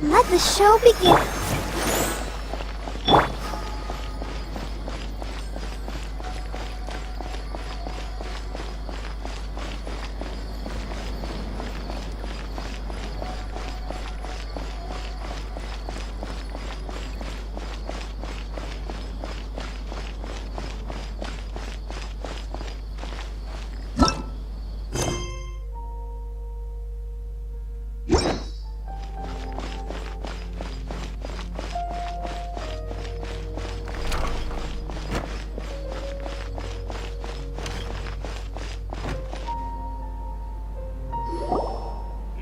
Let the show begin.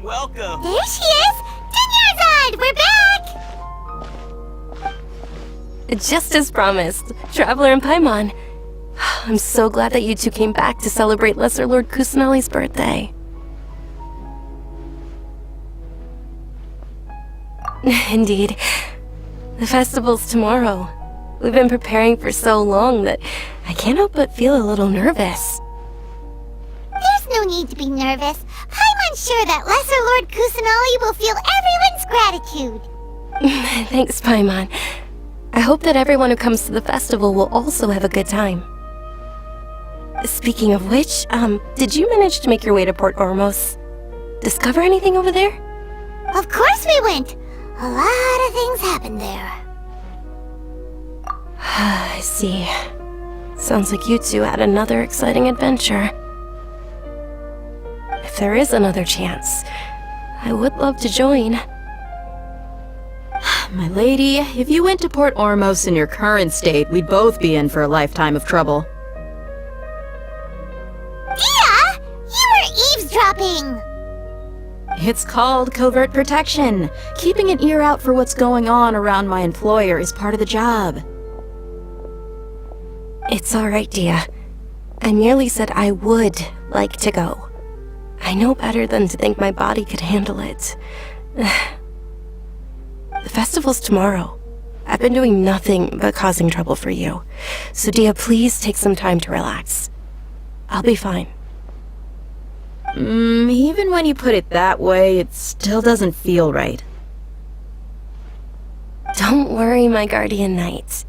Welcome! There she is! Dinyarzad! We're back! Just as promised, Traveler and Paimon. I'm so glad that you two came back to celebrate Lesser Lord Kusanali's birthday. Indeed. The festival's tomorrow. We've been preparing for so long that I can't help but feel a little nervous. There's no need to be nervous. Paimon's sure that Lesser Lord Kusanali will feel everyone's gratitude. Thanks, Paimon. I hope that everyone who comes to the festival will also have a good time. Speaking of which, did you manage to make your way to Port Ormos? Discover anything over there? Of course we went. A lot of things happened there. I see. Sounds like you two had another exciting adventure. If there is another chance, I would love to join. My lady, if you went to Port Ormos in your current state, we'd both be in for a lifetime of trouble. Dia! You were eavesdropping! It's called covert protection. Keeping an ear out for what's going on around my employer is part of the job. It's alright, Dia. I merely said I would like to go. I know better than to think my body could handle it. The festival's tomorrow. I've been doing nothing but causing trouble for you. So Dia, please take some time to relax. I'll be fine. Even when you put it that way, it still doesn't feel right. Don't worry, my guardian knight.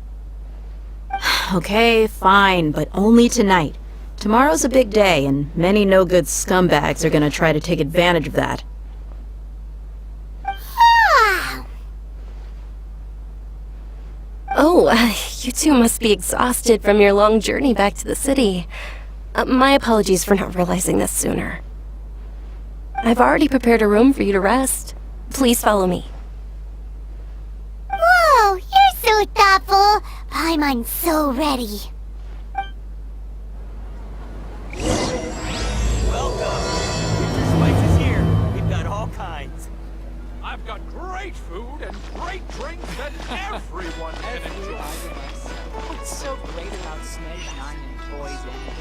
Okay, fine, but only tonight. Tomorrow's a big day, and many no-good scumbags are gonna try to take advantage of that. Ah! Oh, you two must be exhausted from your long journey back to the city. My apologies for not realizing this sooner. I've already prepared a room for you to rest. Please follow me. Whoa, you're so thoughtful. Paimon's so ready. Welcome! Winter Spice is here. We've got all kinds. I've got great food and great drinks that everyone can enjoy. What's so great about Snake 9 and toys anyway?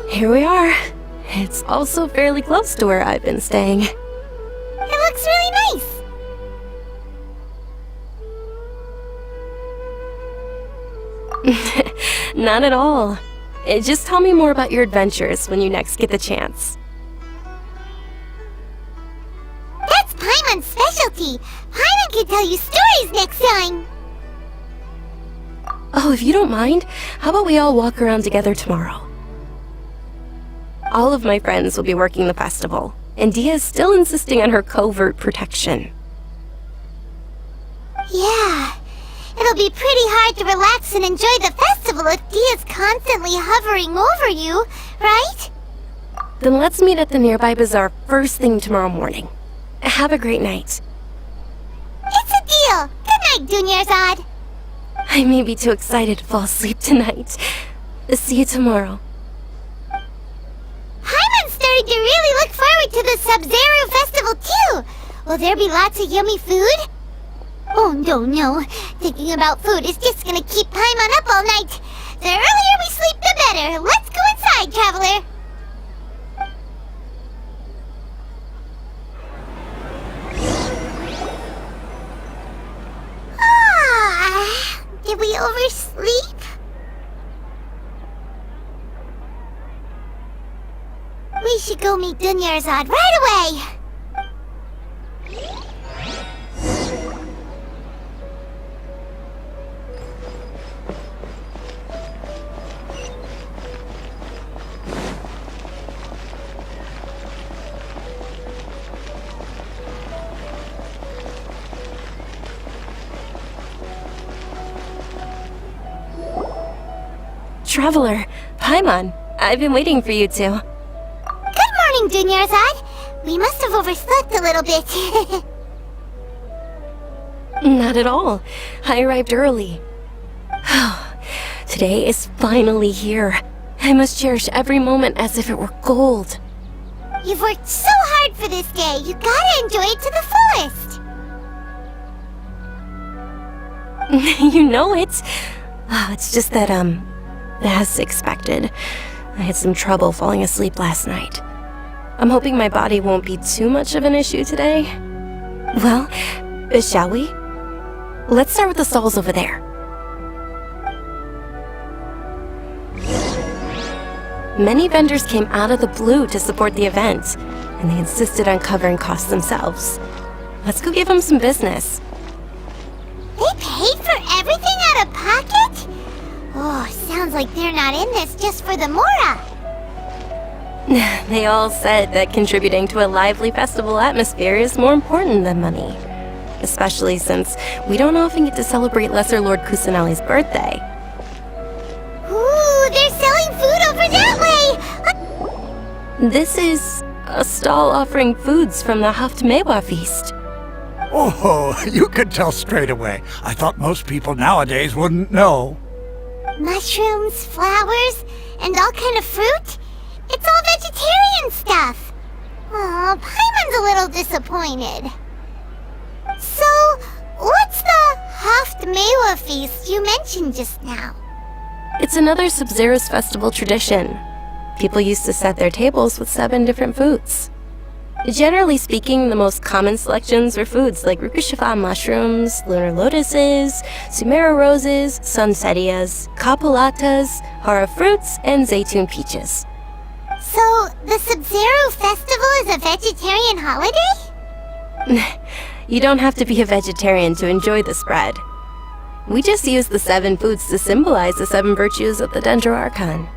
Here we are. It's also fairly close to where I've been staying. It looks really nice. Not at all. Just tell me more about your adventures when you next get the chance. That's Paimon's specialty. Paimon can tell you stories next time. Oh, if you don't mind, how about we all walk around together tomorrow? All of my friends will be working the festival, and Dia is still insisting on her covert protection. Yeah, it'll be pretty hard to relax and enjoy the festival if Dia's constantly hovering over you, right? Then let's meet at the nearby bazaar first thing tomorrow morning. Have a great night. It's a deal. Good night, Dunyarzad. I may be too excited to fall asleep tonight. See you tomorrow. Paimon's starting to really look forward to the Sабzerus festival too. Will there be lots of yummy food? Oh no. Thinking about food is just gonna keep Paimon up all night. The earlier we sleep, the better. Let's go inside, traveler. Did we oversleep? We should go meet Dunyarzad right away. Traveler, Paimon, I've been waiting for you two. Good morning, Dunyarzad. We must have overslept a little bit. Not at all. I arrived early. Today is finally here. I must cherish every moment as if it were gold. You've worked so hard for this day. You gotta enjoy it to the fullest. You know it. It's just that, as expected, I had some trouble falling asleep last night. I'm hoping my body won't be too much of an issue today. Well, shall we? Let's start with the stalls over there. Many vendors came out of the blue to support the event, and they insisted on covering costs themselves. Let's go give them some business. They paid for everything out of pocket? Oh, sounds like they're not in this just for the Mora. They all said that contributing to a lively festival atmosphere is more important than money. Especially since we don't often get to celebrate Lesser Lord Kusanali's birthday. Ooh, they're selling food over that way! This is a stall offering foods from the Haft Mewa feast. Oh, you could tell straight away. I thought most people nowadays wouldn't know. Mushrooms, flowers, and all kind of fruit? It's all vegetarian stuff. Oh, Paimon's a little disappointed. So, what's the Haft Mewa feast you mentioned just now? It's another Sабzerus festival tradition. People used to set their tables with 7 different foods. Generally speaking, the most common selections were foods like Rukushifa mushrooms, lunar lotuses, Sumera roses, sunsetias, kapulatas, hara fruits, and zaytun peaches. So, the Sub-Zero festival is a vegetarian holiday? You don't have to be a vegetarian to enjoy the spread. We just use the 7 foods to symbolize the 7 virtues of the Dendro Archon.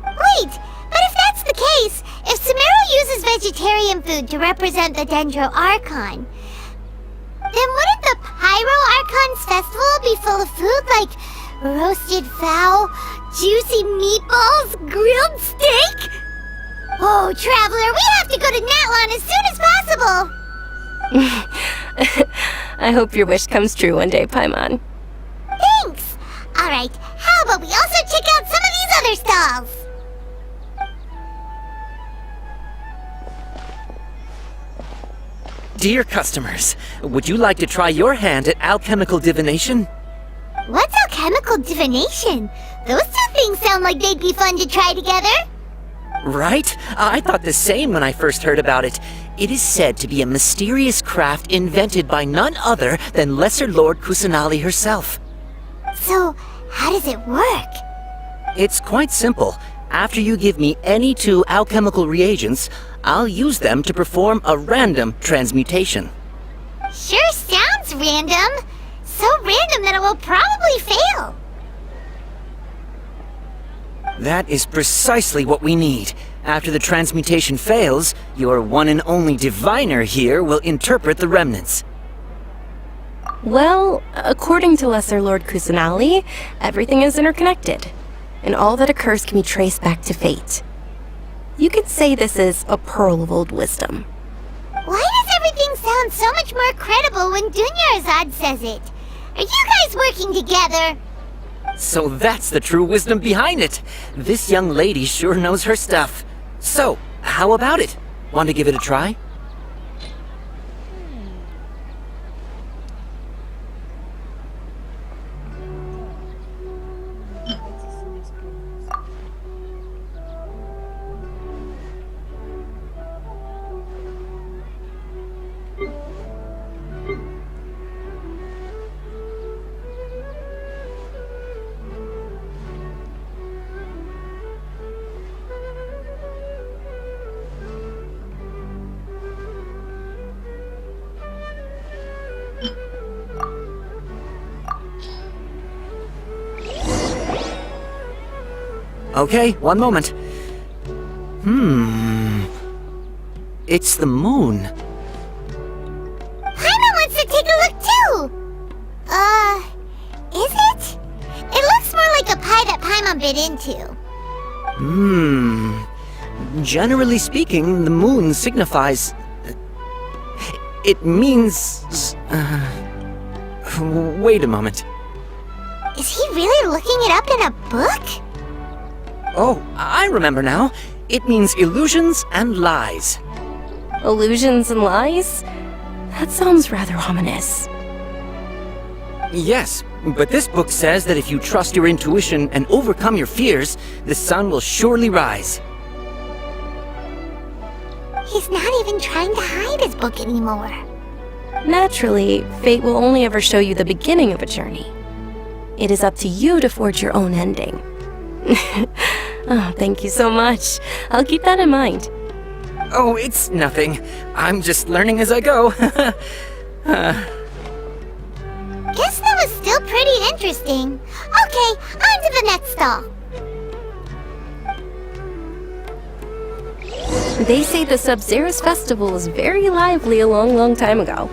Wait, but if that's the case, if Sumero uses vegetarian food to represent the Dendro Archon, then wouldn't the Pyro Archon's festival be full of food like roasted fowl, juicy meatballs, grilled steak? Oh, Traveler, we have to go to Natlan as soon as possible! I hope your wish comes true one day, Paimon. Thanks! Alright, how about we also check out some of these other stalls? Dear customers, would you like to try your hand at alchemical divination? What's alchemical divination? Those two things sound like they'd be fun to try together. Right? I thought the same when I first heard about it. It is said to be a mysterious craft invented by none other than Lesser Lord Kusanali herself. So, how does it work? It's quite simple. After you give me any 2 alchemical reagents, I'll use them to perform a random transmutation. Sure sounds random. So random that it will probably fail. That is precisely what we need. After the transmutation fails, your one and only diviner here will interpret the remnants. Well, according to Lesser Lord Kusanali, everything is interconnected, and all that occurs can be traced back to fate. You could say this is a pearl of old wisdom. Why does everything sound so much more credible when Dunyarzad says it? Are you guys working together? So that's the true wisdom behind it. This young lady sure knows her stuff. So, how about it? Want to give it a try? Okay, one moment. It's the moon. Paimon wants to take a look too! Is it? It looks more like a pie that Paimon bit into. Generally speaking, the moon signifies... It means... Wait a moment. Is he really looking it up in a book? Oh, I remember now. It means illusions and lies. Illusions and lies? That sounds rather ominous. Yes, but this book says that if you trust your intuition and overcome your fears, the sun will surely rise. He's not even trying to hide his book anymore. Naturally, fate will only ever show you the beginning of a journey. It is up to you to forge your own ending. Oh, thank you so much. I'll keep that in mind. Oh, it's nothing. I'm just learning as I go. Guess that was still pretty interesting. Okay, on to the next stall. They say the Sabzerus festival was very lively a long, long time ago.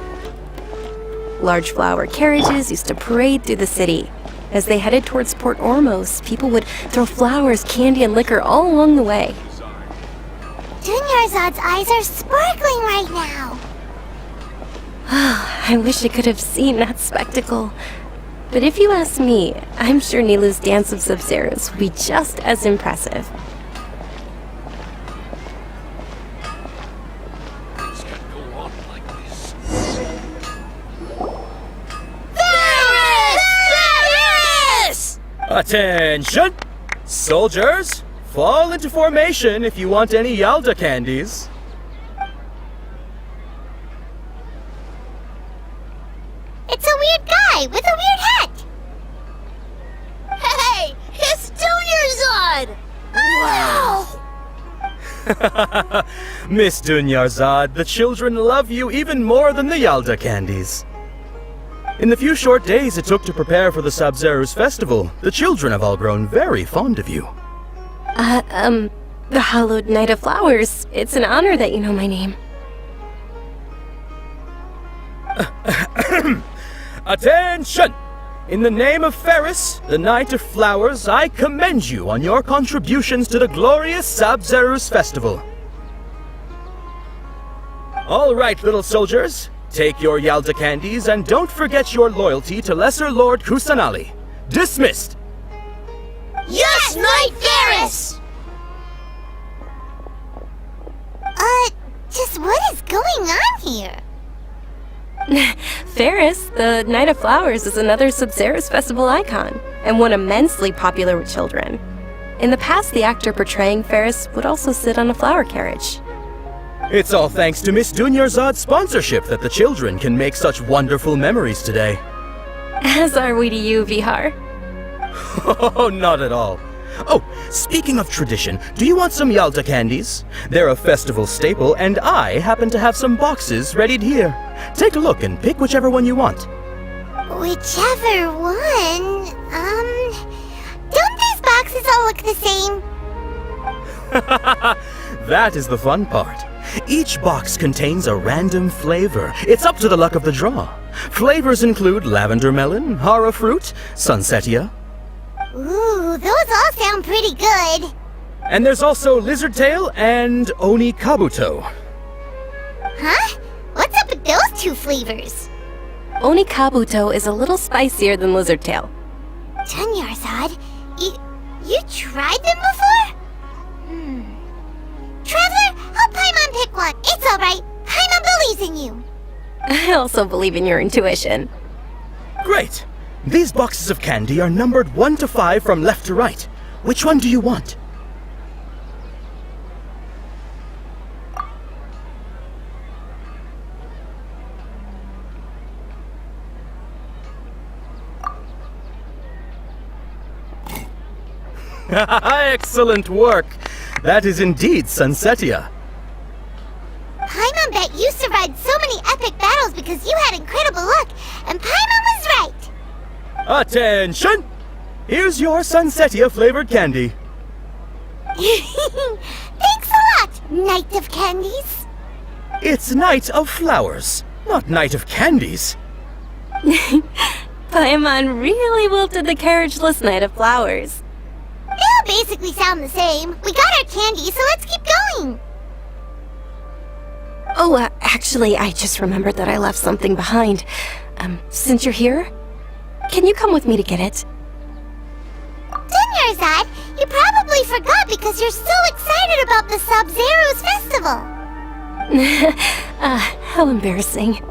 Large flower carriages used to parade through the city. As they headed towards Port Ormos, people would throw flowers, candy, and liquor all along the way. Dunyarzad's eyes are sparkling right now. I wish I could have seen that spectacle. But if you ask me, I'm sure Nilu's dance of Sabzerus will be just as impressive. Things can go on like this. Attention! Soldiers, fall into formation if you want any Yalda candies. It's a weird guy with a weird hat. Hey, it's Dunyarzad! Wow! Miss Dunyarzad, the children love you even more than the Yalda candies. In the few short days it took to prepare for the Sabzerus festival, the children have all grown very fond of you. The Hallowed Night of Flowers. It's an honor that you know my name. Attention! In the name of Ferris, the Knight of Flowers, I commend you on your contributions to the glorious Sabzerus festival. All right, little soldiers. Take your Yalda candies and don't forget your loyalty to Lesser Lord Kusanali. Dismissed! Yes, Knight Ferris! Just what is going on here? Ferris, the Night of Flowers, is another Sabzerus festival icon, and one immensely popular with children. In the past, the actor portraying Ferris would also sit on a flower carriage. It's all thanks to Miss Dunyarzad's sponsorship that the children can make such wonderful memories today. As are we to you, Vihar. Oh, not at all. Oh, speaking of tradition, do you want some Yalda candies? They're a festival staple, and I happen to have some boxes readied here. Take a look and pick whichever one you want. Whichever one, don't these boxes all look the same? That is the fun part. Each box contains a random flavor. It's up to the luck of the draw. Flavors include lavender melon, hara fruit, sunsetia. Ooh, those all sound pretty good. And there's also lizard tail and oni kabuto. Huh? What's up with those two flavors? Oni Kabuto is a little spicier than Lizard Tail. Dunyarzad, you tried them before? Traveler, help Paimon pick one. It's alright. Paimon believes in you. I also believe in your intuition. Great! These boxes of candy are numbered 1 to 5 from left to right. Which one do you want? Excellent work! That is indeed Sunsetia. Paimon bet you survived so many epic battles because you had incredible luck, and Paimon was right. Attention! Here's your Sunsetia flavored candy. Thanks a lot, Knight of Candies. It's Night of Flowers, not Night of Candies. Paimon really wilted the carriageless Knight of Flowers. They all basically sound the same. We got our candy, so let's keep going. Oh, actually, I just remembered that I left something behind. Since you're here, can you come with me to get it? Dunyarzad, you probably forgot because you're so excited about the Sабzerus festival. How embarrassing.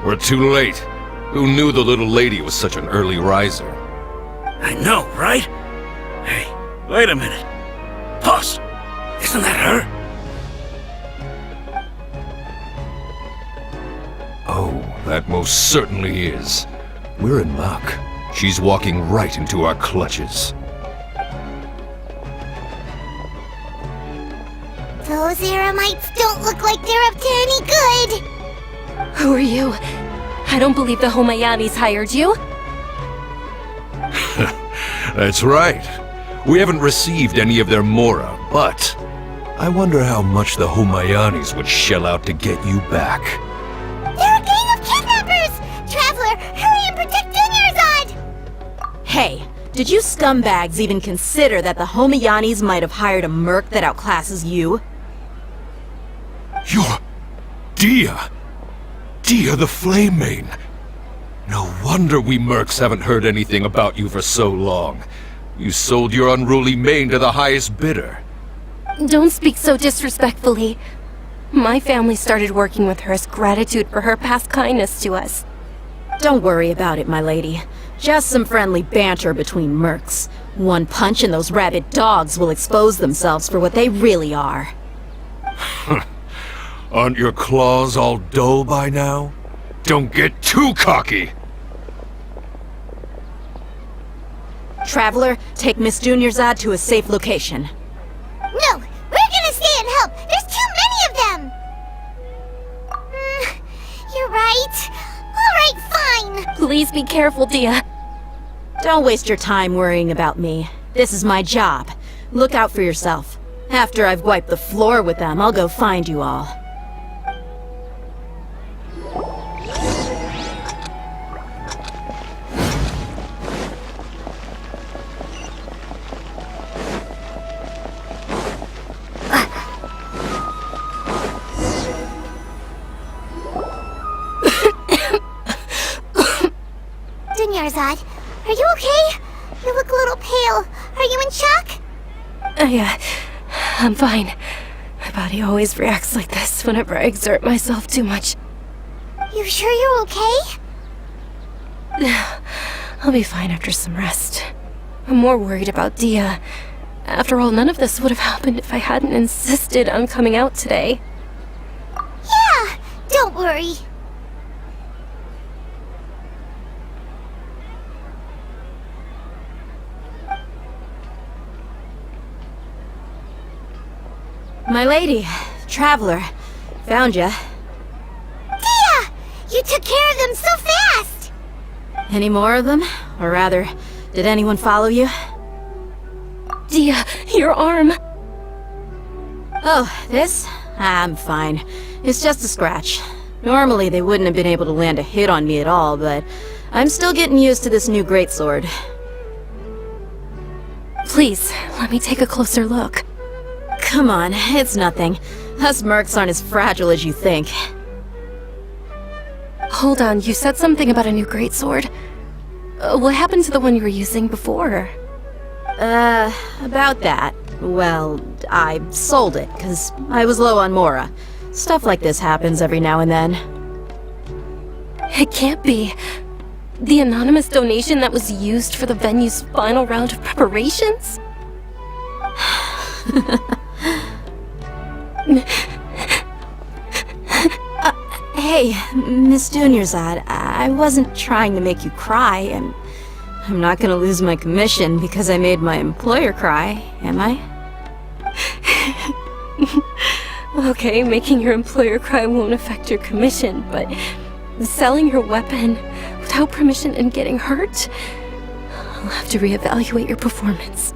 We're too late. Who knew the little lady was such an early riser? I know, right? Hey, wait a minute. Pause. Isn't that her? Oh, that most certainly is. We're in luck. She's walking right into our clutches. Those Eremites don't look like they're up to any good. Who are you? I don't believe the Homayanis hired you. That's right. We haven't received any of their mora, but I wonder how much the Homayanis would shell out to get you back. They're a gang of kidnappers! Traveler, hurry and protect Dunyarzad! Hey, did you scumbags even consider that the Homayanis might have hired a merc that outclasses you? You're... Dia! Dia the Flame Main! No wonder we mercs haven't heard anything about you for so long. You sold your unruly mane to the highest bidder. Don't speak so disrespectfully. My family started working with her as gratitude for her past kindness to us. Don't worry about it, my lady. Just some friendly banter between mercs. One punch and those rabid dogs will expose themselves for what they really are. Aren't your claws all dull by now? Don't get too cocky! Traveler, take Miss Dunyarzad to a safe location. No, we're gonna stay and help. There's too many of them. You're right. All right, fine. Please be careful, Dia. Don't waste your time worrying about me. This is my job. Look out for yourself. After I've wiped the floor with them, I'll go find you all. Dunyarzad, are you okay? You look a little pale. Are you in shock? Yeah, I'm fine. My body always reacts like this whenever I exert myself too much. You sure you're okay? I'll be fine after some rest. I'm more worried about Dia. After all, none of this would have happened if I hadn't insisted on coming out today. Yeah, don't worry. My lady, Traveler, found ya. Dia! You took care of them so fast! Any more of them? Or rather, did anyone follow you? Dia, your arm! Oh, this? I'm fine. It's just a scratch. Normally they wouldn't have been able to land a hit on me at all, but I'm still getting used to this new greatsword. Please, let me take a closer look. Come on, it's nothing. Us mercs aren't as fragile as you think. Hold on, you said something about a new greatsword. What happened to the one you were using before? About that. Well, I sold it, 'cause I was low on mora. Stuff like this happens every now and then. It can't be. The anonymous donation that was used for the venue's final round of preparations? Hey, Miss Dunyarzad, I wasn't trying to make you cry, and I'm not gonna lose my commission because I made my employer cry, am I? Okay, making your employer cry won't affect your commission, but selling your weapon without permission and getting hurt? I'll have to reevaluate your performance.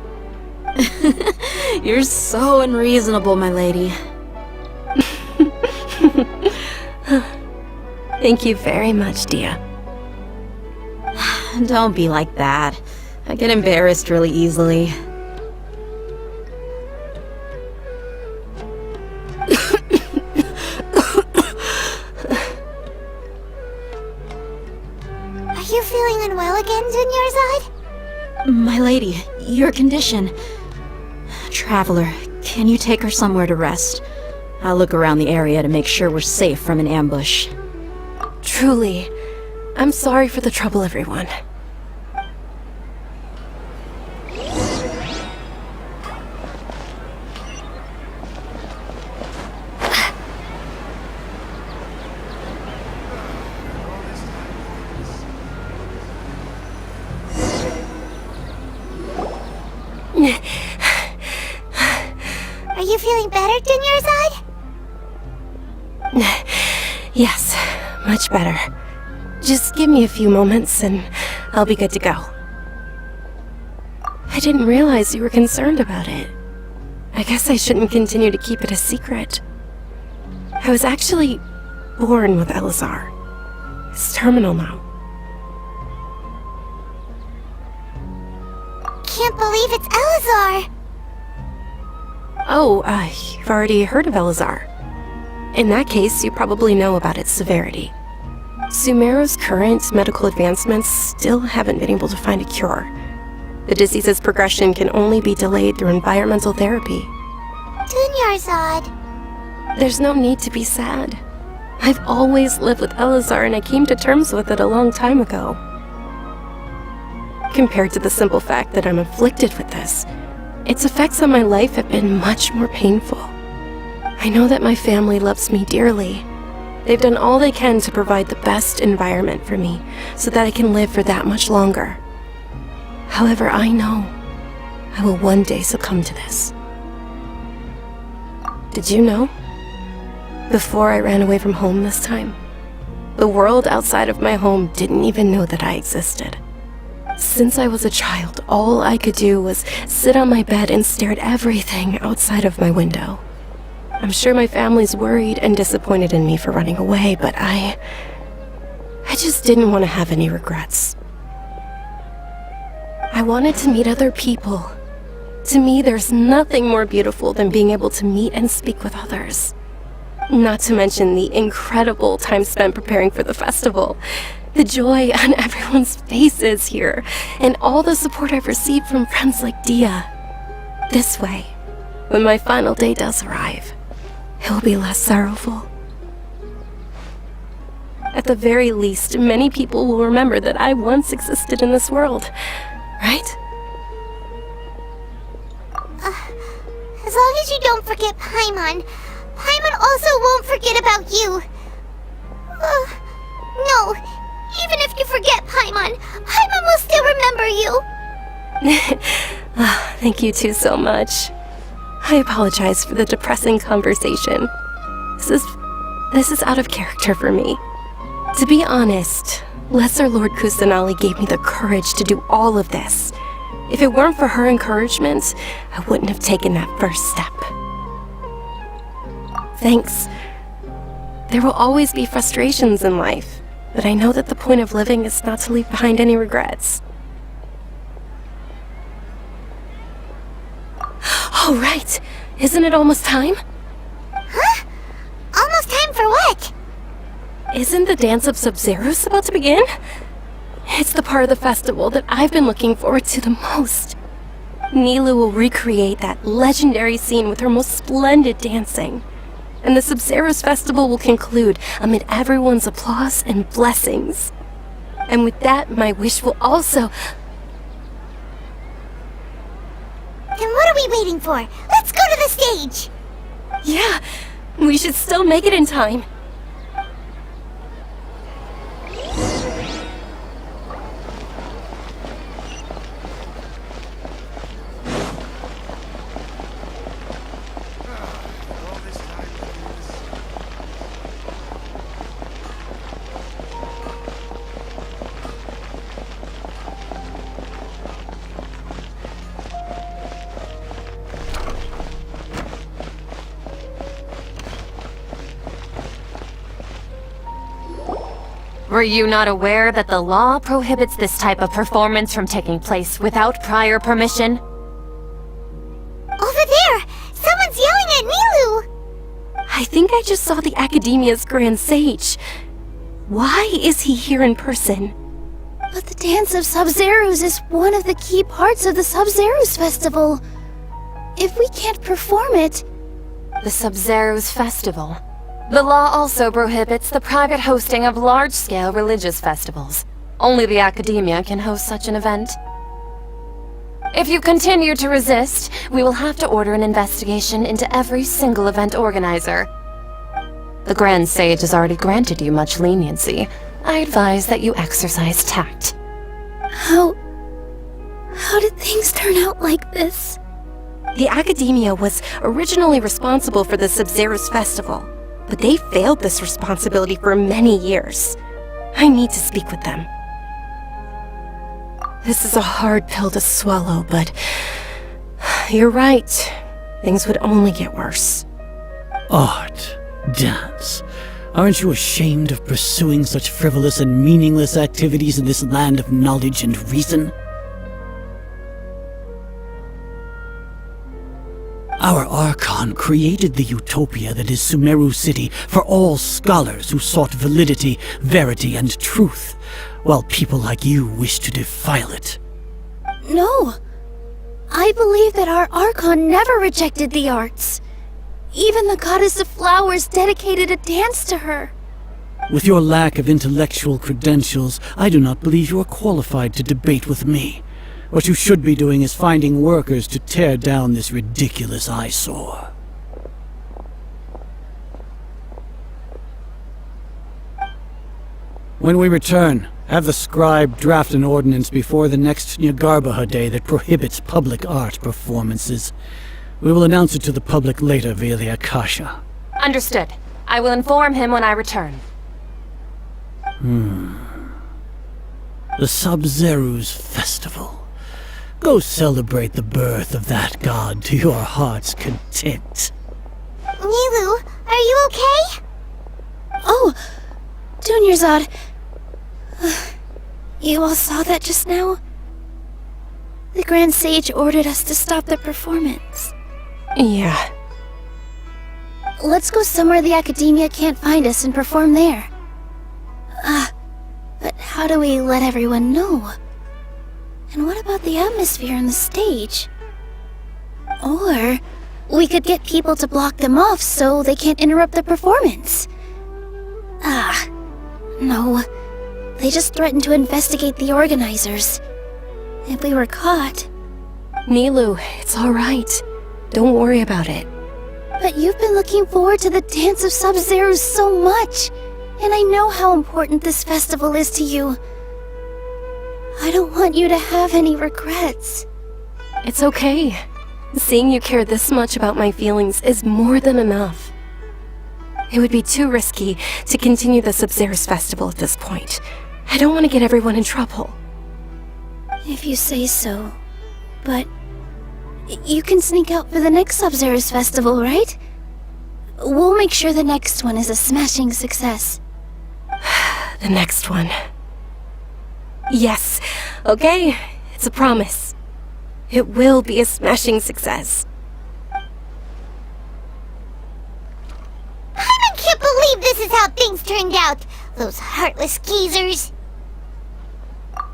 You're so unreasonable, my lady. Thank you very much, Dia. Don't be like that. I get embarrassed really easily. Are you feeling unwell again, Dunyarzad? My lady, your condition. Traveler, can you take her somewhere to rest? I'll look around the area to make sure we're safe from an ambush. Truly, I'm sorry for the trouble, everyone. Are you feeling better, Dunyarzad? Yes, much better. Just give me a few moments and I'll be good to go. I didn't realize you were concerned about it. I guess I shouldn't continue to keep it a secret. I was actually born with Elazar. He's terminal now. Can't believe it's Elazar! Oh, you've already heard of Elazar. In that case, you probably know about its severity. Sumeru's current medical advancements still haven't been able to find a cure. The disease's progression can only be delayed through environmental therapy. Dunyarzad. There's no need to be sad. I've always lived with Elazar and I came to terms with it a long time ago. Compared to the simple fact that I'm afflicted with this, its effects on my life have been much more painful. I know that my family loves me dearly. They've done all they can to provide the best environment for me so that I can live for that much longer. However, I know I will one day succumb to this. Did you know? Before I ran away from home this time, the world outside of my home didn't even know that I existed. Since I was a child, all I could do was sit on my bed and stare at everything outside of my window. I'm sure my family's worried and disappointed in me for running away, but I just didn't want to have any regrets. I wanted to meet other people. To me, there's nothing more beautiful than being able to meet and speak with others. Not to mention the incredible time spent preparing for the festival. The joy on everyone's faces here, and all the support I've received from friends like Dia. This way, when my final day does arrive, it will be less sorrowful. At the very least, many people will remember that I once existed in this world, right? As long as you don't forget Paimon, Paimon also won't forget about you. No, even if you forget Paimon, Paimon will still remember you. Thank you two so much. I apologize for the depressing conversation. This is out of character for me. To be honest, Lesser Lord Kusanali gave me the courage to do all of this. If it weren't for her encouragement, I wouldn't have taken that first step. Thanks. There will always be frustrations in life, but I know that the point of living is not to leave behind any regrets. Oh, right! Isn't it almost time? Huh? Almost time for what? Isn't the dance of Sабzerus about to begin? It's the part of the festival that I've been looking forward to the most. Nilu will recreate that legendary scene with her most splendid dancing. And the Sabzerus festival will conclude amid everyone's applause and blessings. And with that, my wish will also... Then what are we waiting for? Let's go to the stage! Yeah, we should still make it in time. Were you not aware that the law prohibits this type of performance from taking place without prior permission? Over there! Someone's yelling at Nilu! I think I just saw the Academia's Grand Sage. Why is he here in person? But the Dance of Sabzerus is one of the key parts of the Sabzerus Festival. If we can't perform it... The Sabzerus Festival. The law also prohibits the private hosting of large-scale religious festivals. Only the Academia can host such an event. If you continue to resist, we will have to order an investigation into every single event organizer. The Grand Sage has already granted you much leniency. I advise that you exercise tact. How did things turn out like this? The Academia was originally responsible for the Sabzerus Festival, but they failed this responsibility for many years. I need to speak with them. This is a hard pill to swallow, but you're right. Things would only get worse. Art, dance. Aren't you ashamed of pursuing such frivolous and meaningless activities in this land of knowledge and reason? Our Archon created the utopia that is Sumeru City for all scholars who sought validity, verity, and truth, while people like you wish to defile it. No. I believe that our Archon never rejected the arts. Even the Goddess of Flowers dedicated a dance to her. With your lack of intellectual credentials, I do not believe you are qualified to debate with me. What you should be doing is finding workers to tear down this ridiculous eyesore. When we return, have the scribe draft an ordinance before the next Nyagarbha day that prohibits public art performances. We will announce it to the public later via the Akasha. Understood. I will inform him when I return. The Sabzerus Festival. Go celebrate the birth of that god to your heart's content. Nilu, are you okay? Oh, Dunyarzad. You all saw that just now? The Grand Sage ordered us to stop the performance. Yeah. Let's go somewhere the Academia can't find us and perform there. But how do we let everyone know? And what about the atmosphere on the stage? Or we could get people to block them off so they can't interrupt the performance. No. They just threatened to investigate the organizers. If we were caught... Nilu, it's alright. Don't worry about it. But you've been looking forward to the Dance of Sabzerus so much, and I know how important this festival is to you. I don't want you to have any regrets. It's okay. Seeing you care this much about my feelings is more than enough. It would be too risky to continue the Sabzerus Festival at this point. I don't want to get everyone in trouble. If you say so. But you can sneak out for the next Sabzerus Festival, right? We'll make sure the next one is a smashing success. The next one. Yes. Okay. It's a promise. It will be a smashing success. I can't believe this is how things turned out. Those heartless geezers.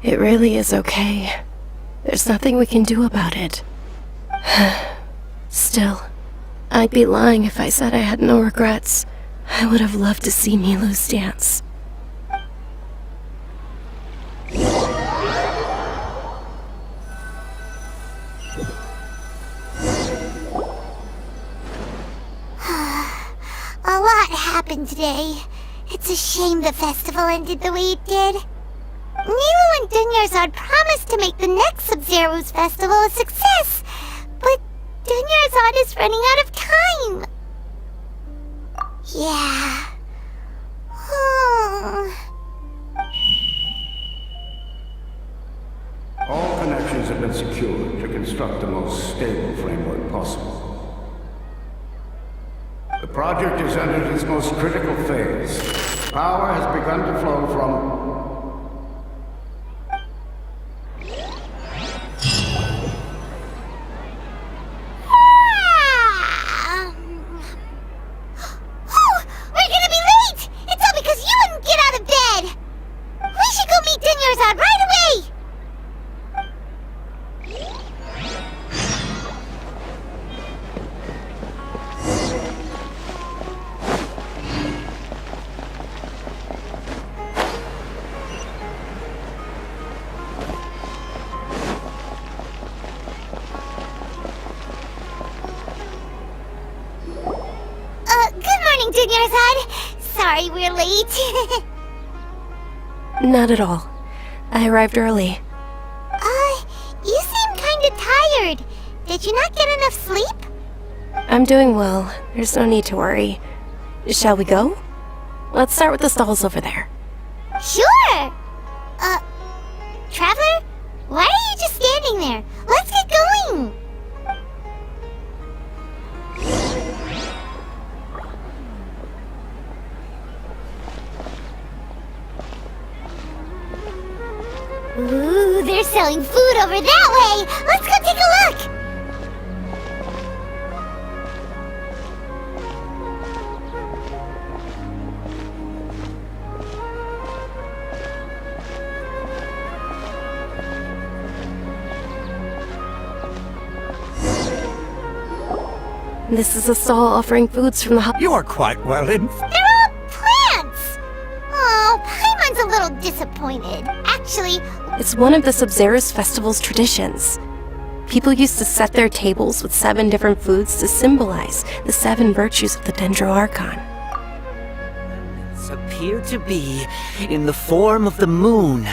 It really is okay. There's nothing we can do about it. Still, I'd be lying if I said I had no regrets. I would have loved to see Nilu's dance. happened today. It's a shame the festival ended the way it did. Nilo and Dunyarzad promised to make the next Sabzerus festival a success, but Dunyarzad is running out of time. Yeah. All connections have been secured to construct the most stable framework possible. The project has entered its most critical phase. Power has begun to flow from... We're gonna be late! It's all because you wouldn't get out of bed! We should go meet Dunyarzad right away! Good morning, Dunyarzad. Sorry we're late. Not at all. I arrived early. You seem kinda tired. Did you not get enough sleep? I'm doing well. There's no need to worry. Shall we go? Let's start with the stalls over there. Sure! Traveler? Why are you just standing there? Let's get going! Ooh, they're selling food over that way! Let's go take a look! This is a stall offering foods from the You are quite well informed. They're all plants! Oh, Paimon's a little disappointed. Actually, It's one of the Sabzerus festival's traditions. People used to set their tables with 7 different foods to symbolize the 7 virtues of the Dendro Archon. It's appear to be in the form of the moon.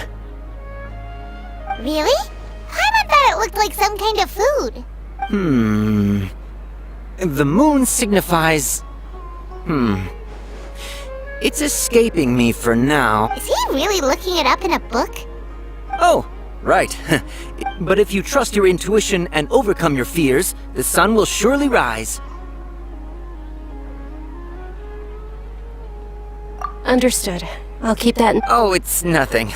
really? Paimon thought it looked like some kind of food. The moon signifies... It's escaping me for now. Is he really looking it up in a book? Oh, right. But if you trust your intuition and overcome your fears, the sun will surely rise. Understood. I'll keep that in... Oh, it's nothing.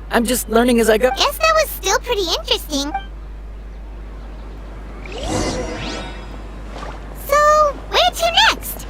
I'm just learning as I go. Guess that was still pretty interesting. So, where to next?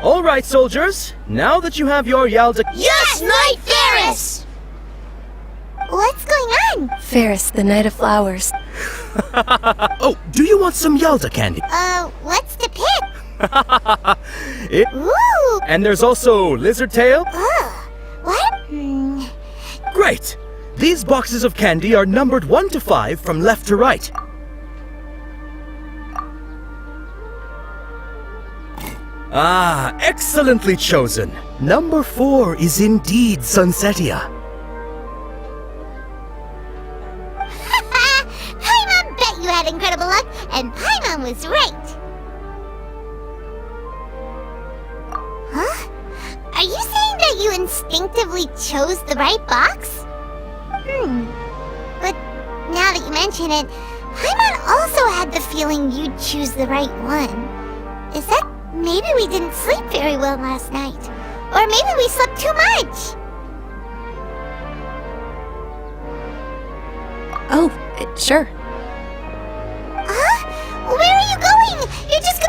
All right, soldiers. Now that you have your Yalda... Yes, Knight Ferris! What's going on? Ferris, the Knight of Flowers. Oh, do you want some Yalda candy? What's the pick? Ooh! And there's also lizard tail. What? Great. These boxes of candy are numbered 1 to 5 from left to right. Ah, excellently chosen. Number 4 is indeed Sunsetia. Paimon bet you had incredible luck, and Paimon was right. Huh? Are you saying that you instinctively chose the right box? But now that you mention it, Paimon also had the feeling you'd choose the right one. Is that maybe we didn't sleep very well last night? Or maybe we slept too much? Oh, sure. Huh? Where are you going? You're just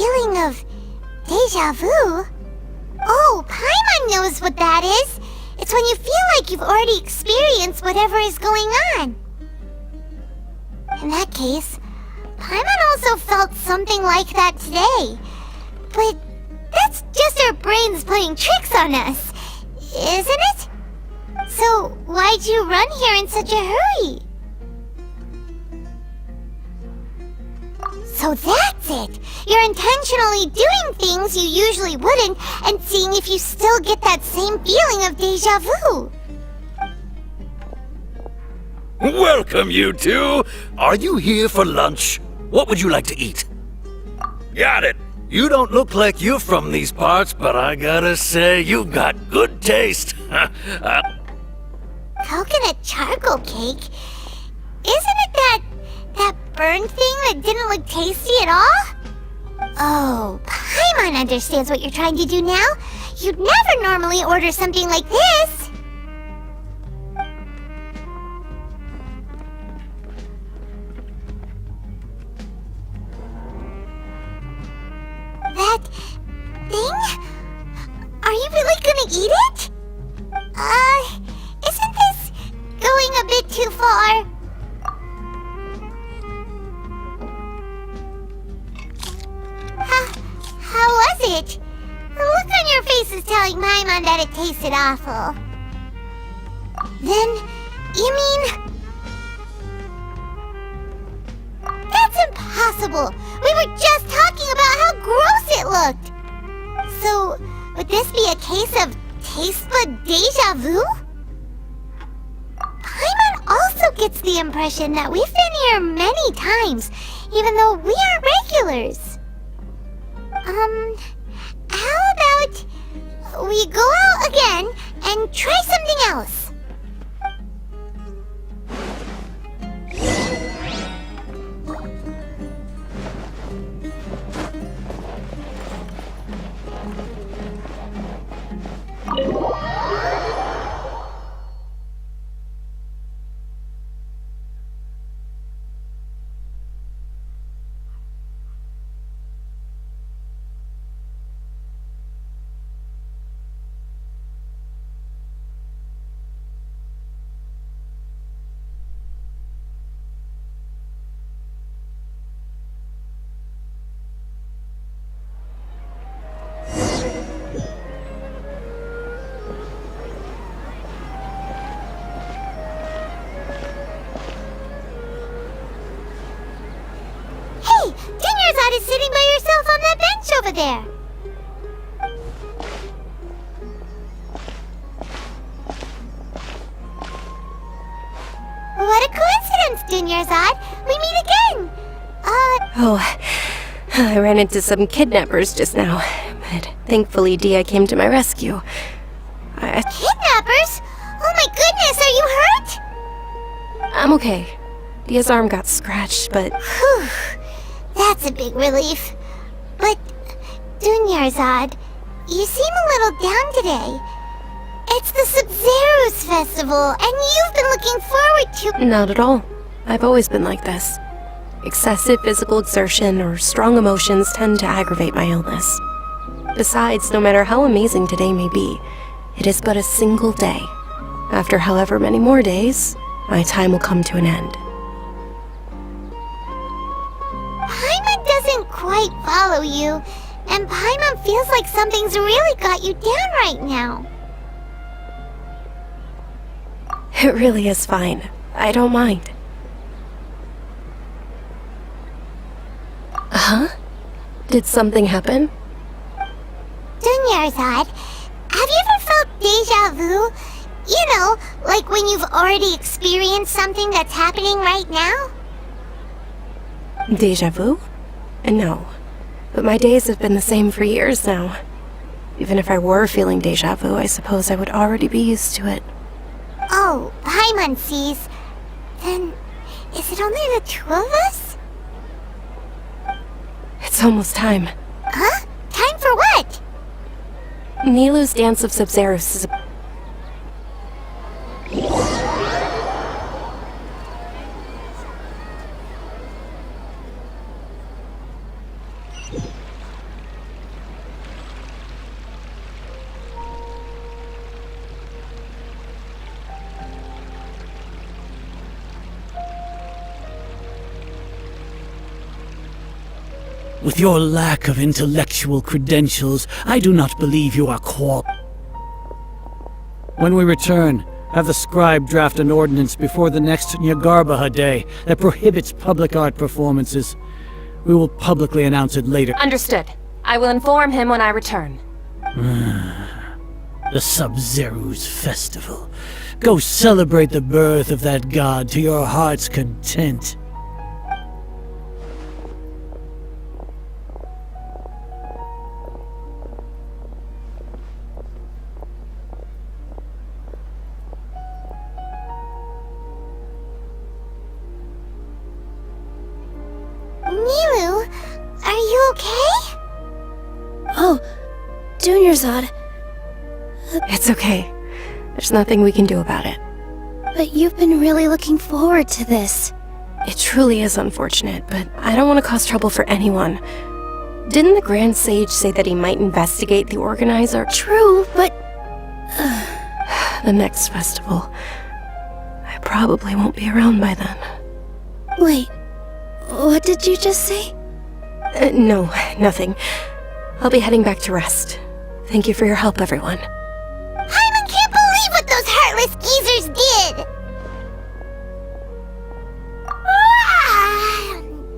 feeling of deja vu? Oh, Paimon knows what that is. It's when you feel like you've already experienced whatever is going on. In that case, Paimon also felt something like that today. But that's just our brains playing tricks on us, isn't it? So why'd you run here in such a hurry? So that's it! You're intentionally doing things you usually wouldn't and seeing if you still get that same feeling of deja vu. Welcome, you two. Are you here for lunch? What would you like to eat? Got it. You don't look like you're from these parts, but I gotta say, you got good taste. Coconut charcoal cake? Isn't it that burned thing that didn't look tasty at all? Oh, Paimon understands what you're trying to do now. You'd never normally order something like this. That thing? Are you really gonna eat it? Isn't this going a bit too far? How was it? The look on your face is telling Paimon that it tasted awful. Then, you mean... That's impossible! We were just talking about how gross it looked! So, would this be a case of taste bud deja vu? Paimon also gets the impression that we've been here many times, even though we are regulars. How about we go out again and try something else? Is sitting by yourself on that bench over there. What a coincidence, Dunyarzad. We meet again. Oh, I ran into some kidnappers just now, but thankfully Dia came to my rescue. Kidnappers? Oh my goodness, are you hurt? I'm okay. Dia's arm got scratched, but... Whew. That's a big relief. But, Dunyarzad, you seem a little down today. It's the Sабzerus festival, and you've been looking forward to... Not at all. I've always been like this. Excessive physical exertion or strong emotions tend to aggravate my illness. Besides, no matter how amazing today may be, it is but a single day. After however many more days, my time will come to an end. Paimon doesn't quite follow you, and Paimon feels like something's really got you down right now. It really is fine. I don't mind. Huh? Did something happen? Dunyarzad, have you ever felt deja vu? You know, like when you've already experienced something that's happening right now? Deja vu? No. But my days have been the same for years now. Even if I were feeling deja vu, I suppose I would already be used to it. Oh, Paimon sees. Then, is it only the two of us? It's almost time. Huh? Time for what? Nilu's Dance of Sabzerus is a... With your lack of intellectual credentials, I do not believe you are When we return, have the scribe draft an ordinance before the next Nyagarbaha Day that prohibits public art performances. We will publicly announce it later. Understood. I will inform him when I return. The Sabzerus festival. Go celebrate the birth of that god to your heart's content. Nilu, are you okay? Oh, Junior Zod. It's okay. There's nothing we can do about it. But you've been really looking forward to this. It truly is unfortunate, but I don't want to cause trouble for anyone. Didn't the Grand Sage say that he might investigate the organizer? True, but... The next festival. I probably won't be around by then. Wait, what did you just say? No, nothing. I'll be heading back to rest. Thank you for your help, everyone. Paimon can't believe what those heartless geezers did!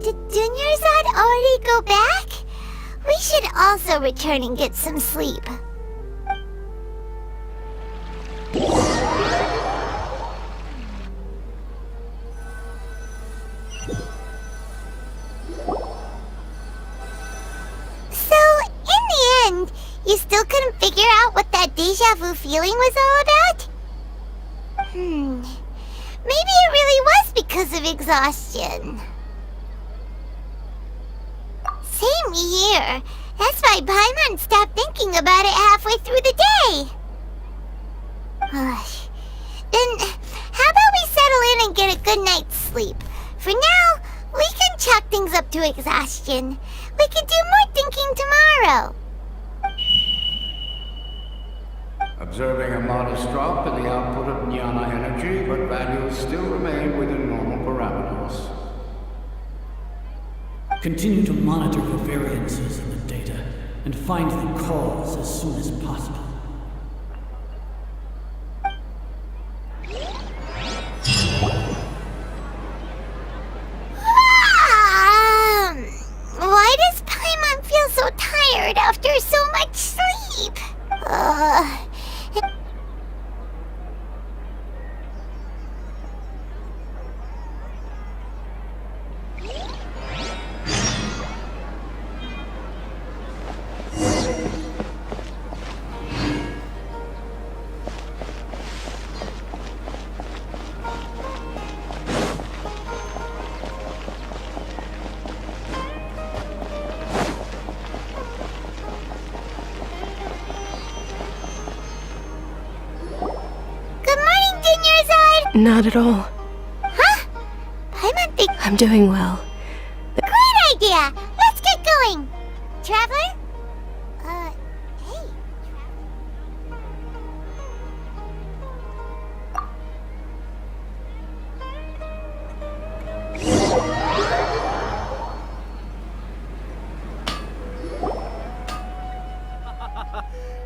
Did Junior Zod already go back? We should also return and get some sleep. So, in the end, you still couldn't figure out what that deja vu feeling was all about? Maybe it really was because of exhaustion. Same here. That's why Paimon stopped thinking about it halfway through the day. Then, how about we settle in and get a good night's sleep? For now, we can chalk things up to exhaustion. We can do more thinking tomorrow. Observing a modest drop in the output of jnana energy, but values still remain within normal parameters. Continue to monitor for variances in the data and find the cause as soon as possible. Why does Paimon feel so tired after so much sleep? Not at all. Huh? Paimon thinks I'm doing well. great idea! Let's get going! Traveler? Hey.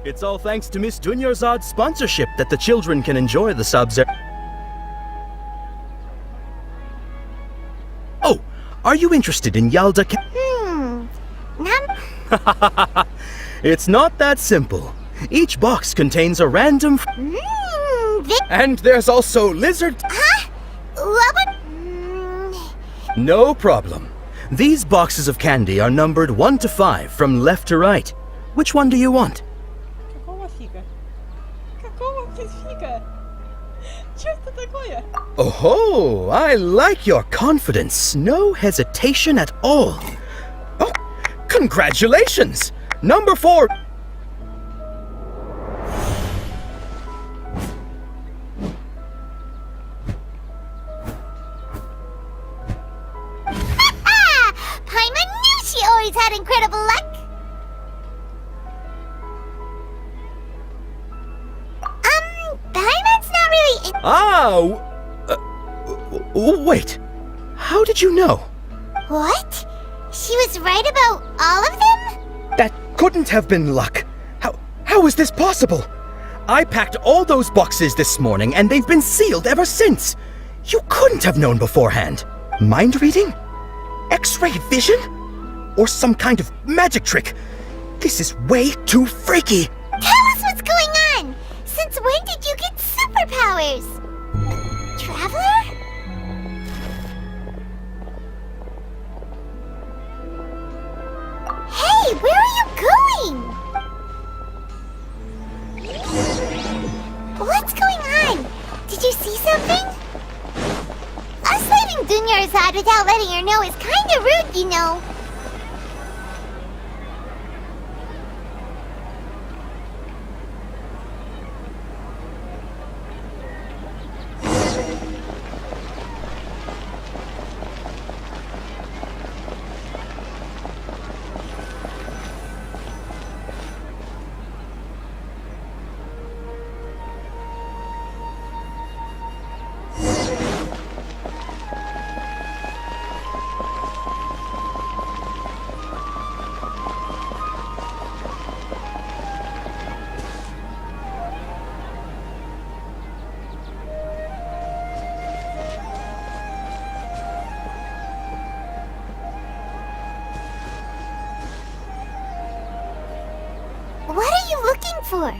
It's all thanks to Miss Junior Zod's sponsorship that the children can enjoy the Sабzerus. Oh, are you interested in Yalda? It's not that simple. Each box contains a random. And there's also lizard. Huh? What would... No problem. These boxes of candy are numbered 1 to 5 from left to right. Which one do you want? Oh, I like your confidence. No hesitation at all. Oh, congratulations! Number 4. Paimon knew she always had incredible luck! Paimon's not really... Wait. How did you know? What? She was right about all of them? That couldn't have been luck. How is this possible? I packed all those boxes this morning and they've been sealed ever since. You couldn't have known beforehand. Mind reading? X-ray vision? Or some kind of magic trick? This is way too freaky. Tell us what's going on! Since when did you get superpowers? Traveler? Hey, where are you going? What's going on? Did you see something? Us leaving Dunya's out without letting her know is kinda rude, you know. What are you looking for?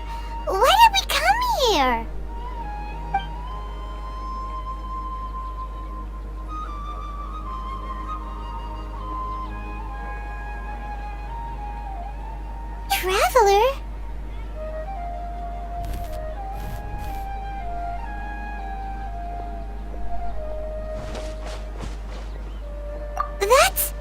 Why did we come here? Traveler? That's...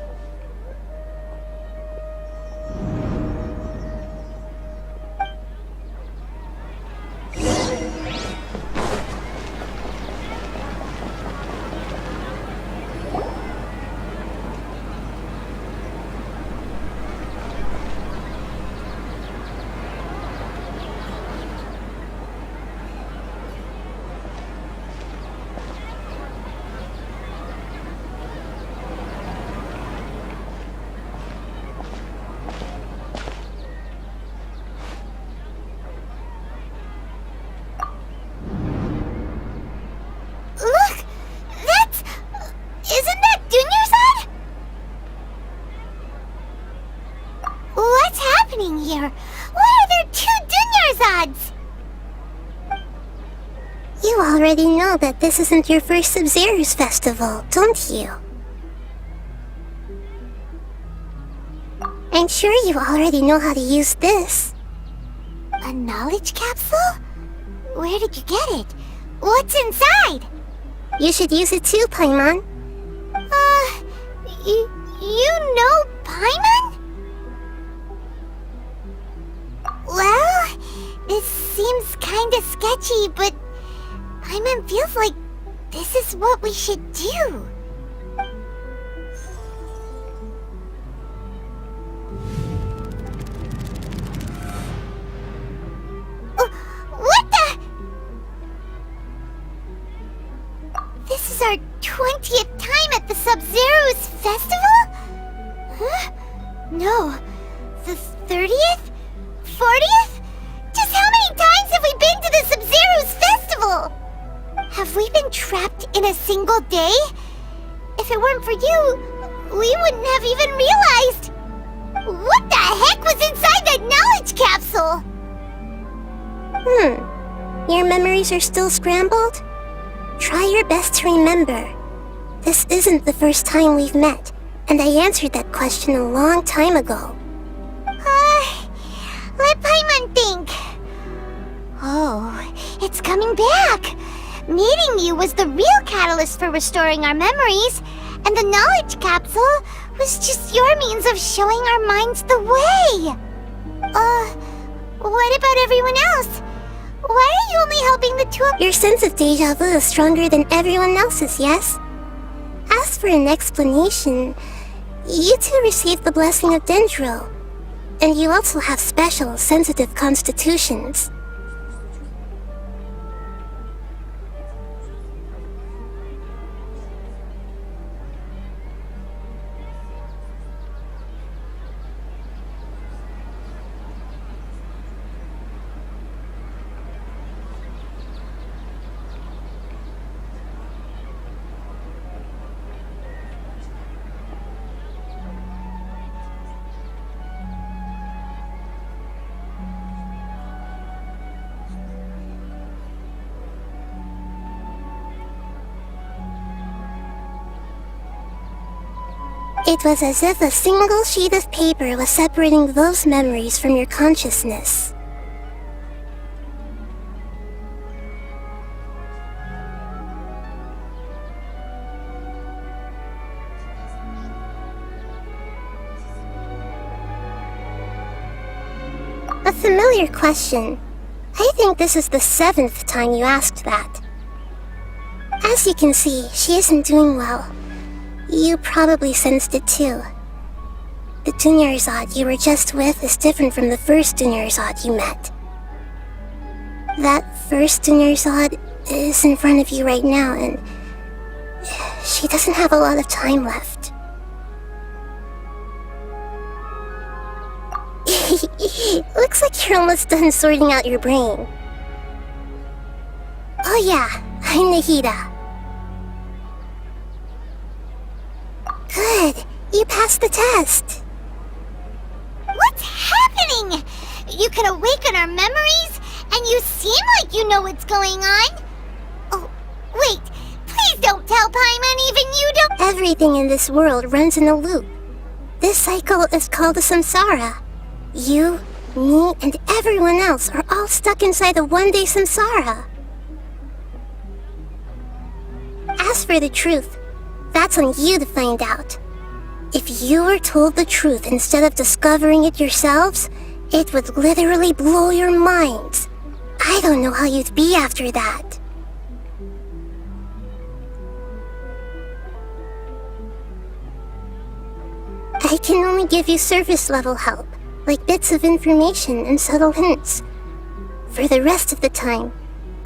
Look! That's... Isn't that Dunyarzad? What's happening here? Why are there two Dunyarzads? You already know that this isn't your first Sabzerus festival, don't you? I'm sure you already know how to use this. A knowledge capsule? Where did you get it? What's inside? You should use it too, Paimon. You know Paimon? Well, this seems kinda sketchy, but Paimon feels like this is what we should do. What the? This is our 20th time at the Sabzerus festival? Huh? No. The 30th? 40th? Just how many times have we been to the Sabzerus festival? Have we been trapped in a single day? If it weren't for you, we wouldn't have even realized. What the heck was inside that knowledge capsule? Your memories are still scrambled? Try your best to remember. This isn't the first time we've met, and I answered that question a long time ago. Let Paimon think. Oh, it's coming back. Meeting you was the real catalyst for restoring our memories, and the knowledge capsule was just your means of showing our minds the way. What about everyone else? Why are you only helping the two of... Your sense of deja vu is stronger than everyone else's, yes? As for an explanation, you two received the blessing of Dendro, and you also have special, sensitive constitutions. It was as if a single sheet of paper was separating those memories from your consciousness. A familiar question. I think this is the 7th time you asked that. As you can see, she isn't doing well. You probably sensed it too. The Dunyarzad you were just with is different from the first Dunyarzad you met. That first Dunyarzad is in front of you right now, and she doesn't have a lot of time left. Looks like you're almost done sorting out your brain. Oh yeah, I'm Nahida. Good, you passed the test. What's happening? You can awaken our memories, and you seem like you know what's going on. Oh, wait, please don't tell Paimon even you don't— Everything in this world runs in a loop. This cycle is called a samsara. You, me, and everyone else are all stuck inside a one-day samsara. As for the truth, that's on you to find out. If you were told the truth instead of discovering it yourselves, it would literally blow your minds. I don't know how you'd be after that. I can only give you surface-level help, like bits of information and subtle hints. For the rest of the time,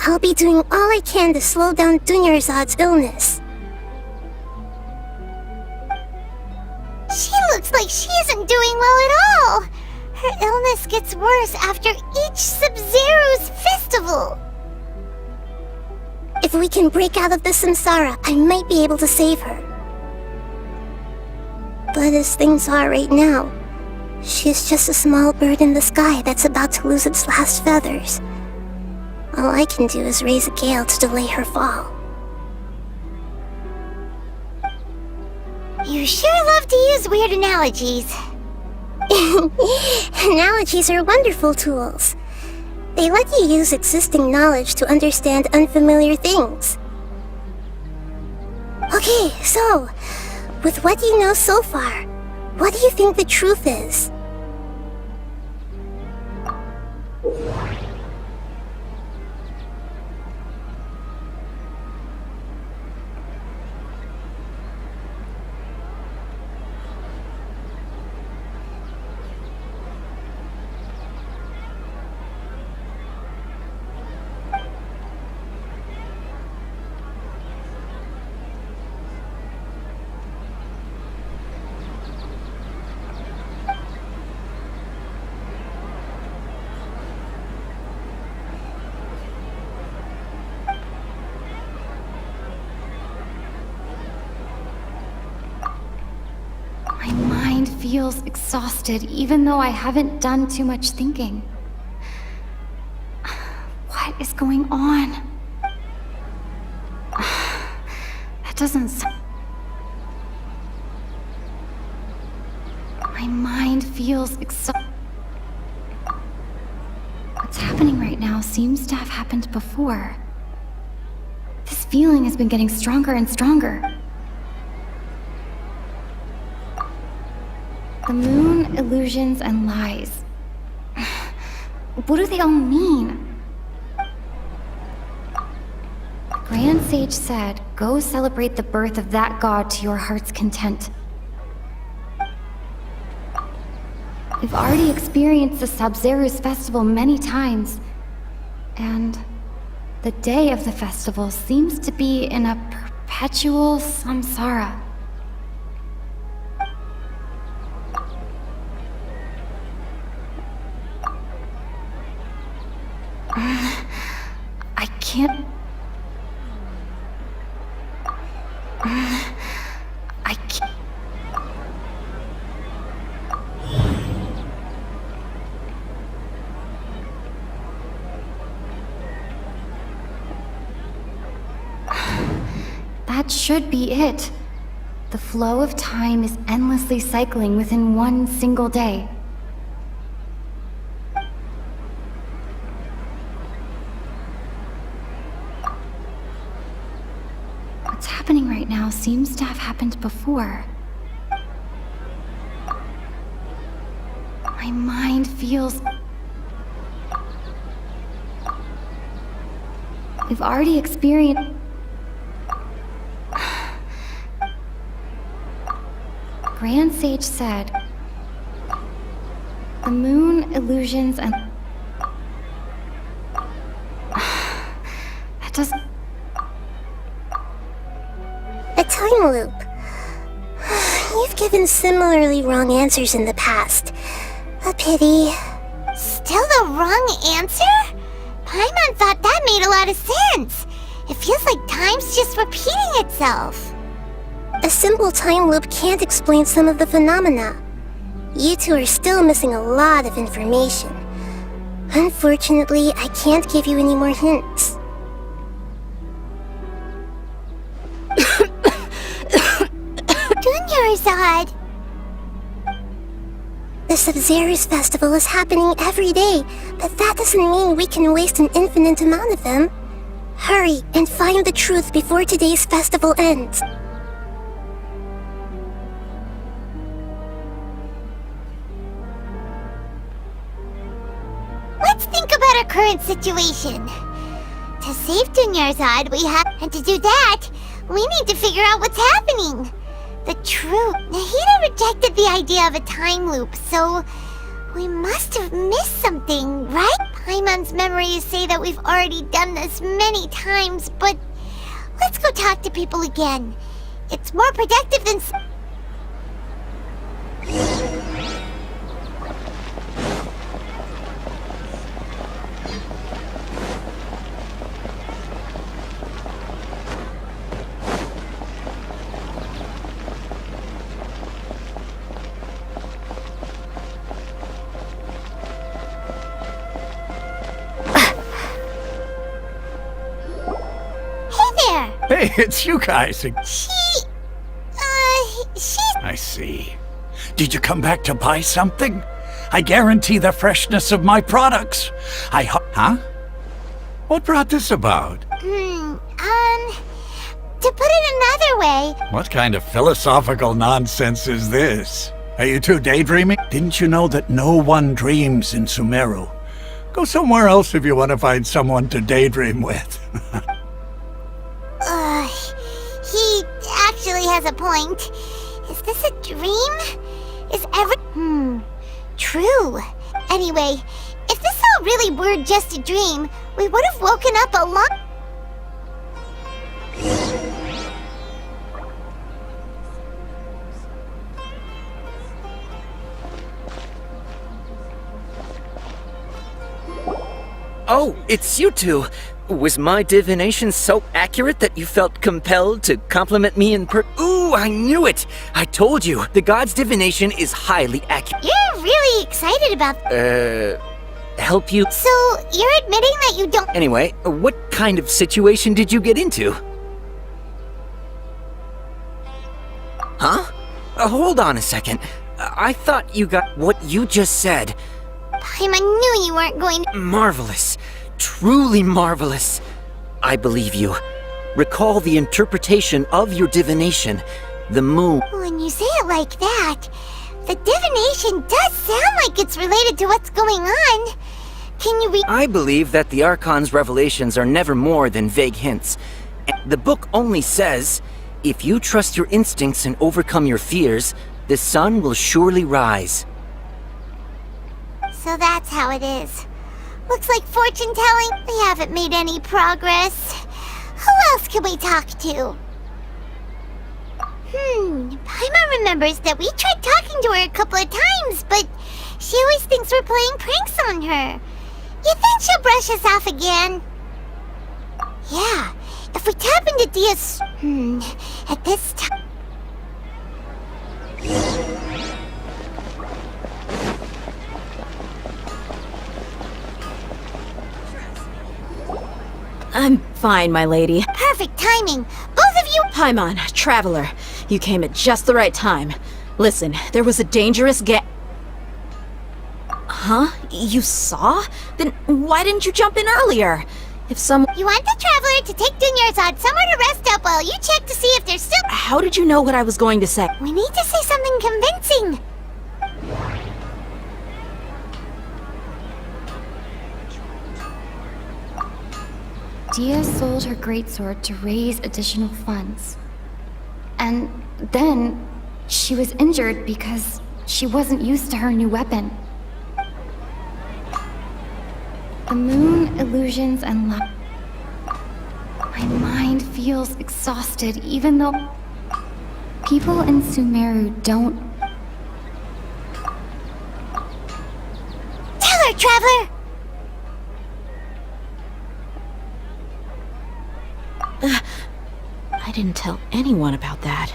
I'll be doing all I can to slow down Dunyarzad's illness. She looks like she isn't doing well at all. Her illness gets worse after each Sабzerus festival. If we can break out of the samsara, I might be able to save her. But as things are right now, she's just a small bird in the sky that's about to lose its last feathers. All I can do is raise a gale to delay her fall. You sure love to use weird analogies. Analogies are wonderful tools. They let you use existing knowledge to understand unfamiliar things. Okay, so, with what you know so far, what do you think the truth is? My mind feels exhausted, even though I haven't done too much thinking. What is going on? That doesn't My mind feels exhausted. What's happening right now seems to have happened before. This feeling has been getting stronger and stronger. The moon, illusions, and lies. What do they all mean? The Grand Sage said, go celebrate the birth of that god to your heart's content. We've already experienced the Sabzerus festival many times, and the day of the festival seems to be in a perpetual samsara. I can't... I can't... That should be it. The flow of time is endlessly cycling within one single day. What's happening right now seems to have happened before. My mind feels... We've already experienced... Grand Sage said, the moon, illusions, and... That does... A time loop. You've given similarly wrong answers in the past. A pity. Still the wrong answer? Paimon thought that made a lot of sense. It feels like time's just repeating itself. A simple time loop can't explain some of the phenomena. You two are still missing a lot of information. Unfortunately, I can't give you any more hints. Dunyarzad! The Sabzerus festival is happening every day, but that doesn't mean we can waste an infinite amount of them. Hurry and find the truth before today's festival ends. Let's think about our current situation. To save Dunyarzad, we have... And to do that, we need to figure out what's happening. The truth. Nahida rejected the idea of a time loop, so... we must have missed something, right? Paimon's memories say that we've already done this many times, but... let's go talk to people again. It's more productive than... Hey, it's you guys. She's... I see. Did you come back to buy something? I guarantee the freshness of my products. Huh? What brought this about? To put it another way... What kind of philosophical nonsense is this? Are you two daydreaming? Didn't you know that no one dreams in Sumeru? Go somewhere else if you want to find someone to daydream with. He actually has a point. Is this a dream? Is True. Anyway, if this all really were just a dream, we would have woken up a lot... Oh, it's you two. Was my divination so accurate that you felt compelled to compliment me in Ooh, I knew it! I told you, the god's divination is highly accurate. You're really excited about... help you? So, you're admitting that you don't... Anyway, what kind of situation did you get into? Huh? Hold on a second. I thought you got what you just said. Paimon knew you weren't going to... Marvelous. Truly marvelous. I believe you. Recall the interpretation of your divination. The moon... When you say it like that, the divination does sound like it's related to what's going on. Can you I believe that the Archon's revelations are never more than vague hints. The book only says, if you trust your instincts and overcome your fears, the sun will surely rise. So that's how it is. Looks like fortune-telling. We haven't made any progress. Who else can we talk to? Paimon remembers that we tried talking to her a couple of times, but she always thinks we're playing pranks on her. You think she'll brush us off again? Yeah, if we tap into Dia's... at this time... I'm fine, my lady. Perfect timing. Both of you... Paimon, Traveler, You came at just the right time. Listen, there was a dangerous Huh? You saw? Then why didn't you jump in earlier? If someone... You want the Traveler to take Dunyar's somewhere to rest up while you check to see if there's still... How did you know what I was going to say? We need to say something convincing. Dia sold her greatsword to raise additional funds. And then she was injured because she wasn't used to her new weapon. The moon, illusions, and luck. My mind feels exhausted even though people in Sumeru don't... Tell her, Traveler! I didn't tell anyone about that.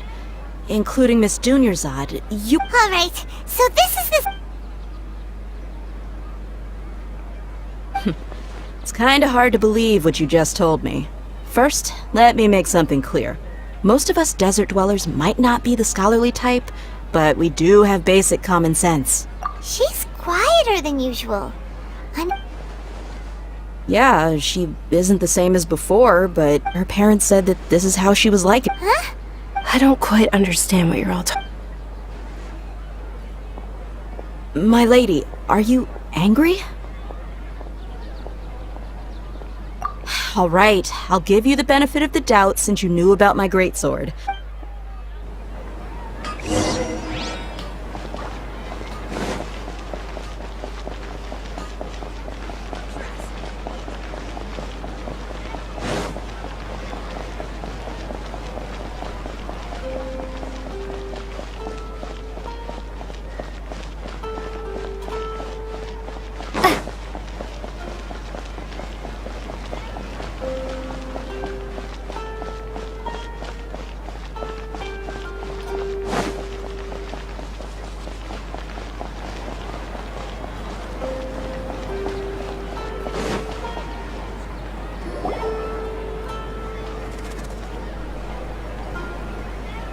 Including Miss Dunyarzad. You... Alright, so this is the... It's kinda hard to believe what you just told me. First, let me make something clear. Most of us desert dwellers might not be the scholarly type, but we do have basic common sense. She's quieter than usual. Yeah, she isn't the same as before, but her parents said that this is how she was like it. Huh? I don't quite understand what you're all talking... My lady, are you angry? All right, I'll give you the benefit of the doubt since you knew about my greatsword.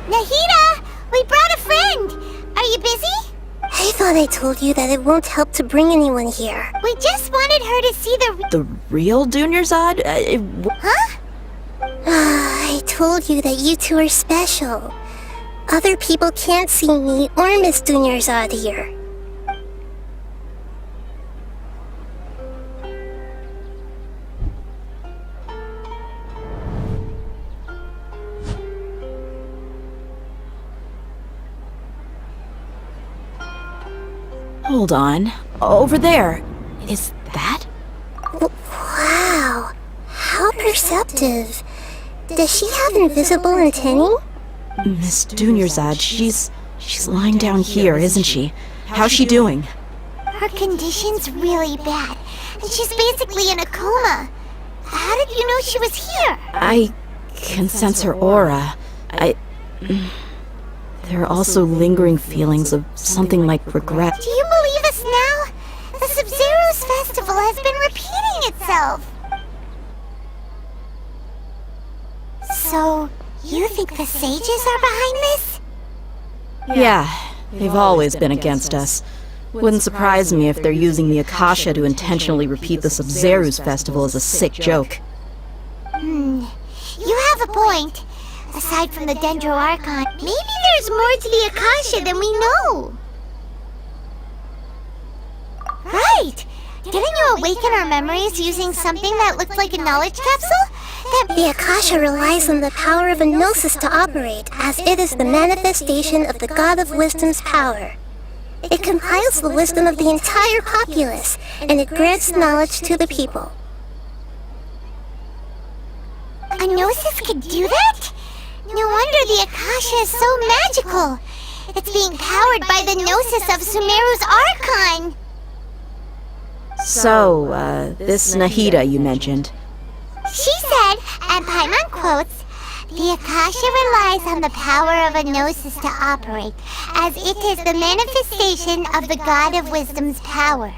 Nahida! We brought a friend! Are you busy? I thought I told you that it won't help to bring anyone here. We just wanted her to see The real Dunyarzad? Huh? I told you that you two are special. Other people can't see me or Miss Dunyarzad here. Hold on. Over there. Is that? Wow. How perceptive. Does she have invisible antennae? Miss Dunyarzad, she's lying down here, isn't she? How's she doing? Her condition's really bad, and she's basically in a coma. How did you know she was here? I can sense her aura. There are also lingering feelings of something like regret. Do you believe us now? The Sабзерус festival has been repeating itself. So, you think the sages are behind this? Yeah, they've always been against us. Wouldn't surprise me if they're using the Akasha to intentionally repeat the Sabzerus festival as a sick joke. You have a point. Aside from the Dendro Archon, maybe there's more to the Akasha than we know. Right! Didn't you awaken our memories using something that looked like a knowledge capsule? The Akasha relies on the power of a gnosis to operate, as it is the manifestation of the God of Wisdom's power. It compiles the wisdom of the entire populace, and it grants knowledge to the people. A gnosis could do that? No wonder the Akasha is so magical. It's being powered by the gnosis of Sumeru's Archon. So, this Nahida you mentioned. She said, and Paimon quotes, the Akasha relies on the power of a gnosis to operate, as it is the manifestation of the God of Wisdom's power.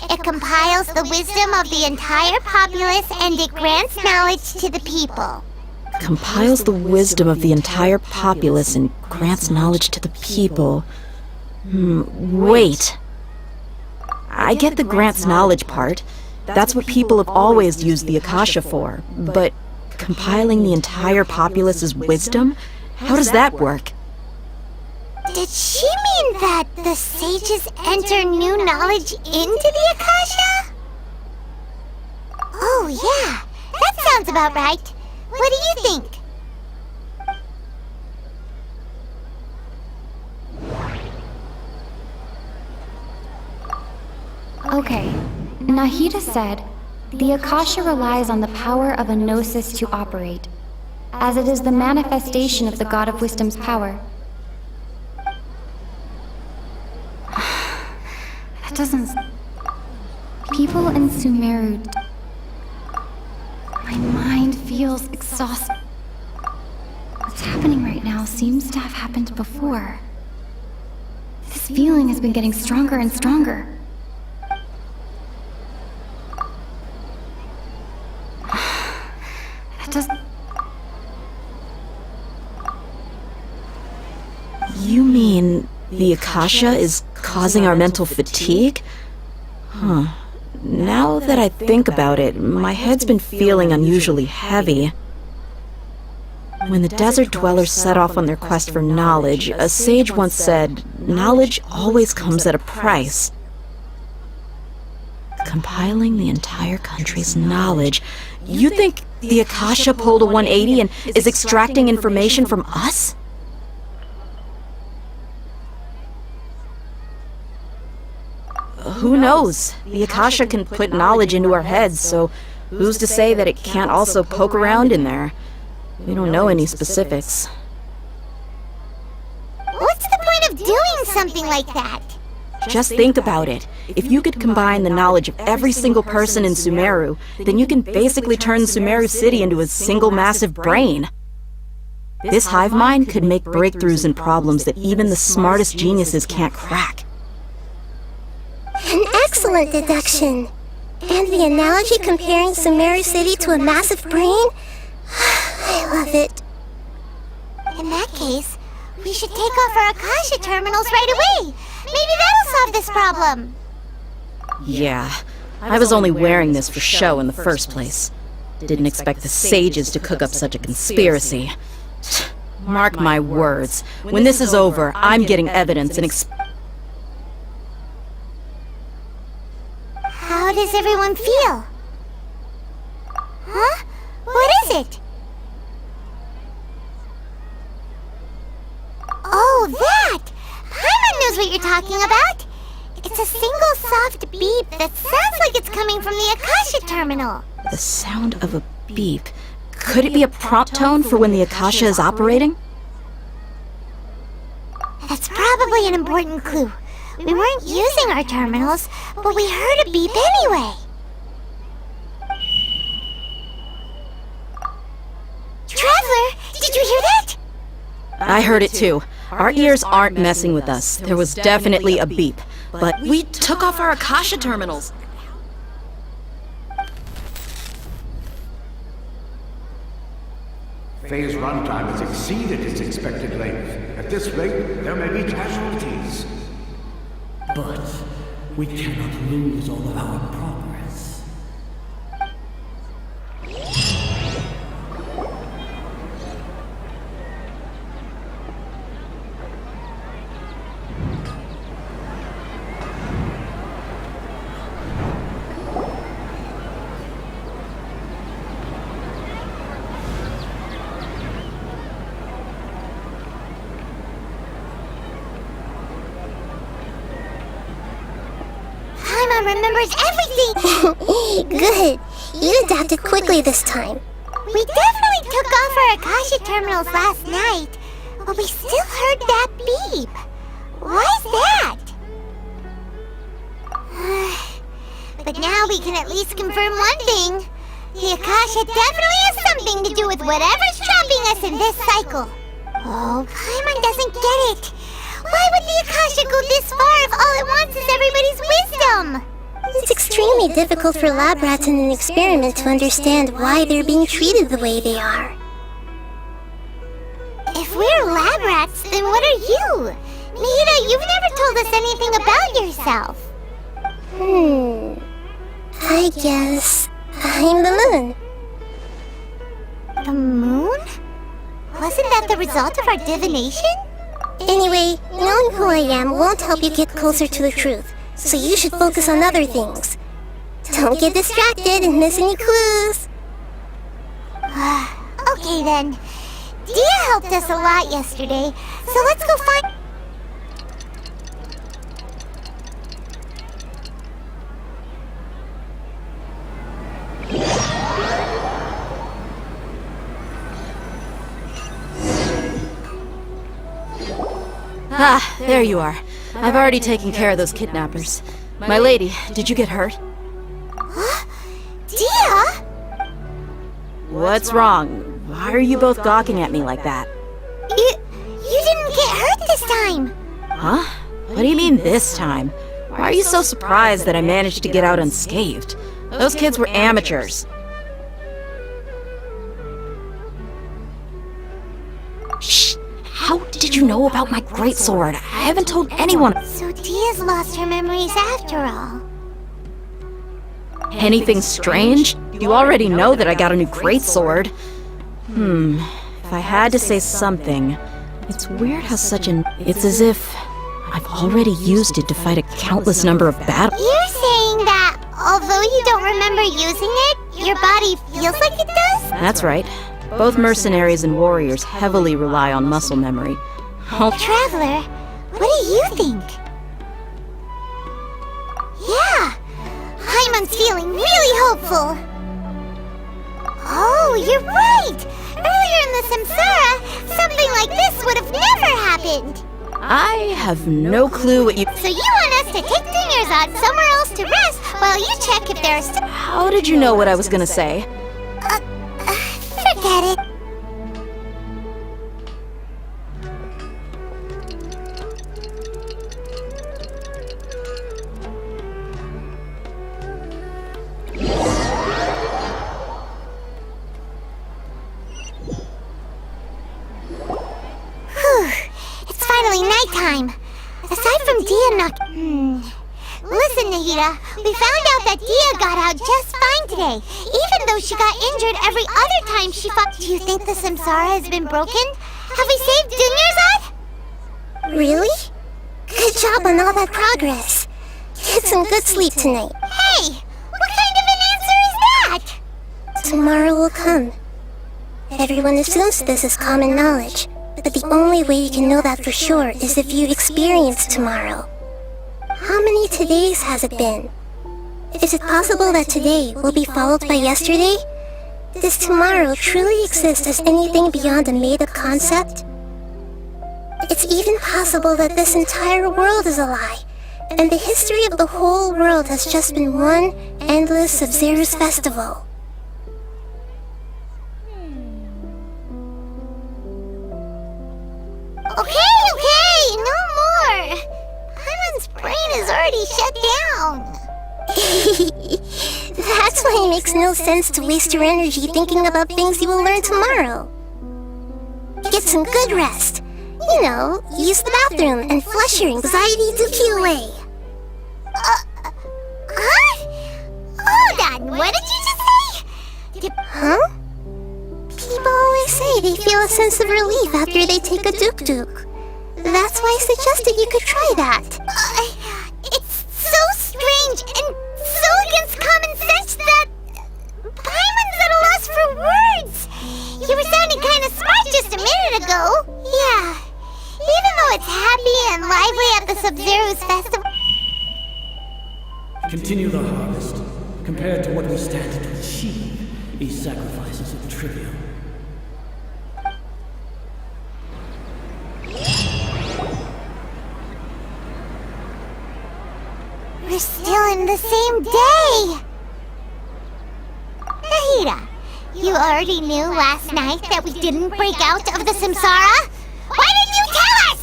It compiles the wisdom of the entire populace and it grants knowledge to the people. Compiles the wisdom of the entire populace and grants knowledge to the people. Wait. I get the grants knowledge part. That's what people have always used the Akasha for. But compiling the entire populace's wisdom? How does that work? Did she mean that the sages enter new knowledge into the Akasha? Oh yeah, that sounds about right. What do you think? Okay, Nahida said, the Akasha relies on the power of a gnosis to operate, as it is the manifestation of the God of Wisdom's power. That doesn't... People in Sumeru... My mind feels exhausted. What's happening right now seems to have happened before. This feeling has been getting stronger and stronger. That doesn't... You mean the Akasha is causing our mental fatigue? Huh. Now that I think about it, my head's been feeling unusually heavy. When the desert dwellers set off on their quest for knowledge, a sage once said, knowledge always comes at a price. Compiling the entire country's knowledge. You think the Akasha pulled a 180 and is extracting information from us? Who knows? The Akasha can put knowledge into our heads, so who's to say that it can't also poke around in there? We don't know any specifics. What's the point of doing something like that? Just think about it. If you could combine the knowledge of every single person in Sumeru, then you can basically turn Sumeru City into a single massive brain. This hive mind could make breakthroughs in problems that even the smartest geniuses can't crack. An excellent deduction. And the analogy comparing Sumeru City to a massive brain? I love it. In that case, we should take off our Akasha terminals right away. Maybe that'll solve this problem. Yeah, I was only wearing this for show in the first place. Didn't expect the sages to cook up such a conspiracy. Mark my words, when this is over, I'm getting evidence and How does everyone feel? Huh? What is it? Oh, that! Paimon knows what you're talking about. It's a single soft beep that sounds like it's coming from the Akasha terminal. The sound of a beep. Could it be a prompt tone for when the Akasha is operating? That's probably an important clue. We weren't using our terminals, but we heard a beep anyway. Traveler, did you hear that? I heard it too. Our ears aren't messing with us. There was definitely a beep. But we took off our Akasha terminals. Phase runtime has exceeded its expected length. At this rate, there may be casualties. But we cannot lose all of our progress. Remembers everything! Good. You adapted quickly this time. We definitely took off our Akasha terminals last night, but we still heard that beep. Why's that? But now we can at least confirm one thing. The Akasha definitely has something to do with whatever's trapping us in this cycle. Oh, Paimon doesn't get it. Why would the Akasha go this far if all it wants is everybody's wisdom? It's extremely difficult for lab rats in an experiment to understand why they're being treated the way they are. If we're lab rats, then what are you? Nahida, you've never told us anything about yourself. I guess I'm the moon. The moon? Wasn't that the result of our divination? Anyway, knowing who I am won't help you get closer to the truth, so you should focus on other things. Don't get distracted and miss any clues. Okay then. Dia helped us a lot yesterday, so let's go find... Ah, there you are. I've already taken care of those kidnappers. My lady, did you get hurt? Huh? Dia? What's wrong? Why are you both gawking at me like that? You didn't get hurt this time. Huh? What do you mean this time? Why are you so surprised that I managed to get out unscathed? Those kids were amateurs. Shh! How did you know about my greatsword? I haven't told anyone. So Dia's lost her memories after all. Anything strange? You already know that I got a new greatsword. If I had to say something, it's weird how it's as if I've already used it to fight a countless number of battles. You're saying that although you don't remember using it, your body feels like it does? That's right. Both mercenaries and warriors heavily rely on muscle memory. Traveler, what do you think? Yeah, Hyman's feeling really hopeful. Oh, you're right! Earlier in the Samsara, something like this would have never happened! I have no clue what you... So you want us to take Dunyarzad somewhere else to rest while you check if there are still... How did you know what I was gonna say? Forget it. It's finally nighttime. Aside from Dia not... Listen, Nahida, we found out that Dia got out just fine today, even though she got injured every other time she fought. Do you think the Samsara has been broken? Have we saved Dunyarzad? Really? Good job on all that progress. Get some good sleep tonight. Hey, what kind of an answer is that? Tomorrow will come. Everyone assumes this is common knowledge, but the only way you can know that for sure is if you experience tomorrow. How many todays has it been? Is it possible that today will be followed by yesterday? Does tomorrow truly exist as anything beyond a made-up concept? It's even possible that this entire world is a lie, and the history of the whole world has just been one endless Sabzerus festival. Okay, no more! Hyman's brain is already shut down. That's why it makes no sense to waste your energy thinking about things you will learn tomorrow. Get some good rest. You know, use the bathroom and flush your anxiety dookie away. Huh? Hold on, what did you just say? Huh? People always say they feel a sense of relief after they take a duk-duk. That's why I suggested you could try that. It's so strange and so against common sense that... Hyman's at a loss for words. You were sounding kind of smart just a minute ago. Yeah. Even though it's happy and lively at the Sabzerus festival... Continue the harvest. Compared to what we stand to achieve, these sacrifices are trivial. We're still in the same day! Nahida, you already knew last night that we didn't break out of the Samsara? Why didn't you tell us?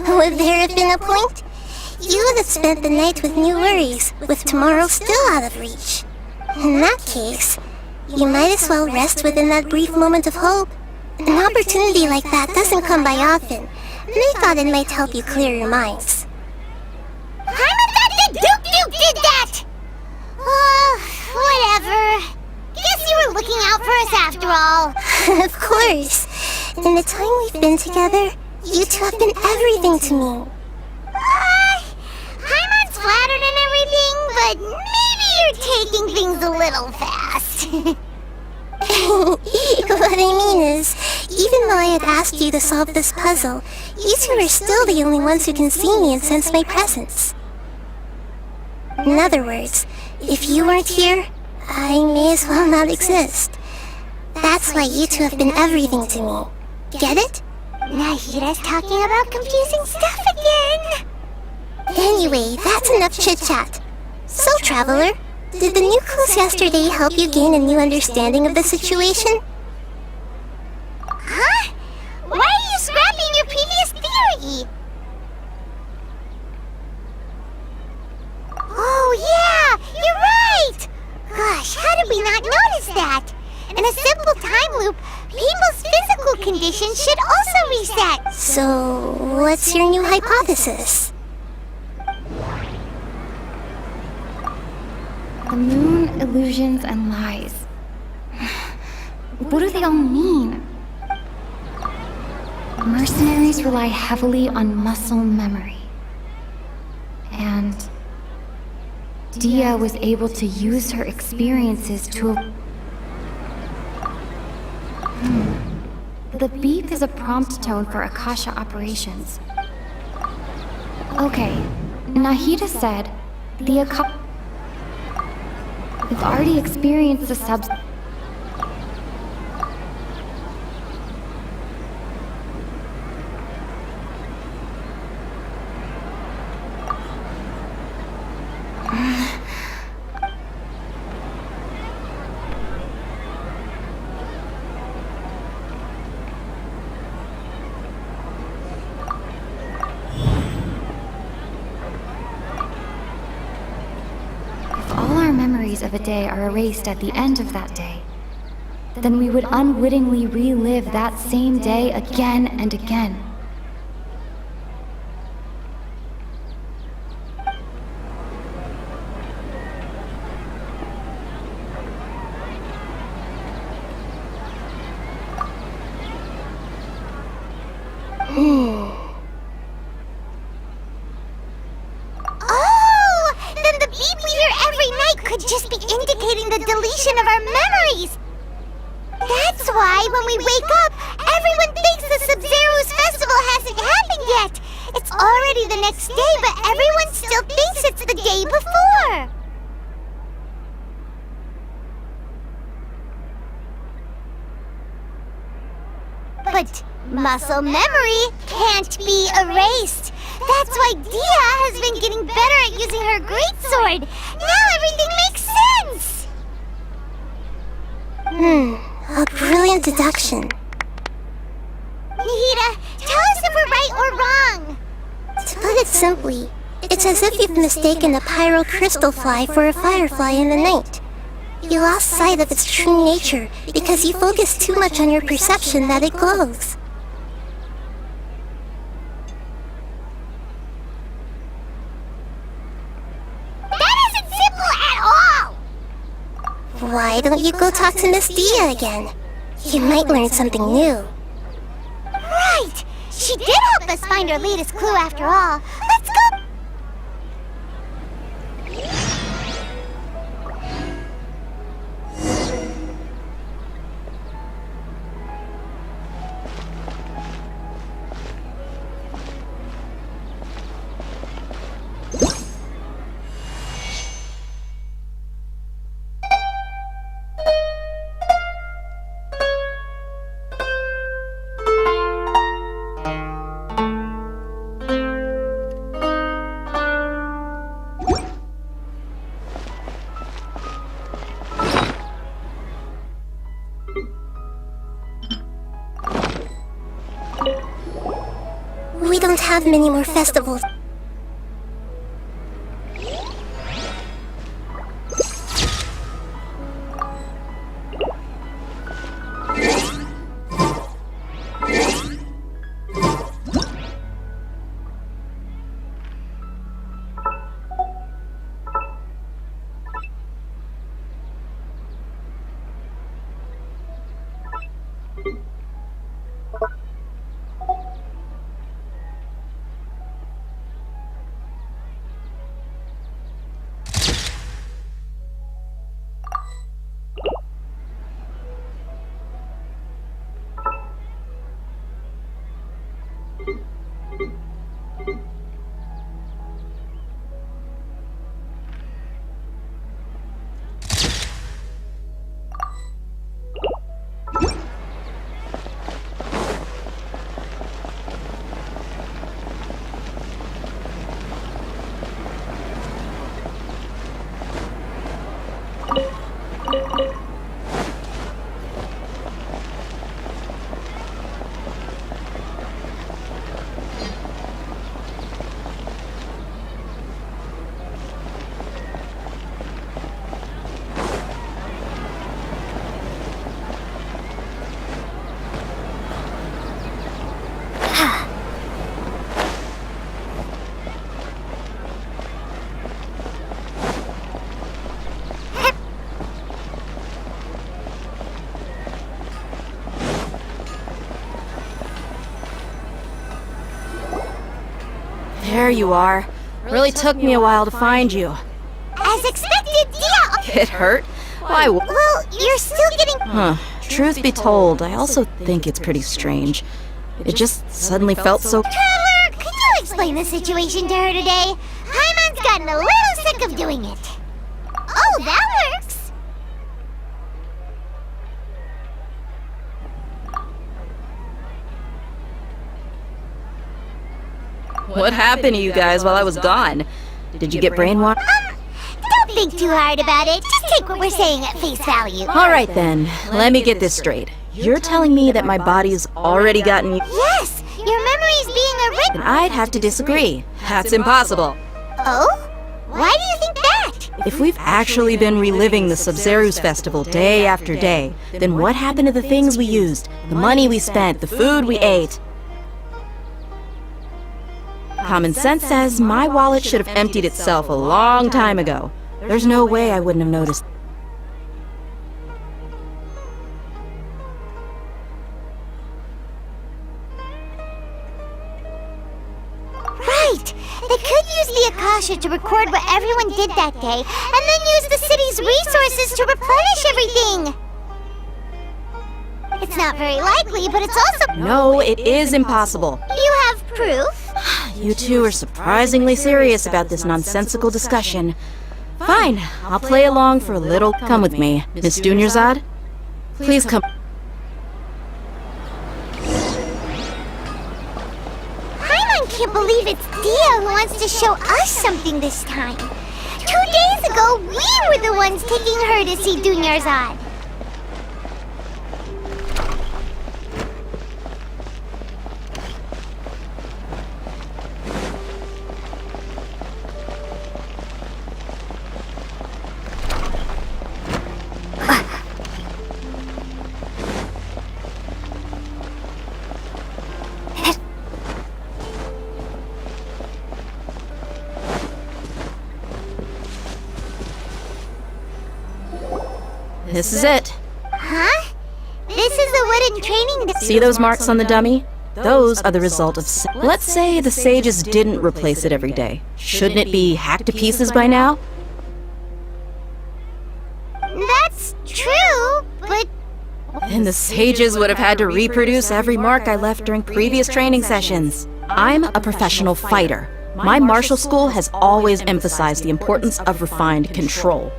Would there have been a point? You would have spent the night with new worries, with tomorrow still out of reach. In that case, you might as well rest within that brief moment of hope An opportunity like that doesn't come by often, and I thought it might help you clear your minds. Duke did that! Whatever. Guess you were looking out for us after all. Of course. In the time we've been together, you two have been everything to me. Heimer's flattered and everything, but maybe you're taking things a little fast. What I mean is, even though I had asked you to solve this puzzle, you two are still the only ones who can see me and sense my presence. In other words, if you weren't here, I may as well not exist. That's why you two have been everything to me. Get it? Nahida's talking about confusing stuff again. Anyway, that's enough chit-chat. So, Traveler, did the new clues yesterday help you gain a new understanding of the situation? Huh? Why are you scrapping your previous theory? Oh yeah, you're right! Gosh, how did we not notice that? In a simple time loop, people's physical conditions should also reset. So, what's your new hypothesis? The moon, illusions, and lies. What do they all mean? Mercenaries rely heavily on muscle memory. And Dia was able to use her experiences to... The beep is a prompt tone for Akasha operations. Okay, Nahida said the We've already experienced the subs... of a day are erased at the end of that day, then we would unwittingly relive that same day again and again. Of our memories. That's why when we wake up, everyone thinks the Sабzerus festival hasn't happened yet. It's already the next day, but everyone still thinks it's the day before. But muscle memory can't be erased. That's why Dia has been getting better at using her greatsword. Now everything makes sense. A brilliant deduction. Nahida, tell us if we're right or wrong. To put it simply, it's as if you've mistaken a pyro crystal fly for a firefly in the night. You lost sight of its true nature because you focused too much on your perception that it glows. That isn't simple at all! Why don't you go talk to Miss Dia again? You might learn something new. Right! She did help us find our latest clue after all. Let's go! We don't have many more festivals. There you are. Really took me a while to find you. As expected, yeah. It hurt? Why? Well, you're still getting... Truth be told, I also think it's pretty strange. It just suddenly felt so... Traveler, could you explain the situation to her today? Paimon's gotten a little sick of doing it. Oh, that works. What happened to you guys while I was gone? Did you get brainwashed? Don't think too hard about it. Just take what we're saying at face value. Alright then, let me get this straight. You're telling me that my body's already gotten... Yes, your memory's being erased. And I'd have to disagree. That's impossible. Oh? Why do you think that? If we've actually been reliving the Sabzerus festival day after day, then what happened to the things we used, the money we spent, the food we ate? Common sense says my wallet should have emptied itself a long time ago. There's no way I wouldn't have noticed. Right! They could use the Akasha to record what everyone did that day, and then use the city's resources to replenish everything! It's not very likely, but it's also... No, it is impossible. You have proof? You two are surprisingly serious about this nonsensical discussion. Fine, I'll play along for a little. Come with me, Miss Dunyarzad. Please come. Paimon can't believe it's Dia who wants to show us something this time. 2 days ago, we were the ones taking her to see Dunyarzad. This is it. Huh? This is a wooden training... See those marks on the dummy? Those are the result of... Let's say the sages didn't replace it every day. Shouldn't it be hacked to pieces by now? That's true, but... Then the sages would have had to reproduce every mark I left during previous training sessions. I'm a professional fighter. My martial school has always emphasized the importance of refined control.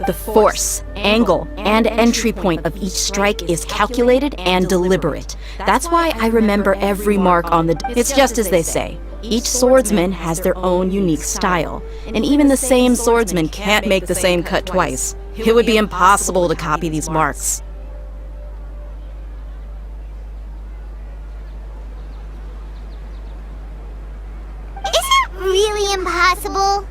The force, angle, and entry point of each strike is calculated and deliberate. That's why I remember every mark on the... It's just as they say. Each swordsman has their own unique style, and even the same swordsman can't make the same cut twice. It would be impossible to copy these marks. Is it really impossible?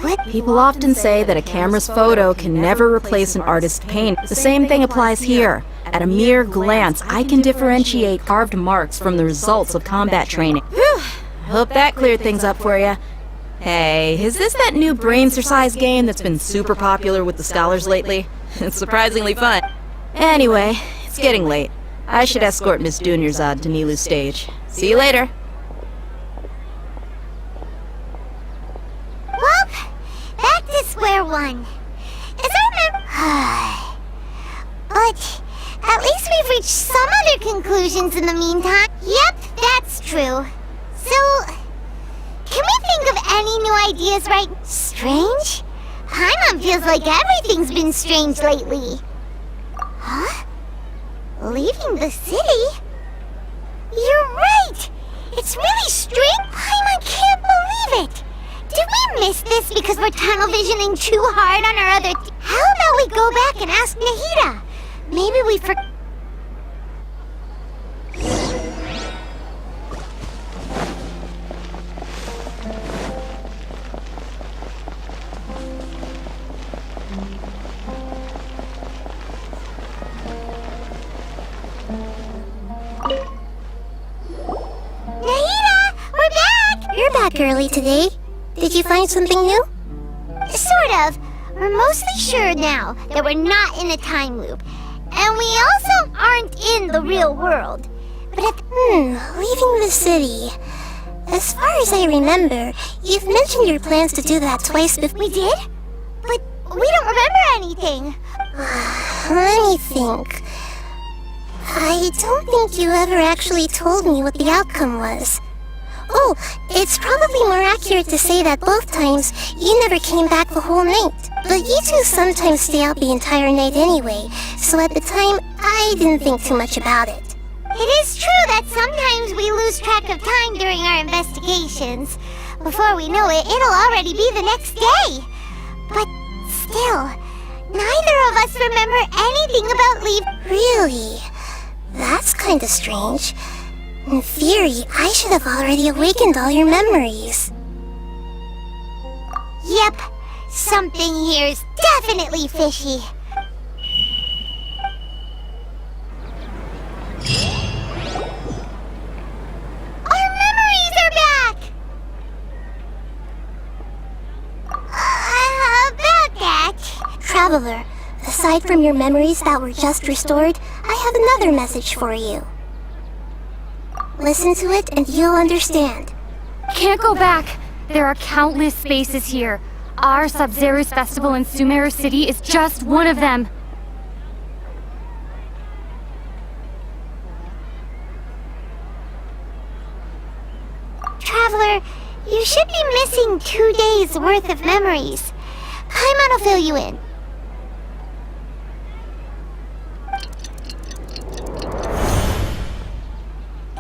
What? People often say that a camera's photo can never replace an artist's paint. The same thing applies here. At a mere glance, I can differentiate carved marks from the results of combat training. Whew! Hope that cleared things up for you. Hey, is this that new brain exercise game that's been super popular with the scholars lately? It's surprisingly fun. Anyway, it's getting late. I should escort Miss Dunyarzad to Nilu's stage. See you later. Well, back to square one. As I remember... But at least we've reached some other conclusions in the meantime. Yep, that's true. So, can we think of any new ideas right? Strange? Paimon feels like everything's been strange lately. Huh? Leaving the city? You're right! It's really strange. Paimon can't believe it! Did we miss this because we're tunnel visioning too hard on our other... How about we go back and ask Nahida? Maybe we forgot... Nahida! We're back! You're back early today. Did you find something new? Sort of. We're mostly sure now that we're not in a time loop. And we also aren't in the real world. But leaving the city. As far as I remember, you've mentioned your plans to do that twice before. We did? But we don't remember anything. Let me think. I don't think you ever actually told me what the outcome was. Oh, it's probably more accurate to say that both times you never came back the whole night. But you two sometimes stay out the entire night anyway, so at the time, I didn't think too much about it. It is true that sometimes we lose track of time during our investigations. Before we know it, it'll already be the next day. But still, neither of us remember anything about leave. Really? That's kinda strange. In theory, I should have already awakened all your memories. Yep, something here's definitely fishy. Our memories are back! About that... Traveler, aside from your memories that were just restored, I have another message for you. Listen to it and you'll understand. Can't go back. There are countless spaces here. Our Sabzerus festival in Sumeru City is just one of them. Traveler, you should be missing 2 days worth of memories. Paimon will fill you in.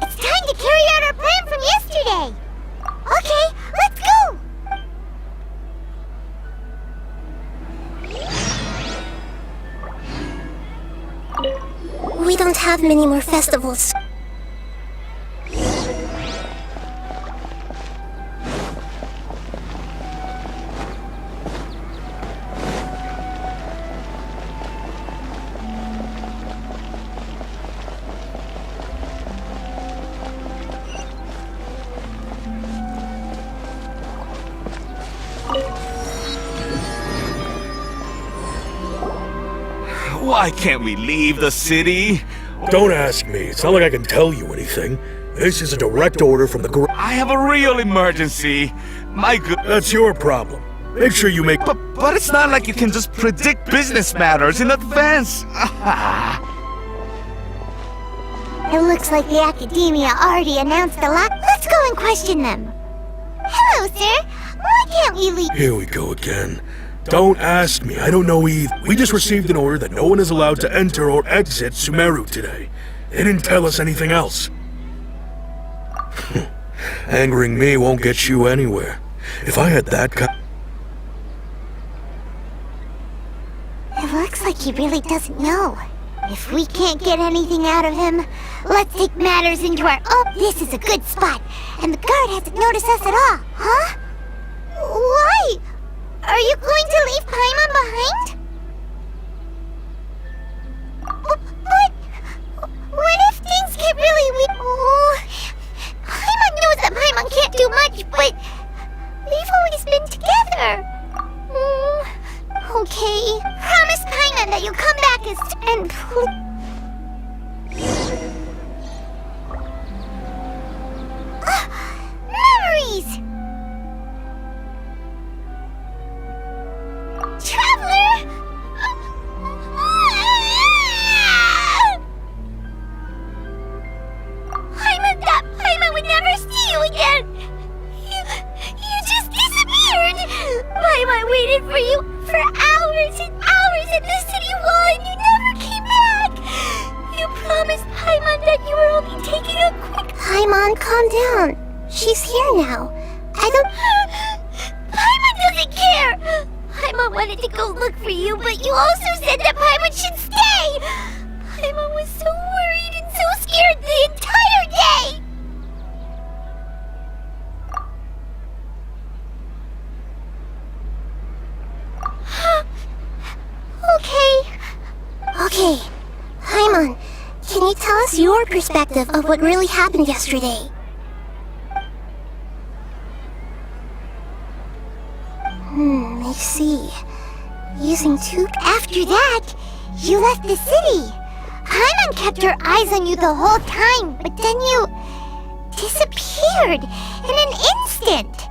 It's time to carry out our plan from yesterday. Okay, let's go. We don't have many more festivals. Why can't we leave the city? Don't ask me. It's not like I can tell you anything. This is a direct order from the I have a real emergency. My good... That's your problem. Make sure you make... But it's not like you can just predict business matters in advance. It looks like the Academia already announced a lot. Let's go and question them. Hello, sir. Why can't we leave? Here we go again. Don't ask me, I don't know either. We just received an order that no one is allowed to enter or exit Sumeru today. They didn't tell us anything else. Angering me won't get you anywhere. If I had that It looks like he really doesn't know. If we can't get anything out of him, let's take matters into our... Oh, this is a good spot. And the guard hasn't noticed us at all, huh? Why? Are you going to leave Paimon behind? But... What if things get really weird? Oh, Paimon knows that Paimon can't do much, but... We've always been together. Okay. Promise Paimon that you'll come back and complete... Memories! Traveler! Paimon would never see you again! You just disappeared! Paimon waited for you for hours and hours at the city wall and you never came back! You promised Paimon that you were only taking a quick... Paimon, calm down. She's here now. Paimon doesn't care! Paimon wanted to go look for you, but you also said that Paimon should stay! Paimon was so worried and so scared the entire day! Okay. Paimon, can you tell us your perspective of what really happened yesterday? I see. Using Took. After that, you left the city. Paimon kept her eyes on you the whole time, but then you disappeared in an instant.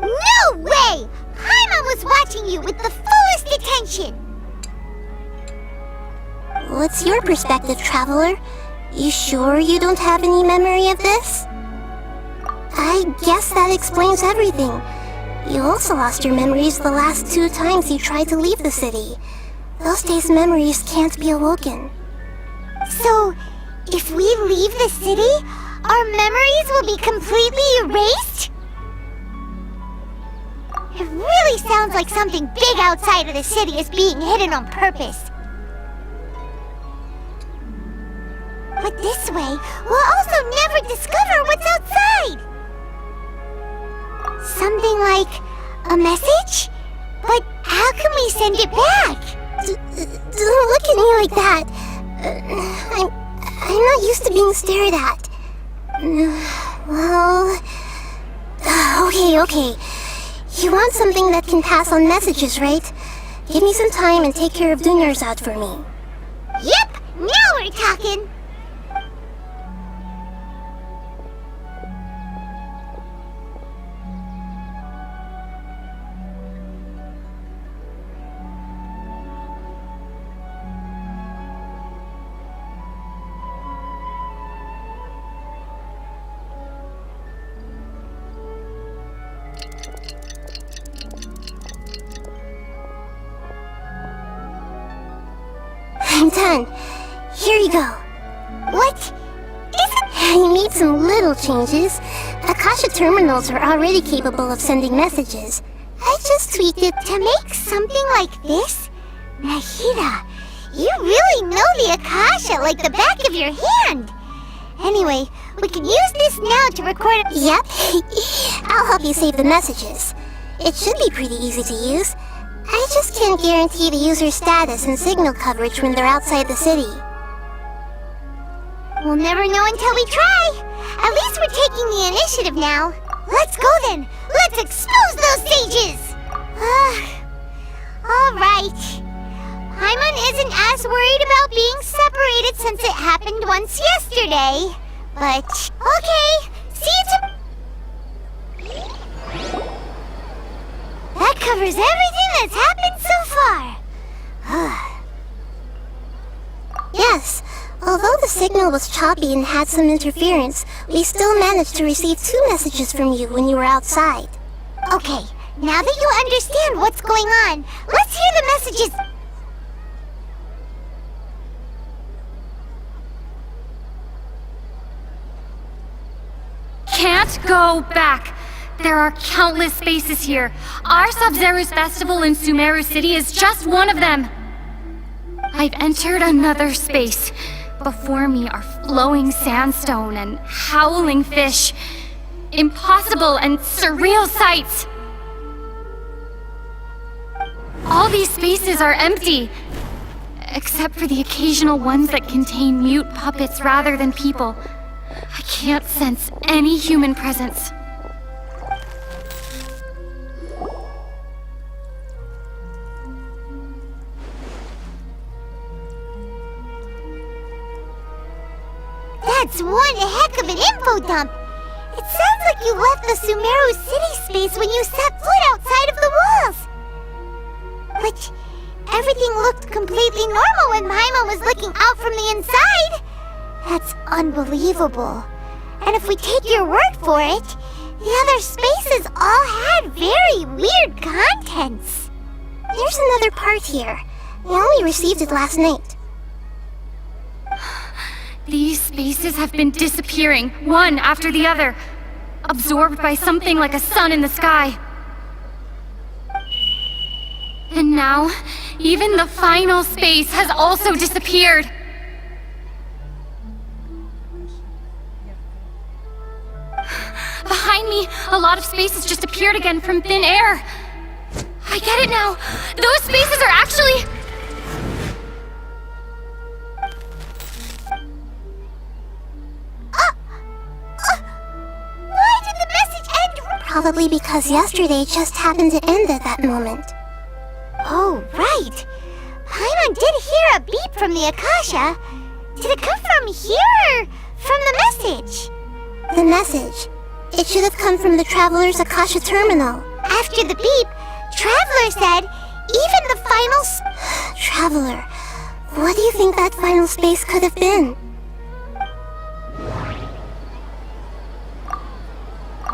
No way! Paimon was watching you with the fullest attention. What's your perspective, Traveler? You sure you don't have any memory of this? I guess that explains everything. You also lost your memories the last 2 times you tried to leave the city. Those days' memories can't be awoken. So, if we leave the city, our memories will be completely erased? It really sounds like something big outside of the city is being hidden on purpose. But this way, we'll also never discover what's outside! Something like a message? But how can we send it back? Don't look at me like that. I'm not used to being stared at. Well... Okay. You want something that can pass on messages, right? Give me some time and take care of Dunya's out for me. Yep! Now we're talking! I'm done. Here you go. What? I made some little changes. Akasha terminals are already capable of sending messages. I just tweaked it to make something like this? Nahida, you really know the Akasha like the back of your hand. Anyway, we can use this now to record a... Yep. I'll help you save the messages. It should be pretty easy to use. I just can't guarantee the user's status and signal coverage when they're outside the city. We'll never know until we try. At least we're taking the initiative now. Let's go then. Let's expose those sages. Alright. Paimon isn't as worried about being separated since it happened once yesterday. But, okay. See you tomorrow. That covers everything that's happened so far. Yes, although the signal was choppy and had some interference, we still managed to receive 2 messages from you when you were outside. Okay, now that you understand what's going on, let's hear the messages. Can't go back. There are countless spaces here. Our Sabzerus festival in Sumeru City is just one of them. I've entered another space. Before me are flowing sandstone and howling fish. Impossible and surreal sights. All these spaces are empty, except for the occasional ones that contain mute puppets rather than people. I can't sense any human presence. That's one heck of an info dump. It sounds like you left the Sumeru city space when you set foot outside of the walls. But everything looked completely normal when Paimon was looking out from the inside. That's unbelievable. And if we take your word for it, the other spaces all had very weird contents. There's another part here. We only received it last night. These spaces have been disappearing, one after the other, absorbed by something like a sun in the sky. And now, even the final space has also disappeared. Behind me, a lot of spaces just appeared again from thin air. I get it now. Those spaces are actually... Why did the message end? Probably because yesterday just happened to end at that moment. Oh, right. Paimon did hear a beep from the Akasha. Did it come from here or from the message? The message. It should have come from the Traveler's Akasha terminal. After the beep, Traveler said, even the final Traveler, what do you think that final space could have been?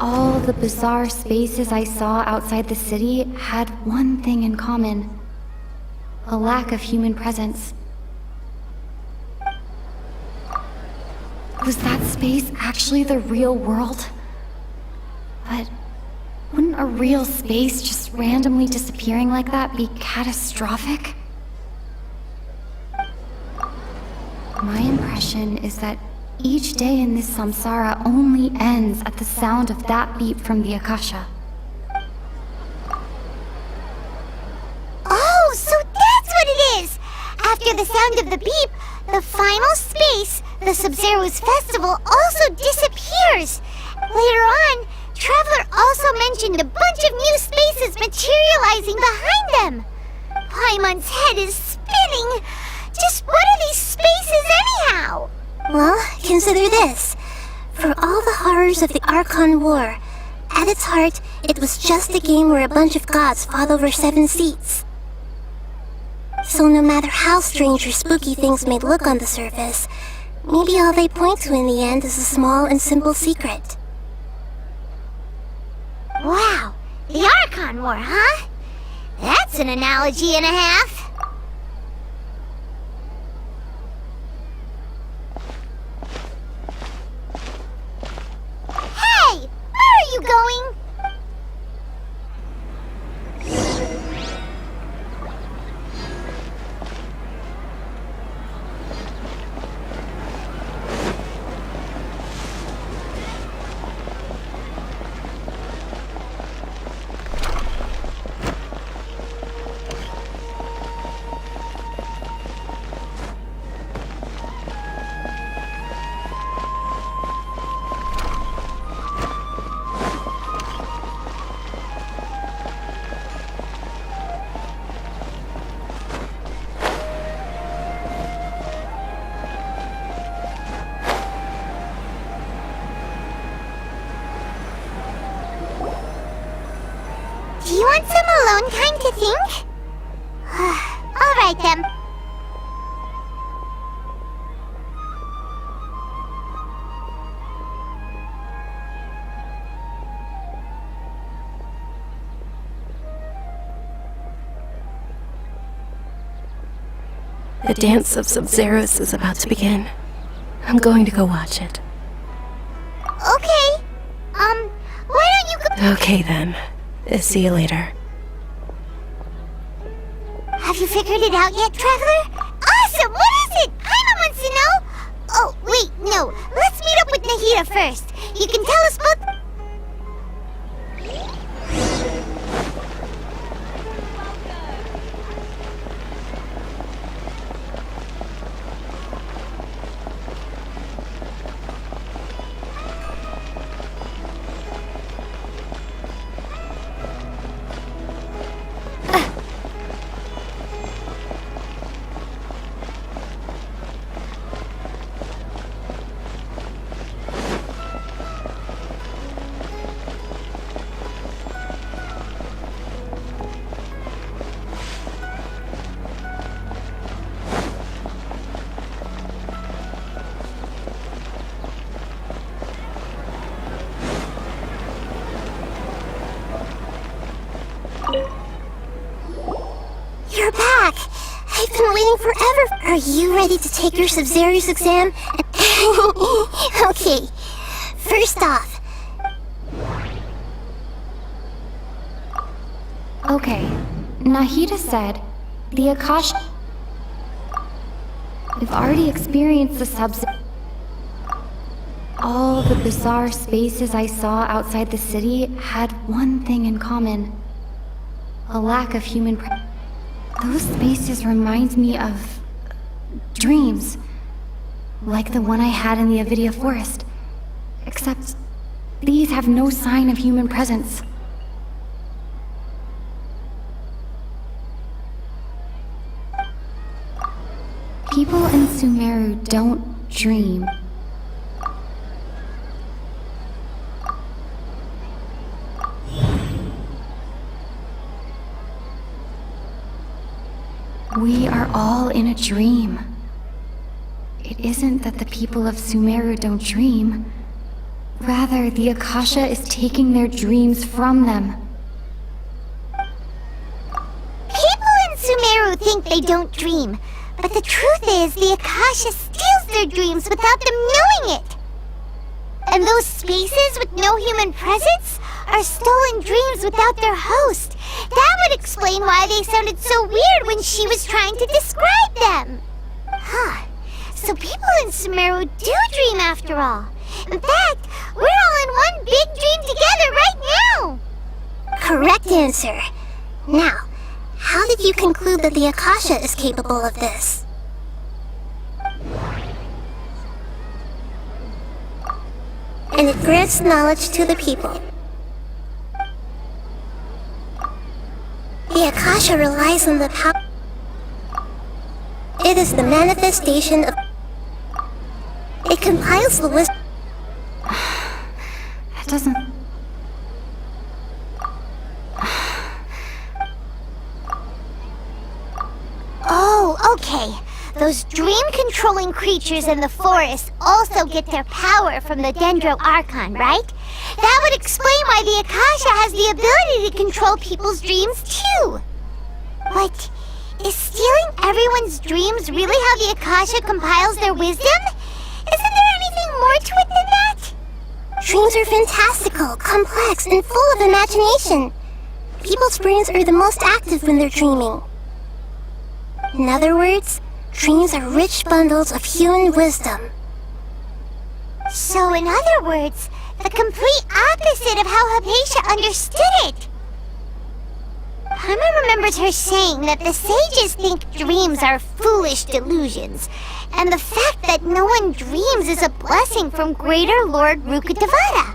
All the bizarre spaces I saw outside the city had one thing in common. A lack of human presence. Was that space actually the real world? But wouldn't a real space just randomly disappearing like that be catastrophic? My impression is that each day in this samsara only ends at the sound of that beep from the Akasha. Oh, so that's what it is! After the sound of the beep, the final space, the Sабzerus festival, also disappears. Later on, Traveler also mentioned a bunch of new spaces materializing behind them. Paimon's head is spinning. Just what are these spaces anyhow? Well, consider this. For all the horrors of the Archon War, at its heart, it was just a game where a bunch of gods fought over 7 seats. So no matter how strange or spooky things may look on the surface, maybe all they point to in the end is a small and simple secret. Wow, the Archon War, huh? That's an analogy and a half. Hey, where are you going? Do you want some alone time to think? All right then. The dance of Sabzerus is about to begin. I'm going to go watch it. Okay. Why don't you go... Okay then. See you later. Have you figured it out yet, Traveler? Awesome! What is it? Paimon wants to know! Oh, wait, no. Let's meet up with Nahida first. You can tell us both... back! I've been waiting forever. Are you ready to take your Sabzerus exam? Okay, first off. Okay, Nahida said the Akasha. We've already experienced the Sabzerus. All the bizarre spaces I saw outside the city had one thing in common. A lack of human Those spaces remind me of dreams. Like the one I had in the Avidia forest. Except these have no sign of human presence. People in Sumeru don't dream. We are all in a dream. It isn't that the people of Sumeru don't dream. Rather, the Akasha is taking their dreams from them. People in Sumeru think they don't dream, but the truth is the Akasha steals their dreams without them knowing it. And those spaces with no human presence are stolen dreams without their host. That would explain why they sounded so weird when she was trying to describe them. Huh. So people in Sumeru do dream after all. In fact, we're all in one big dream together right now. Correct answer. Now, how did you conclude that the Akasha is capable of this? And it grants knowledge to the people. The Akasha relies on the power. It is the manifestation of. It compiles the wisdom. That doesn't. Oh, okay. Those dream-controlling creatures in the forest also get their power from the Dendro Archon, right? That would explain why the Akasha has the ability to control people's dreams, too. But is stealing everyone's dreams really how the Akasha compiles their wisdom? Isn't there anything more to it than that? Dreams are fantastical, complex, and full of imagination. People's brains are the most active when they're dreaming. In other words, dreams are rich bundles of human wisdom. So in other words, the complete opposite of how Hypatia understood it. Hama remembers her saying that the sages think dreams are foolish delusions, and the fact that no one dreams is a blessing from Greater Lord Rukkhadevata.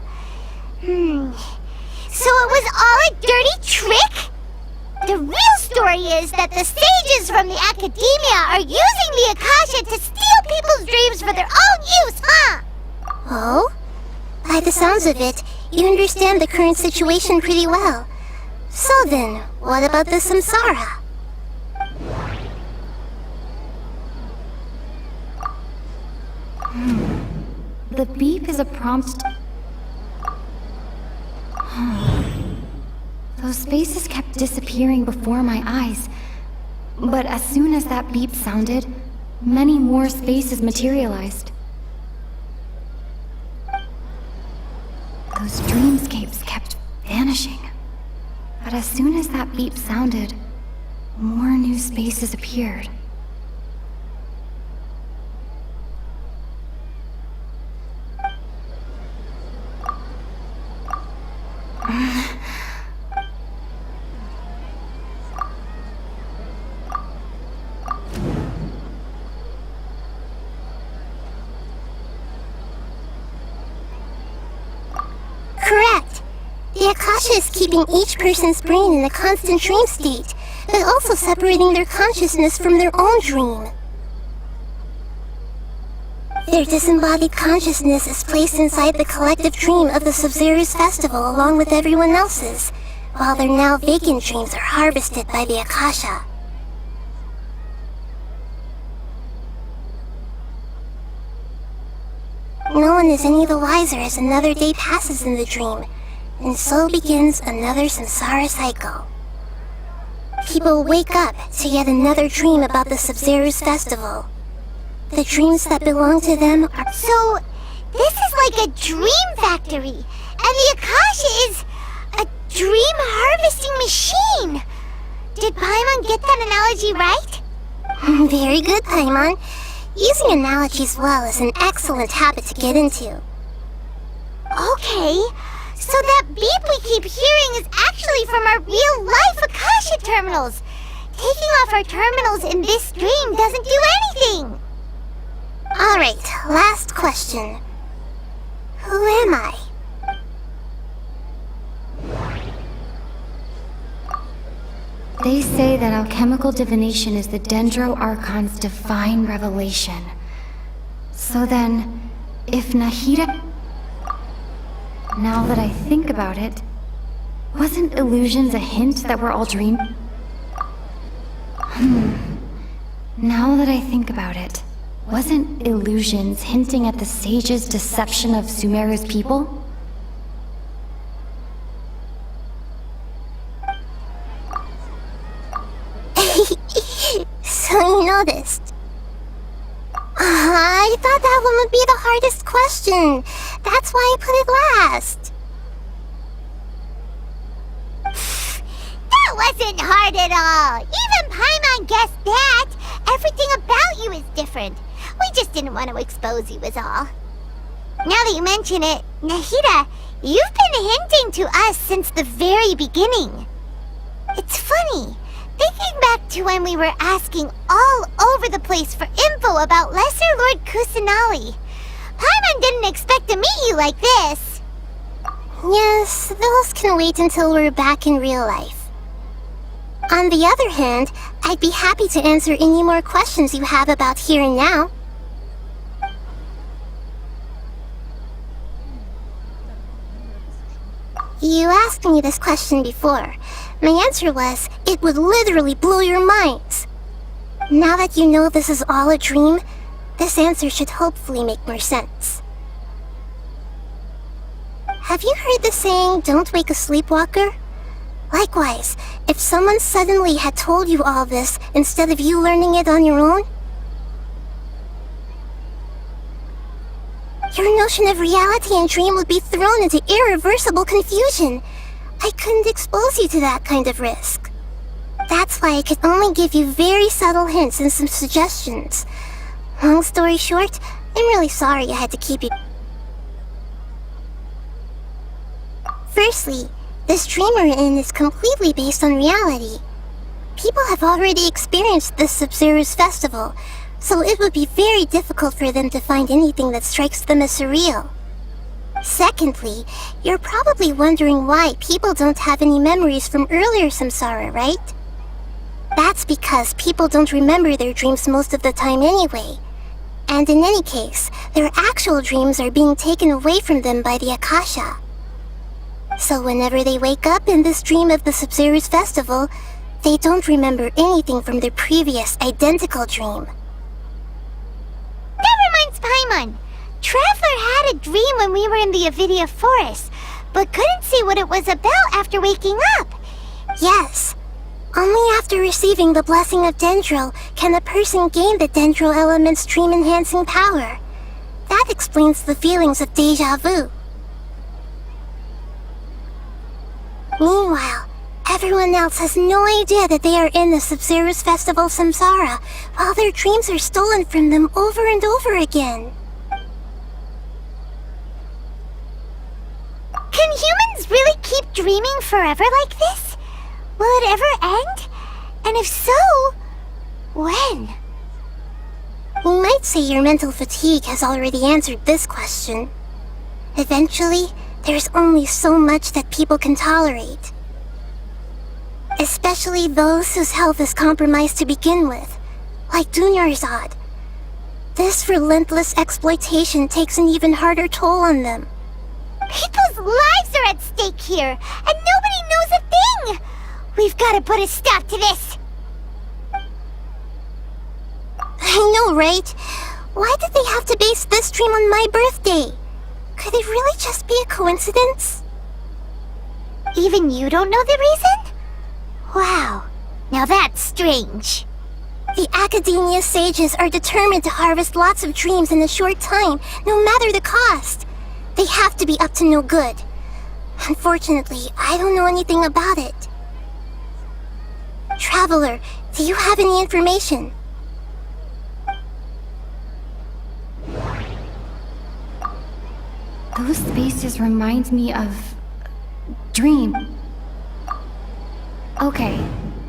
So it was all a dirty trick? The real story is that the sages from the Academia are using the Akasha to steal people's dreams for their own use, huh? Oh? By the sounds of it, you understand the current situation pretty well. So then, what about the Samsara? The beep is a prompt. Those spaces kept disappearing before my eyes. But as soon as that beep sounded, many more spaces materialized. Those dreamscapes kept vanishing. But as soon as that beep sounded, more new spaces appeared. Correct. The Akasha is keeping each person's brain in a constant dream state, but also separating their consciousness from their own dream. Their disembodied consciousness is placed inside the collective dream of the Sabzerus festival along with everyone else's, while their now vacant dreams are harvested by the Akasha. No one is any the wiser as another day passes in the dream, and so begins another samsara cycle. people wake up to yet another dream about the Sабzerus festival. The dreams that belong to them are... So, this is like a dream factory, and the Akasha is a dream harvesting machine. Did Paimon get that analogy right? Very good, Paimon. Using analogies well is an excellent habit to get into. Okay, so that beep we keep hearing is actually from our real-life Akasha terminals. Taking off our terminals in this dream doesn't do anything. Alright, last question. Who am I? They say that alchemical divination is the Dendro Archon's divine revelation. So then, if Nahida... Now that I think about it, wasn't illusions a hint that we're all dream? Now that I think about it, wasn't illusions hinting at the sage's deception of Sumeru's people? So you noticed. I thought that one would be the hardest question. That's why I put it last. That wasn't hard at all. Even Paimon guessed that. Everything about you is different. We just didn't want to expose you is all. Now that you mention it, Nahida, you've been hinting to us since the very beginning. It's funny. Thinking back to when we were asking all over the place for info about Lesser Lord Kusanali, Paimon didn't expect to meet you like this. Yes, those can wait until we're back in real life. On the other hand, I'd be happy to answer any more questions you have about here and now. You asked me this question before. My answer was, it would literally blow your minds. Now that you know this is all a dream, this answer should hopefully make more sense. Have you heard the saying, don't wake a sleepwalker? Likewise, if someone suddenly had told you all this instead of you learning it on your own, your notion of reality and dream would be thrown into irreversible confusion. I couldn't expose you to that kind of risk. That's why I could only give you very subtle hints and some suggestions. Long story short, I'm really sorry I had to keep you... Firstly, this dream we're in is completely based on reality. People have already experienced this Sabzerus festival, so it would be very difficult for them to find anything that strikes them as surreal. Secondly, you're probably wondering why people don't have any memories from earlier samsara, right? That's because people don't remember their dreams most of the time anyway. And in any case, their actual dreams are being taken away from them by the Akasha. So whenever they wake up in this dream of the Sabzerus festival, they don't remember anything from their previous identical dream. That reminds Paimon. Traveler had a dream when we were in the Avidia forest, but couldn't see what it was about after waking up. Yes. Only after receiving the blessing of Dendro can a person gain the Dendro element's dream-enhancing power. That explains the feelings of déjà vu. Meanwhile, everyone else has no idea that they are in the Sabzerus Festival Samsara, while their dreams are stolen from them over and over again. Can humans really keep dreaming forever like this? Will it ever end? And if so, when? You might say your mental fatigue has already answered this question. Eventually, there's only so much that people can tolerate. Especially those whose health is compromised to begin with, like Dunyarzad. This relentless exploitation takes an even harder toll on them. People's lives are at stake here, and nobody knows a thing! We've got to put a stop to this! I know, right? Why did they have to base this dream on my birthday? Could it really just be a coincidence? Even you don't know the reason? Wow. Now that's strange. The Academia sages are determined to harvest lots of dreams in a short time, no matter the cost. They have to be up to no good. Unfortunately, I don't know anything about it. Traveler, do you have any information? Those spaces remind me of... Dream. Okay,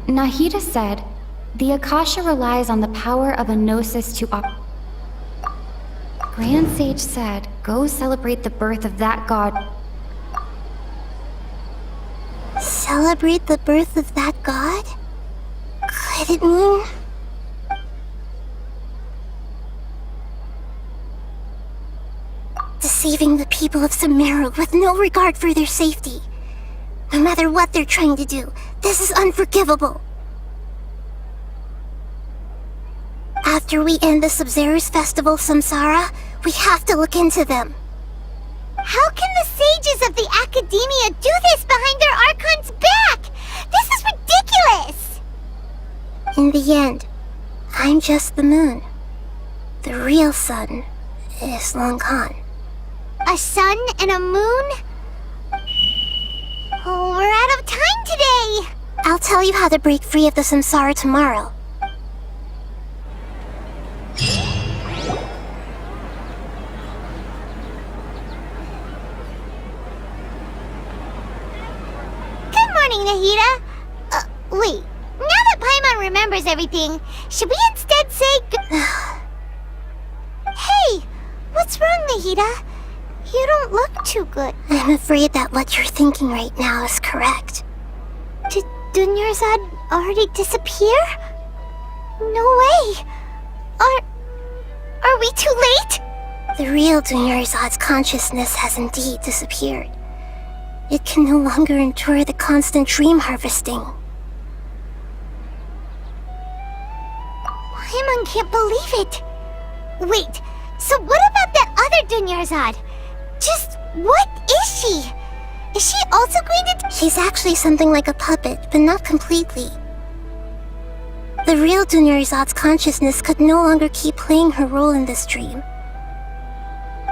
Nahida said, the Akasha relies on the power of a gnosis to Grand Sage said, go celebrate the birth of that god. Celebrate the birth of that god? Could it mean... deceiving the people of Sumeru with no regard for their safety? No matter what they're trying to do, this is unforgivable. After we end the Sабzerus festival, Samsara, we have to look into them. How can the sages of the Academia do this behind their Archon's back? This is ridiculous! In the end, I'm just the moon. The real sun is long gone. A sun and a moon? Oh, we're out of time today! I'll tell you how to break free of the Samsara tomorrow. Good morning, Nahida. Wait. Now that Paimon remembers everything, should we instead say Hey! What's wrong, Nahida? You don't look too good. I'm afraid that what you're thinking right now is correct. Did Dunyarzad already disappear? No way! Are we too late? The real Dunyarzad's consciousness has indeed disappeared. It can no longer endure the constant dream harvesting. Paimon can't believe it. Wait, so what about that other Dunyarzad? Just what is she? Is she also going to... She's actually something like a puppet, but not completely. The real Dunyarzad's consciousness could no longer keep playing her role in this dream.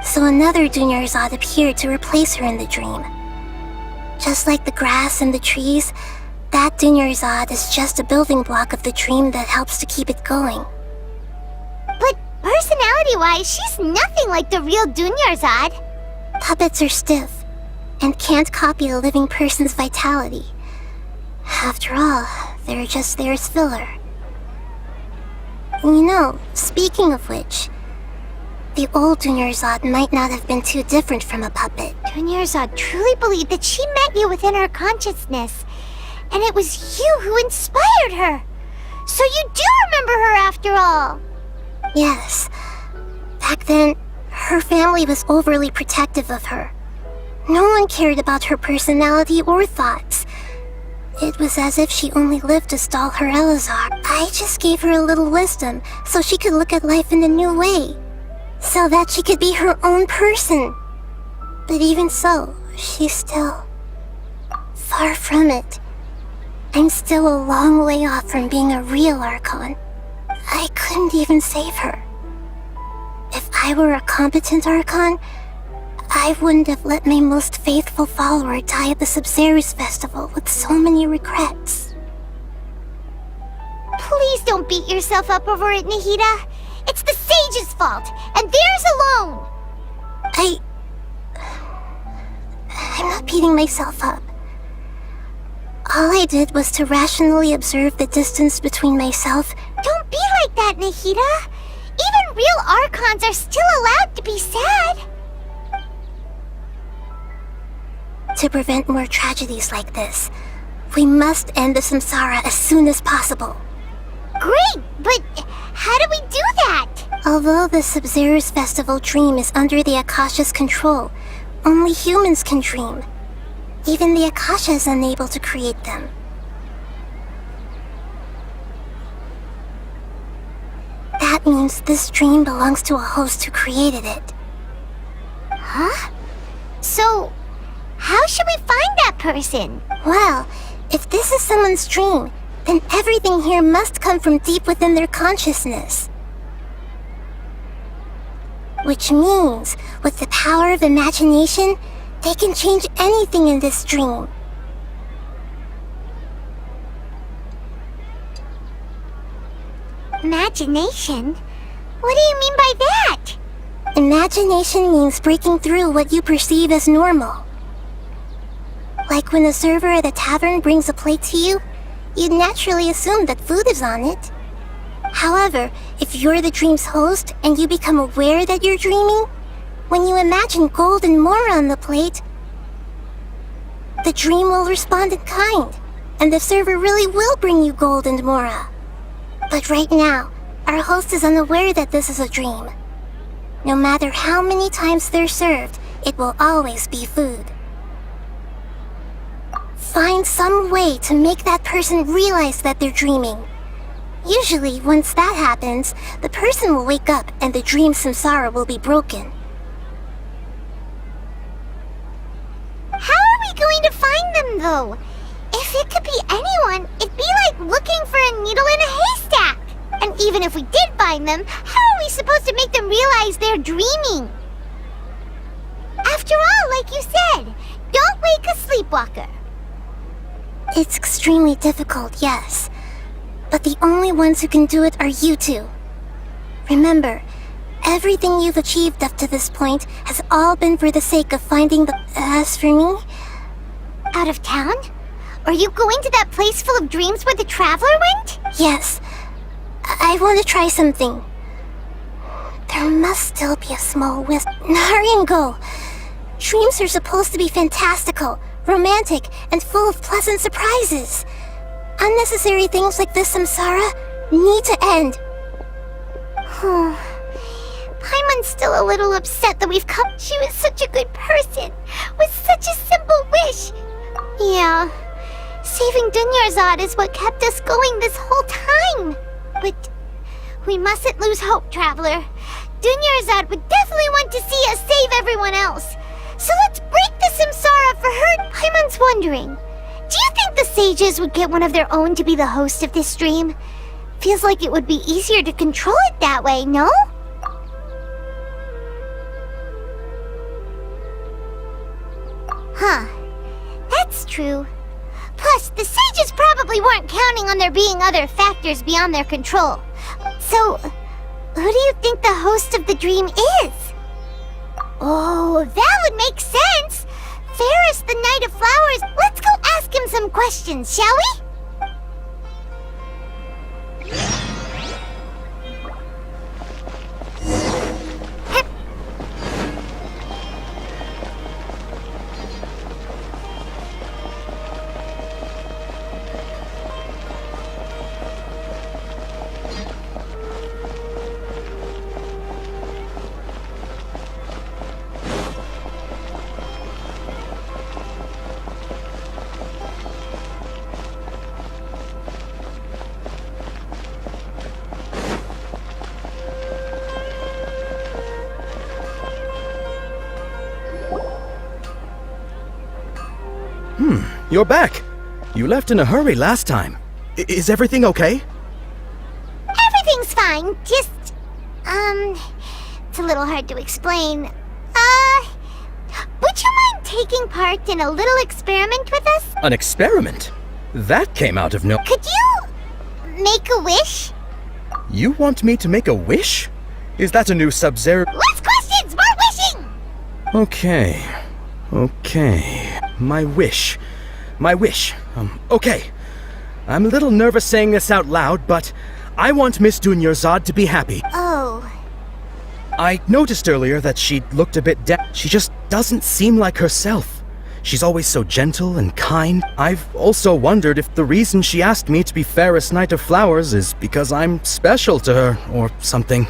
So another Dunyarzad appeared to replace her in the dream. Just like the grass and the trees, that Dunyarzad is just a building block of the dream that helps to keep it going. But personality-wise, she's nothing like the real Dunyarzad. Puppets are stiff, and can't copy a living person's vitality. After all, they're just there as filler. You know, speaking of which, the old Dunyarzad might not have been too different from a puppet. Dunyarzad truly believed that she met you within her consciousness, and it was you who inspired her. So you do remember her after all. Yes. Back then, her family was overly protective of her. No one cared about her personality or thoughts. It was as if she only lived to stall her Elazar. I just gave her a little wisdom so she could look at life in a new way. So that she could be her own person. But even so, she's still... far from it. I'm still a long way off from being a real Archon. I couldn't even save her. If I were a competent Archon, I wouldn't have let my most faithful follower die at the Sabzerus festival with so many regrets. Please don't beat yourself up over it, Nahida. It's the sage's fault, and theirs alone. I'm not beating myself up. All I did was to rationally observe the distance between myself. Don't be like that, Nahida. Even real Archons are still allowed to be sad. To prevent more tragedies like this, we must end the Samsara as soon as possible. Great, but how do we do that? Although the Sabzerus festival dream is under the Akasha's control, only humans can dream. Even the Akasha is unable to create them. That means this dream belongs to a host who created it. Huh? So, how should we find that person? Well, if this is someone's dream, then everything here must come from deep within their consciousness. Which means, with the power of imagination, they can change anything in this dream. Imagination? What do you mean by that? Imagination means breaking through what you perceive as normal. Like when the server at a tavern brings a plate to you, you'd naturally assume that food is on it. However, if you're the dream's host and you become aware that you're dreaming, when you imagine gold and more on the plate, the dream will respond in kind, and the server really will bring you gold and mora. But right now, our host is unaware that this is a dream. No matter how many times they're served, it will always be food. Find some way to make that person realize that they're dreaming. Usually, once that happens, the person will wake up and the dream samsara will be broken. How are we going to find them, though? If it could be anyone, it'd be like looking for a needle in a haystack. And even if we did find them, how are we supposed to make them realize they're dreaming? After all, like you said, don't wake a sleepwalker. It's extremely difficult, yes. But the only ones who can do it are you two. Remember, everything you've achieved up to this point has all been for the sake of finding the... As for me... Out of town? Are you going to that place full of dreams where the traveler went? Yes. I want to try something. There must still be a small wisp. Hurry and go. Dreams are supposed to be fantastical, romantic, and full of pleasant surprises. Unnecessary things like this samsara need to end. Paimon's still a little upset that we've come. She was such a good person, with such a simple wish. Yeah, saving Dunyarzad is what kept us going this whole time. But we mustn't lose hope, Traveler. Dunyarzad would definitely want to see us save everyone else. So let's break the samsara for her. Paimon's wondering, do you think the sages would get one of their own to be the host of this dream? Feels like it would be easier to control it that way, no? Huh. That's true. Plus, the sages probably weren't counting on there being other factors beyond their control. So, who do you think the host of the dream is? Oh, that would make sense! Ferris, the Knight of Flowers. Let's go ask him some questions, shall we? You're back. You left in a hurry last time. Is everything okay? Everything's fine. Just, it's a little hard to explain. Would you mind taking part in a little experiment with us? An experiment? That came out of no... Could you make a wish? You want me to make a wish? Is that a new Sabzerus? Less questions, more wishing! Okay. My wish. Okay. I'm a little nervous saying this out loud, but I want Miss Dunyarzad to be happy. Oh. I noticed earlier that she looked a bit down. She just doesn't seem like herself. She's always so gentle and kind. I've also wondered if the reason she asked me to be Fairest Knight of Flowers is because I'm special to her, or something.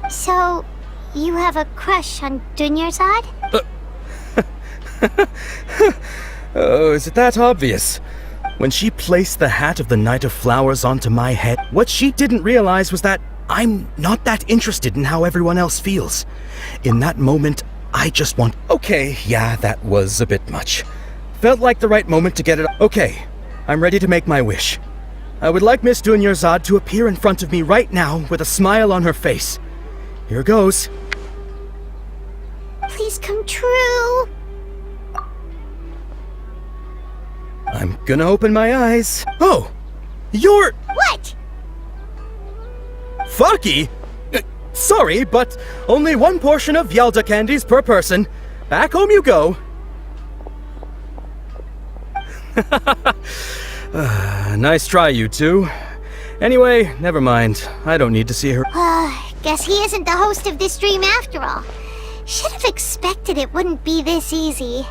So, you have a crush on Dunyarzad? Oh, is it that obvious? When she placed the hat of the Knight of Flowers onto my head, what she didn't realize was that I'm not that interested in how everyone else feels. In that moment, I just want... Okay, yeah, that was a bit much. Felt like the right moment to get it... Okay, I'm ready to make my wish. I would like Miss Dunyarzad to appear in front of me right now with a smile on her face. Here goes. Please come true. I'm gonna open my eyes. Oh! You're... What? Faki? Sorry, but only one portion of Yalda candies per person. Back home you go. Nice try, you two. Anyway, never mind. I don't need to see her. Guess he isn't the host of this dream after all. Should have expected it wouldn't be this easy.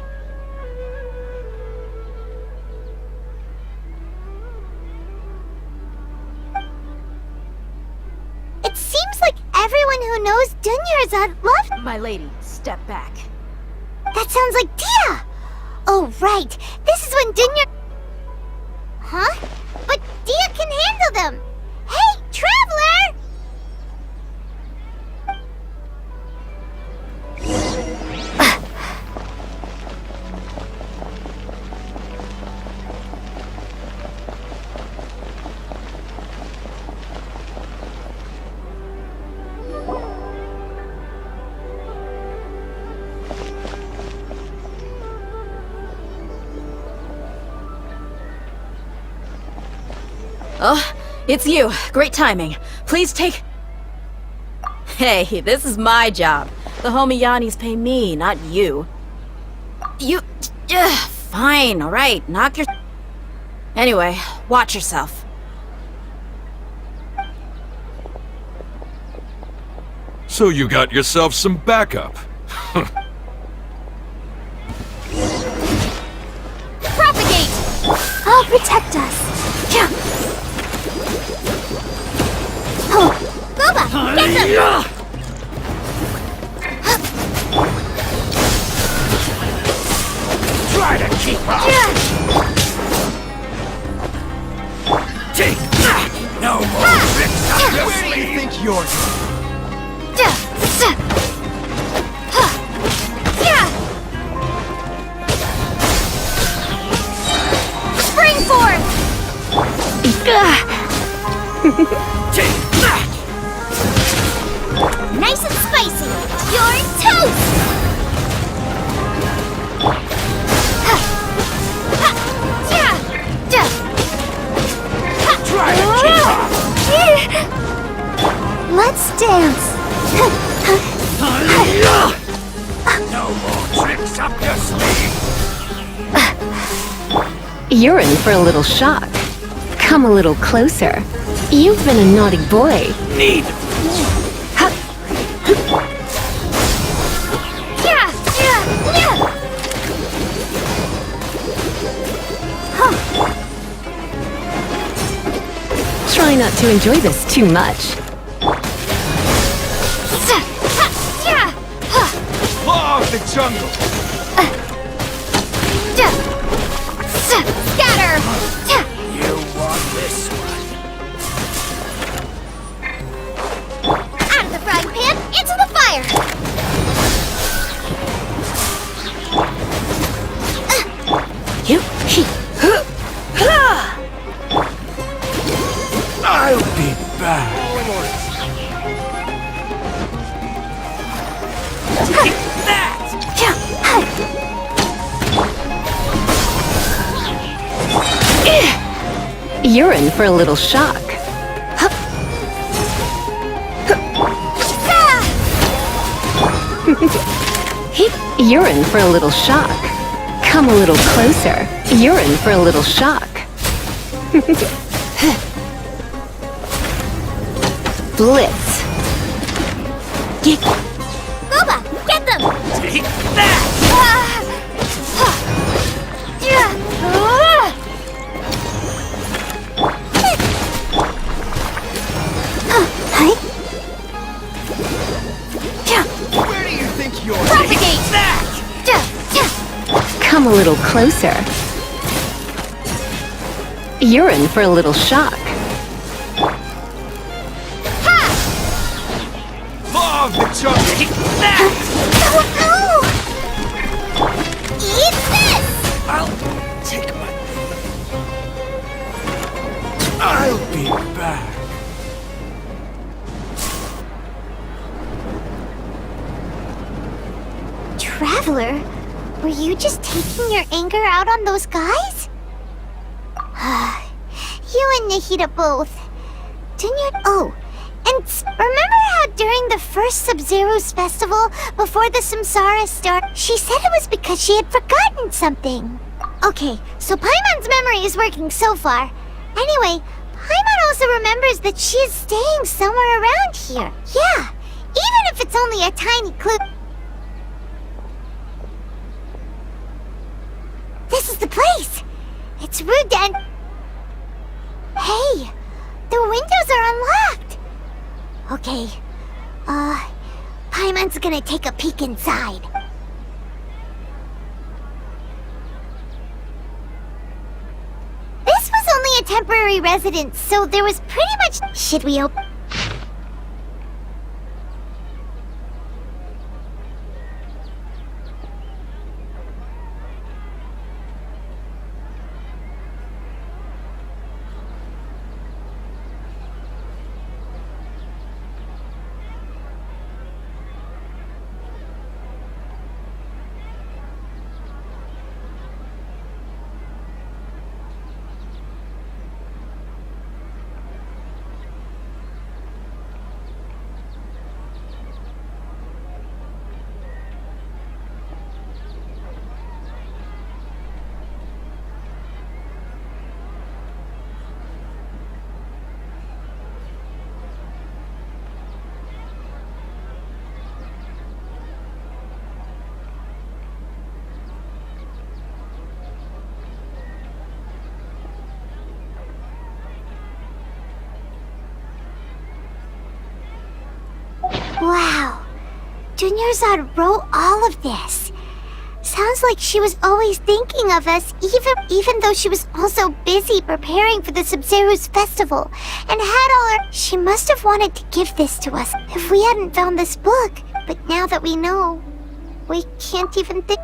It seems like everyone who knows Dunyarzad loved— My lady, step back. That sounds like Dia! Oh, right. This is when Dunya... Huh? But Dia can handle them! Hey, Traveler! Oh, it's you. Great timing. Please take... Hey, this is my job. The homie Yannis pay me, not you. You... fine, alright. Knock your... Anyway, watch yourself. So you got yourself some backup. Propagate! I'll protect us. Oh, Boba, get them! Try to keep up! Take that! No more tricks up your sleeve! Where do you think you're going? Spring form! Take that! Nice and spicy! You're toast! Try to keep up! Let's dance! No more tricks up your sleeve! You're in for a little shock. Come a little closer. You've been a naughty boy. Need! Try not to enjoy this too much. Law of the jungle! Scatter! You want this one? Out of the frying pan, into the fire! I'll be back. Take that! You're in for a little shock. You're in for a little shock. Come a little closer. You're in for a little shock. Blitz. Boba, get them! Take that! Where do you think you're Propagate! that? Come a little closer. You're in for a little shock. Law of the jungle! Take that! Eat this! I'll take my... I'll be back. Traveler, were you just taking your anger out on those guys? You and Nahida both. Oh, and remember how during the first Sabzerus festival, before the Samsara started, she said it was because she had forgotten something. Okay, so Paimon's memory is working so far. Anyway, Paimon also remembers that she is staying somewhere around here. Yeah, even if it's only a tiny clue. This is the place! It's rude and... Hey! The windows are unlocked! Okay, Paimon's gonna take a peek inside. This was only a temporary residence, so there was pretty much... Should we open... Wow. Dunyarzad wrote all of this. Sounds like she was always thinking of us, even though she was also busy preparing for the Sabzerus festival and had all her... She must have wanted to give this to us if we hadn't found this book. But now that we know, we can't even think...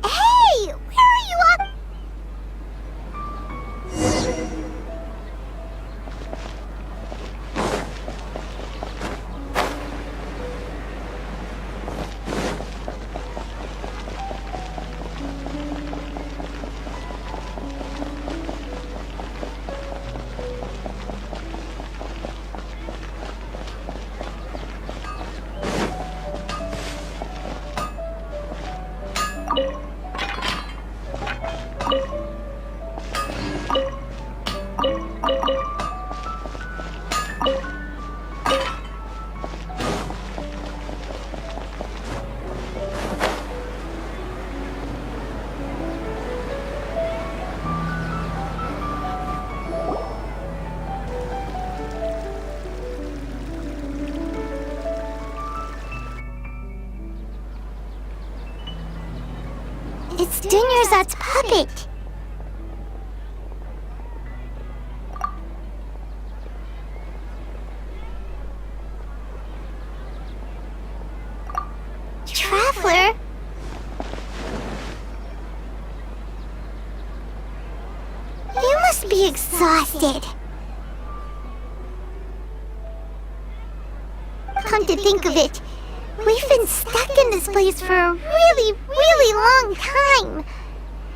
Hey! Where are you up? It's Dunyarzad's puppet. Traveler? You must be exhausted. Come to think of it, we've been stuck in this place for a really long time.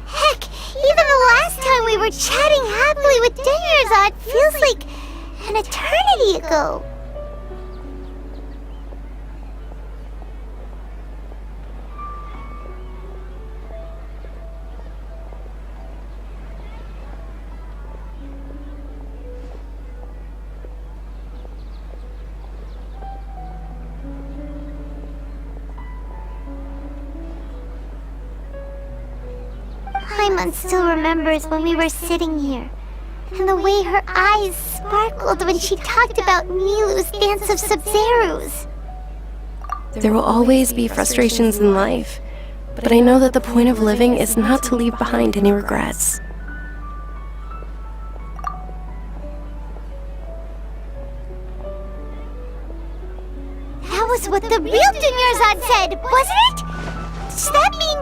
Heck, even the last time we were chatting happily with Dunyarzad feels like an eternity ago. Paimon still remembers when we were sitting here, and the way her eyes sparkled when she talked about Nilu's dance of Sabzerus. There will always be frustrations in life, but I know that the point of living is not to leave behind any regrets. That was what the real Dunyarzad said, wasn't it? Does that mean...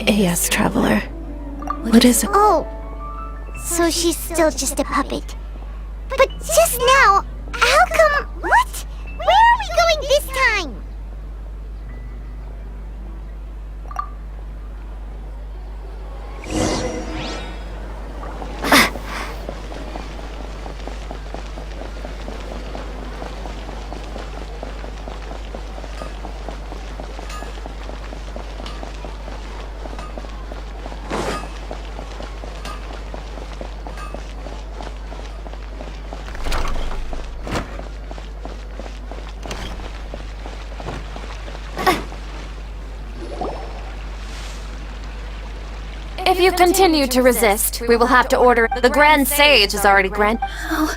Yes, Traveler. What is it? Oh, so she's still just a puppet. But just now, how come... What? Where are we going this time? If you continue to resist, we will have to order. The Grand Sage has already granted. Oh.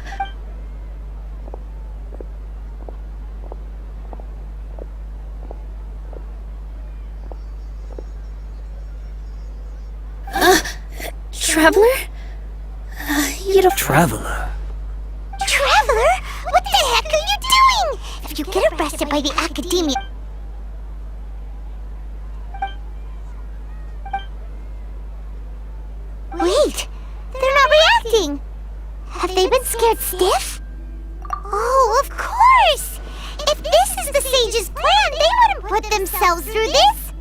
Traveler? You don't... Traveler? Traveler? What the heck are you doing? If you get arrested by the Academia... Wait, they're not reacting. Have they been scared stiff? Oh, of course! If this is the Sage's plan, they wouldn't put themselves through this.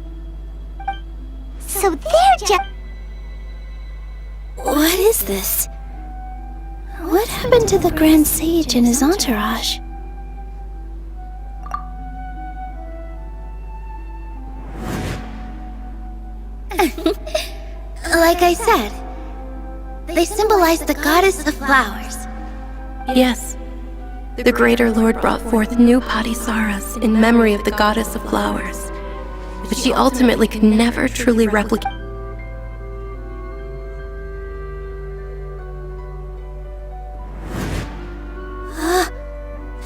So they're just... What is this? What happened to the Grand Sage and his entourage? Like I said, they symbolize the goddess of flowers. Yes. The Greater Lord brought forth new Patisaras in memory of the goddess of flowers, but she ultimately could never truly replicate.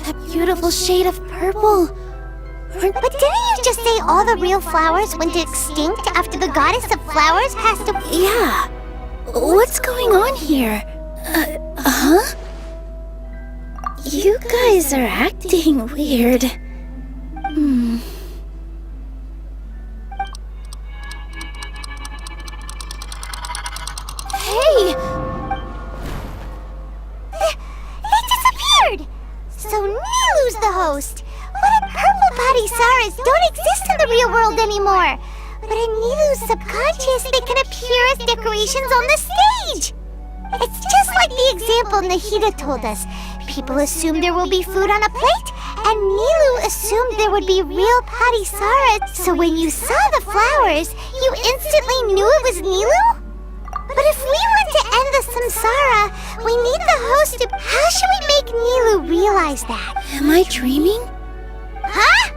That beautiful shade of purple. But didn't you just say all the real flowers went extinct after the goddess of flowers passed away? Yeah. What's going on here? Huh? You guys are acting weird. Hey! They disappeared! So Nilu's the host! What if purple Patisaras don't exist in the real world anymore? But in Nilu's subconscious, they can appear as decorations on the stage! It's just like the example Nahida told us. People assume there will be food on a plate, and Nilu assumed there would be real Patisaras. So when you saw the flowers, you instantly knew it was Nilu? But if we want to end the samsara, we need the host to... How should we make Nilu realize that? Am I dreaming? Huh?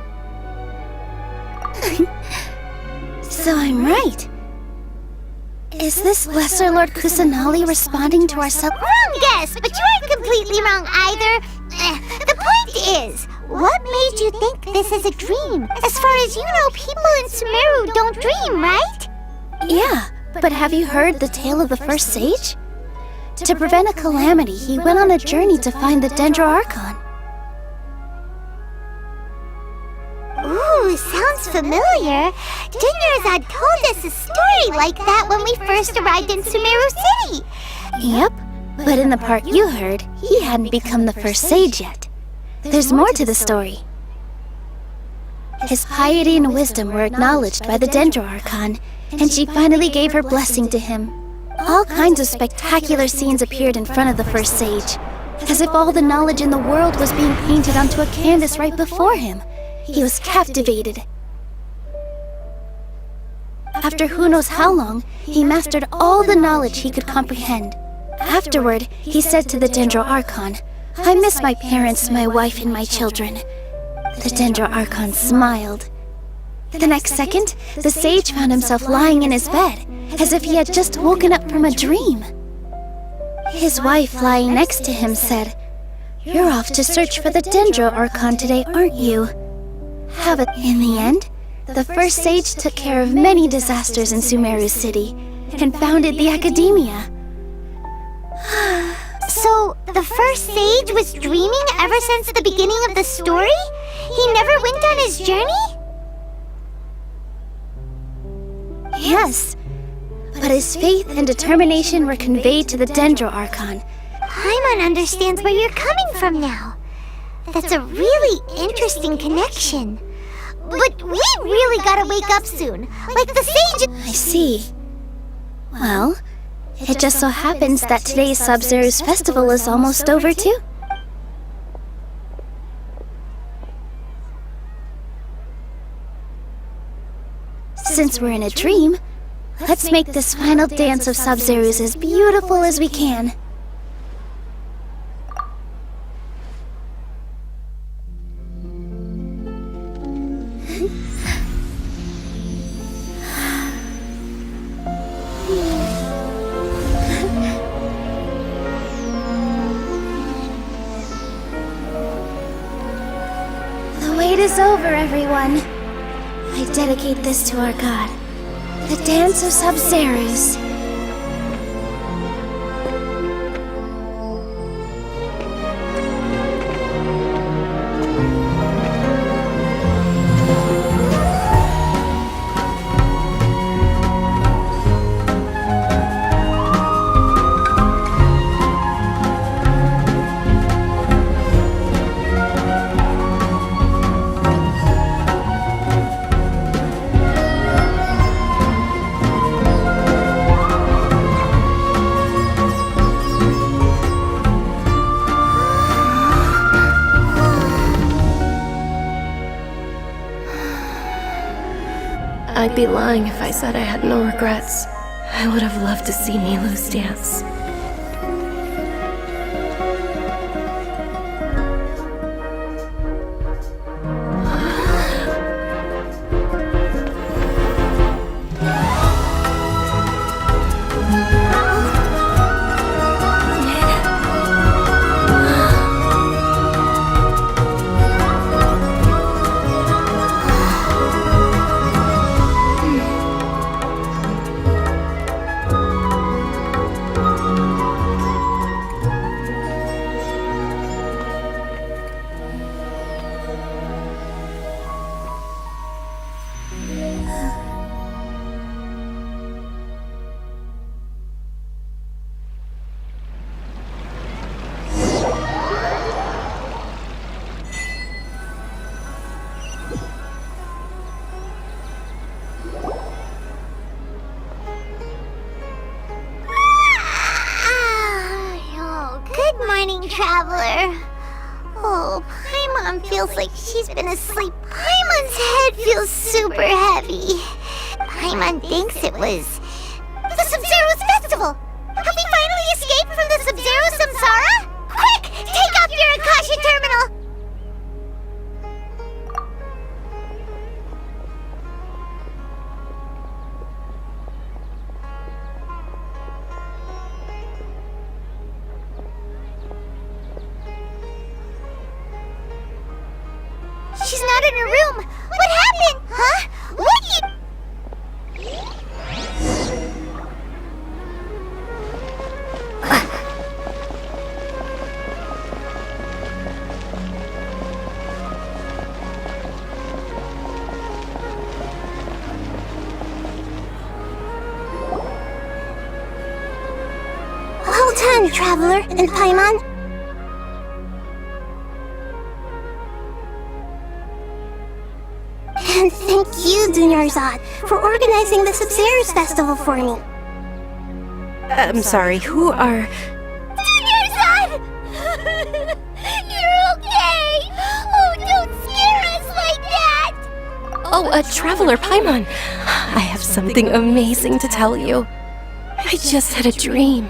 So I'm right. Is this Lesser Lord Kusanali responding to our Wrong guess, but you aren't completely wrong either. The point is, what made you think this is a dream? As far as you know, people in Sumeru don't dream, right? Yeah, but have you heard the tale of the first sage? To prevent a calamity, he went on a journey to find the Dendro Archon. Ooh, sounds familiar. Dinyarzad told us a story like that when we first arrived in Sumeru City. Yep, but in the part you heard, he hadn't become the first sage yet. There's more to the story. His piety and wisdom were acknowledged by the Dendro Archon, and she finally gave her blessing to him. All kinds of spectacular scenes appeared in front of the first sage, as if all the knowledge in the world was being painted onto a canvas right before him. He was captivated. After who knows how long, he mastered all the knowledge he could comprehend. Afterward, he said to the Dendro Archon, "I miss my parents, my wife, and my children." The Dendro Archon smiled. The next second, the sage found himself lying in his bed, as if he had just woken up from a dream. His wife, lying next to him, said, "You're off to search for the Dendro Archon today, aren't you?" In the end, the first sage took care of many disasters in Sumeru City and founded the Academia. So, the first sage was dreaming ever since the beginning of the story? He never went on his journey? Yes, but But his faith and determination were conveyed to the Dendro Archon. Paimon understands where you're coming from now. That's a really interesting connection. But we really gotta wake up soon. Like the sage... I see. Well, it just so happens that today's Sabzerus festival is almost over too. Since we're in a dream, let's make this final dance of Sabzerus as beautiful as we can. The wait is over, everyone. I dedicate this to our god, the dance of Sabzerus. I'd be lying if I said I had no regrets. I would have loved to see Nilou's dance. Good morning, traveler. Oh, Paimon feels like she's been asleep. Paimon's head feels super heavy. Paimon thinks it was the Sabzerus festival. Have we finally escaped from the Sabzerus samsara? Quick, take off your Akasha terminal. She's not in her room. What happened? Huh? What Well done, traveler and Paimon. And thank you, Dunyarzad, for organizing the Sabzerus festival for me. I'm sorry, who are... Dunyarzad! You're okay! Oh, don't scare us like that! Oh, a traveler, Paimon. I have something amazing to tell you. I just had a dream,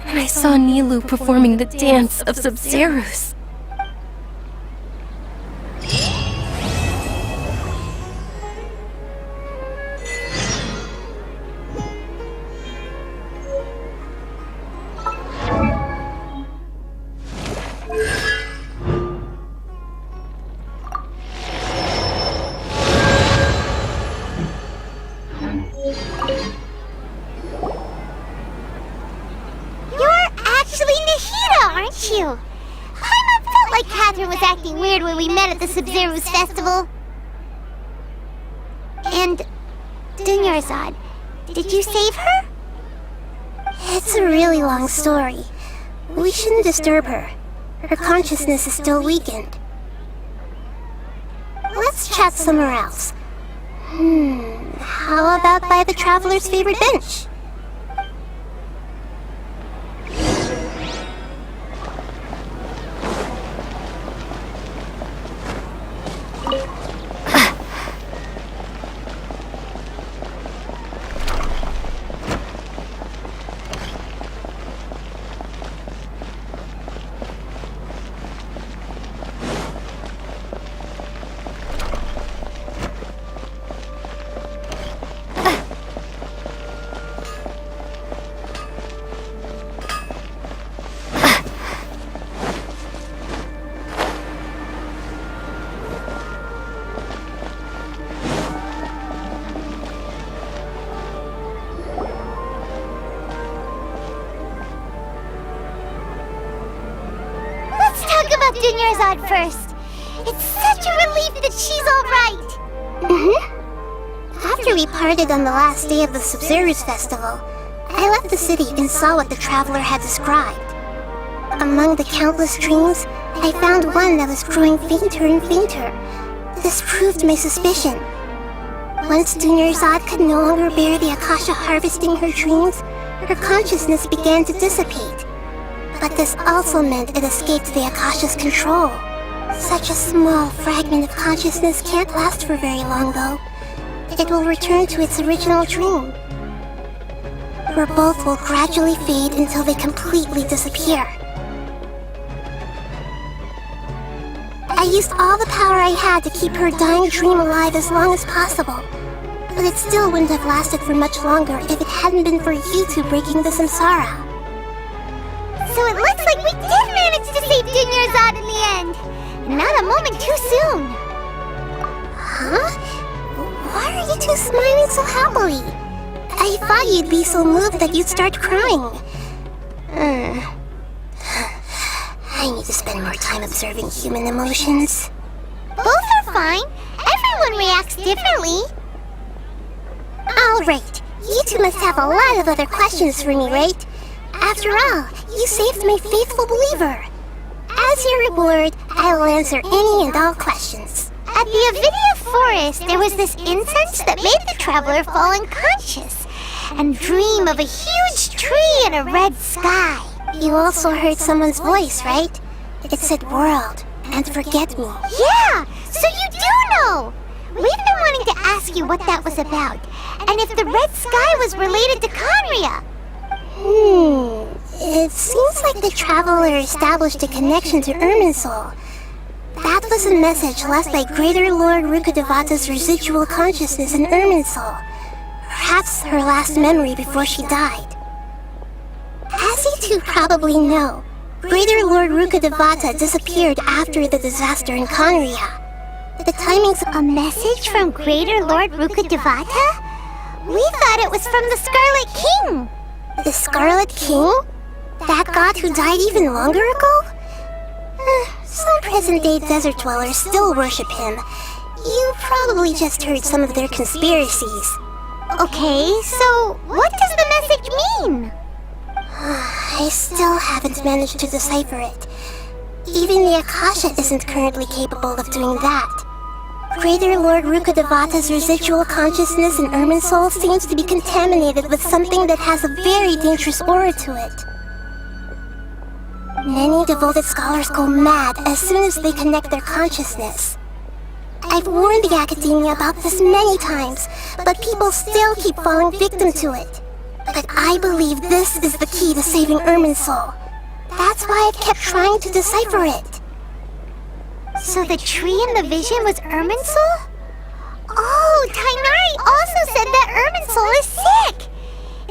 and I saw Nilou performing the dance of Sabzerus. Aren't you? Paimon felt like Catherine was acting weird when we met at the Sabzerus festival. And Dunyarzad, did you save her? It's a really long story. We shouldn't disturb her. Her consciousness is still weakened. Let's chat somewhere else. How about by the Traveler's favorite bench? Dunyarzad first. It's such a relief that she's alright. After we parted on the last day of the Sabzerus festival, I left the city and saw what the Traveler had described. Among the countless dreams, I found one that was growing fainter and fainter. This proved my suspicion. Once Dunyarzad could no longer bear the Akasha harvesting her dreams, her consciousness began to dissipate. But this also meant it escaped the Akasha's control. Such a small fragment of consciousness can't last for very long, though. It will return to its original dream, where both will gradually fade until they completely disappear. I used all the power I had to keep her dying dream alive as long as possible, but it still wouldn't have lasted for much longer if it hadn't been for you two breaking the samsara. So it looks like we did manage to save Dunyarzad in the end. Not a moment too soon. Huh? Why are you two smiling so happily? I thought you'd be so moved that you'd start crying. I need to spend more time observing human emotions. Both are fine. Everyone reacts differently. Alright, you two must have a lot of other questions for me, right? After all, you saved my faithful believer. As your reward, I will answer any and all questions. At the Avidia forest, there was this incense that made the Traveler fall unconscious and dream of a huge tree and a red sky. You also heard someone's voice, right? It said world and forget me. Yeah, so you do know. We've been wanting to ask you what that was about, and if the red sky was related to Conria. It seems like the Traveler established a connection to Irminsul. That was a message left by Greater Lord Rukkhadevata's residual consciousness in Irminsul. Perhaps her last memory before she died. As you two probably know, Greater Lord Rukkhadevata disappeared after the disaster in Conria. The timing's a message from Greater Lord Rukkhadevata? We thought it was from the Scarlet King. The Scarlet King? That god who died even longer ago? Some present-day desert dwellers still worship him. You probably just heard some of their conspiracies. Okay, so what does the message mean? I still haven't managed to decipher it. Even the Akasha isn't currently capable of doing that. Greater Lord Rukkhadevata's residual consciousness in Irminsul seems to be contaminated with something that has a very dangerous aura to it. Many devoted scholars go mad as soon as they connect their consciousness. I've warned the academia about this many times, but people still keep falling victim to it. But I believe this is the key to saving Irminsul. That's why I've kept trying to decipher it. So the tree in the vision was Irminsul? Oh, Tainari also said that Irminsul is sick!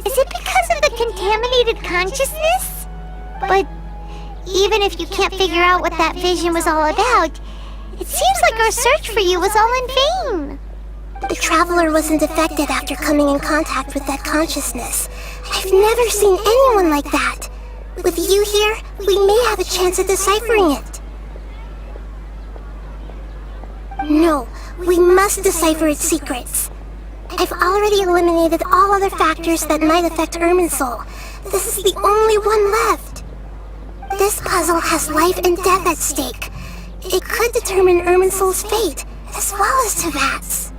Is it because of the contaminated consciousness? But even if you can't figure out what that vision was all about, it seems like our search for you was all in vain. The Traveler wasn't affected after coming in contact with that consciousness. I've never seen anyone like that. With you here, we may have a chance at deciphering it. No, we must decipher its secrets. I've already eliminated all other factors that might affect Irminsul. This is the only one left. This puzzle has life and death at stake. It could determine Irminsul's fate, as well as Tevat's.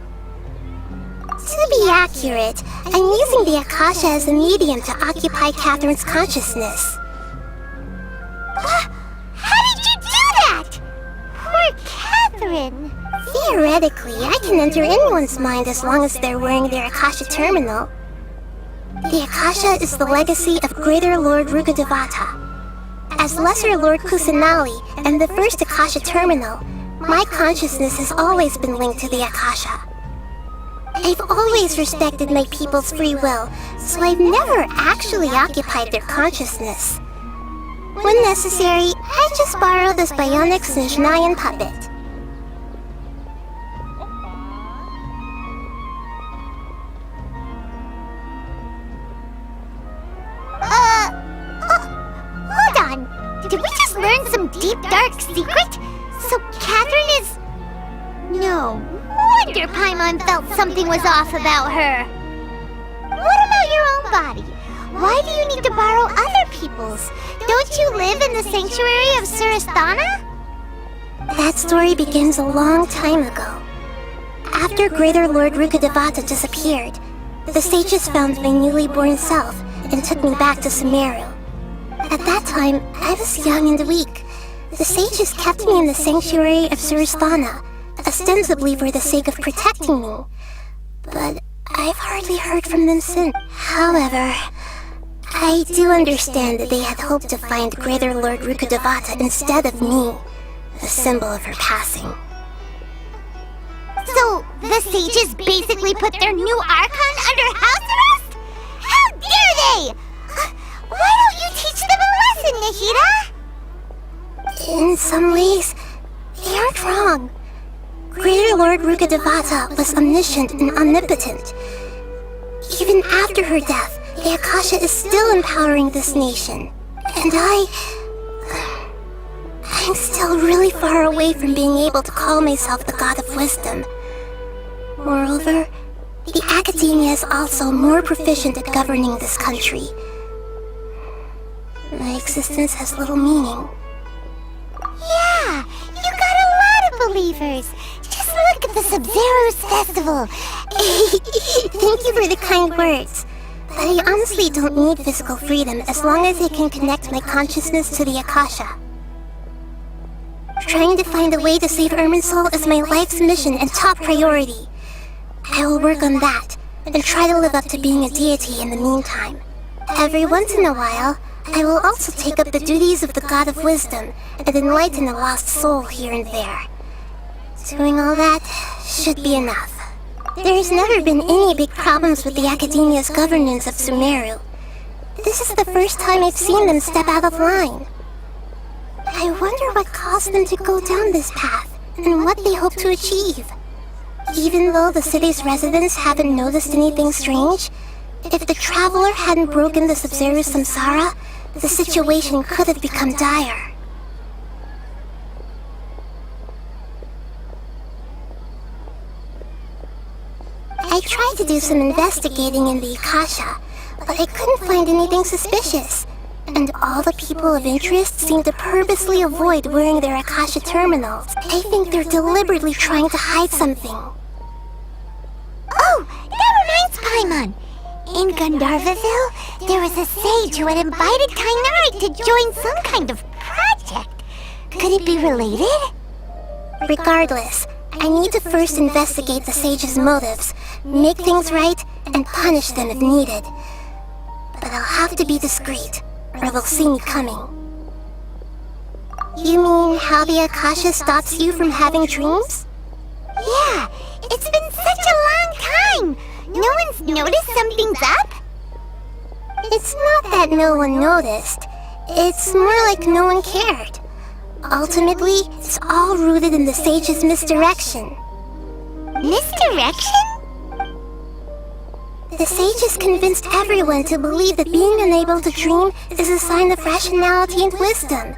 To be accurate, I'm using the Akasha as a medium to occupy Catherine's consciousness. How did you do that? Poor Catherine. Theoretically, I can enter anyone's mind as long as they're wearing their Akasha terminal. The Akasha is the legacy of Greater Lord Rukkhadevata. As Lesser Lord Kusanali and the first Akasha terminal, my consciousness has always been linked to the Akasha. I've always respected my people's free will, so I've never actually occupied their consciousness. When necessary, I just borrow this bionic Snezhnayan puppet. Hold on. Did we just learn some deep, dark secret? So Catherine is... No wonder Paimon felt something was off about her. What about your own body? Why do you need to borrow other people's? Don't you live in the sanctuary of Surasthana? That story begins a long time ago. After Greater Lord Rukkhadevata disappeared, the sages found my newly born self and took me back to Sumeru. At that time, I was young and weak. The sages kept me in the sanctuary of Surasthana, ostensibly for the sake of protecting me. But I've hardly heard from them since. However, I do understand that they had hoped to find Greater Lord Rukkhadevata instead of me, the symbol of her passing. So, the sages basically put their new Archon under house arrest? How dare they! Why don't you teach them a lesson, Nahida? In some ways, they aren't wrong. Greater Lord Rukkhadevata was omniscient and omnipotent. Even after her death, the Akasha is still empowering this nation. And I'm still really far away from being able to call myself the God of Wisdom. Moreover, the Academia is also more proficient at governing this country. My existence has little meaning. Yeah, you got a lot of believers. Just look at the Sabzerus festival. Thank you for the kind words. But I honestly don't need physical freedom as long as I can connect my consciousness to the Akasha. Trying to find a way to save Irminsul is my life's mission and top priority. I will work on that, and try to live up to being a deity in the meantime. Every once in a while, I will also take up the duties of the God of Wisdom and enlighten a lost soul here and there. Doing all that should be enough. There's never been any big problems with the Academia's governance of Sumeru. This is the first time I've seen them step out of line. I wonder what caused them to go down this path, and what they hope to achieve. Even though the city's residents haven't noticed anything strange, if the Traveler hadn't broken the Sabzerus Samsara, the situation could have become dire. I tried to do some investigating in the Akasha, but I couldn't find anything suspicious. And all the people of interest seem to purposely avoid wearing their Akasha terminals. I think they're deliberately trying to hide something. Oh, that reminds Paimon. In Gandharvaville, there was a sage who had invited Kainari to join some kind of project. Could it be related? Regardless, I need to first investigate the sage's motives, make things right, and punish them if needed. But I'll have to be discreet, or they'll see me coming. You mean how the Akasha stops you from having dreams? Yeah, it's been such a long time. No one's noticed something's up? It's not that no one noticed. It's more like no one cared. Ultimately, it's all rooted in the sage's misdirection. Misdirection? The sages convinced everyone to believe that being unable to dream is a sign of rationality and wisdom.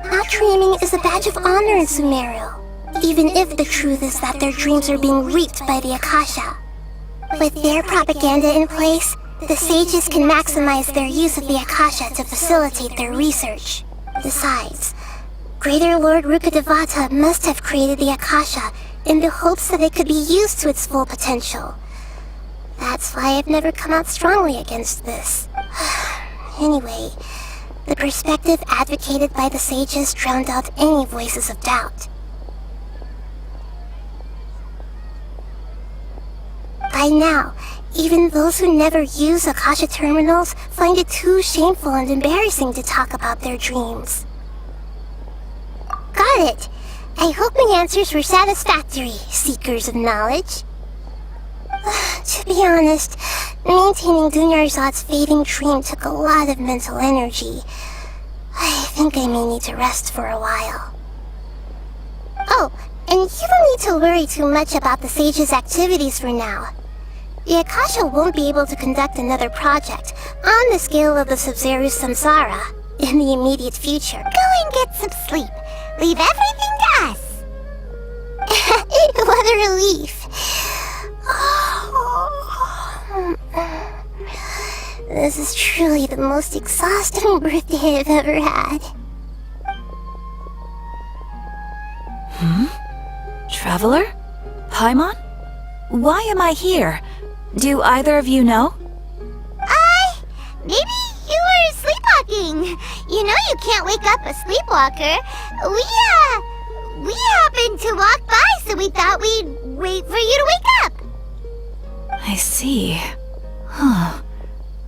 Not dreaming is a badge of honor in Sumeru, even if the truth is that their dreams are being reaped by the Akasha. With their propaganda in place, The sages can maximize their use of the Akasha to facilitate their research. Besides, Greater Lord Rukkhadevata must have created the Akasha in the hopes that it could be used to its full potential. That's why I've never come out strongly against this. Anyway, the perspective advocated by the sages drowned out any voices of doubt. By now, even those who never use Akasha terminals find it too shameful and embarrassing to talk about their dreams. Got it! I hope my answers were satisfactory, seekers of knowledge. To be honest, maintaining Dunyarzad's fading dream took a lot of mental energy. I think I may need to rest for a while. Oh, and you don't need to worry too much about the sage's activities for now. The Akasha won't be able to conduct another project on the scale of the Sабzerus Samsara in the immediate future. Go and get some sleep. Leave everything to us. What a relief. This is truly the most exhausting birthday I've ever had. Traveler? Paimon? Why am I here? Do either of you know? Maybe you were sleepwalking. You know you can't wake up a sleepwalker. We happened to walk by, so we thought we'd wait for you to wake up. I see. Huh.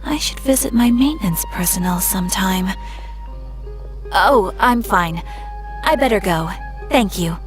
I should visit my maintenance personnel sometime. Oh, I'm fine. I better go. Thank you.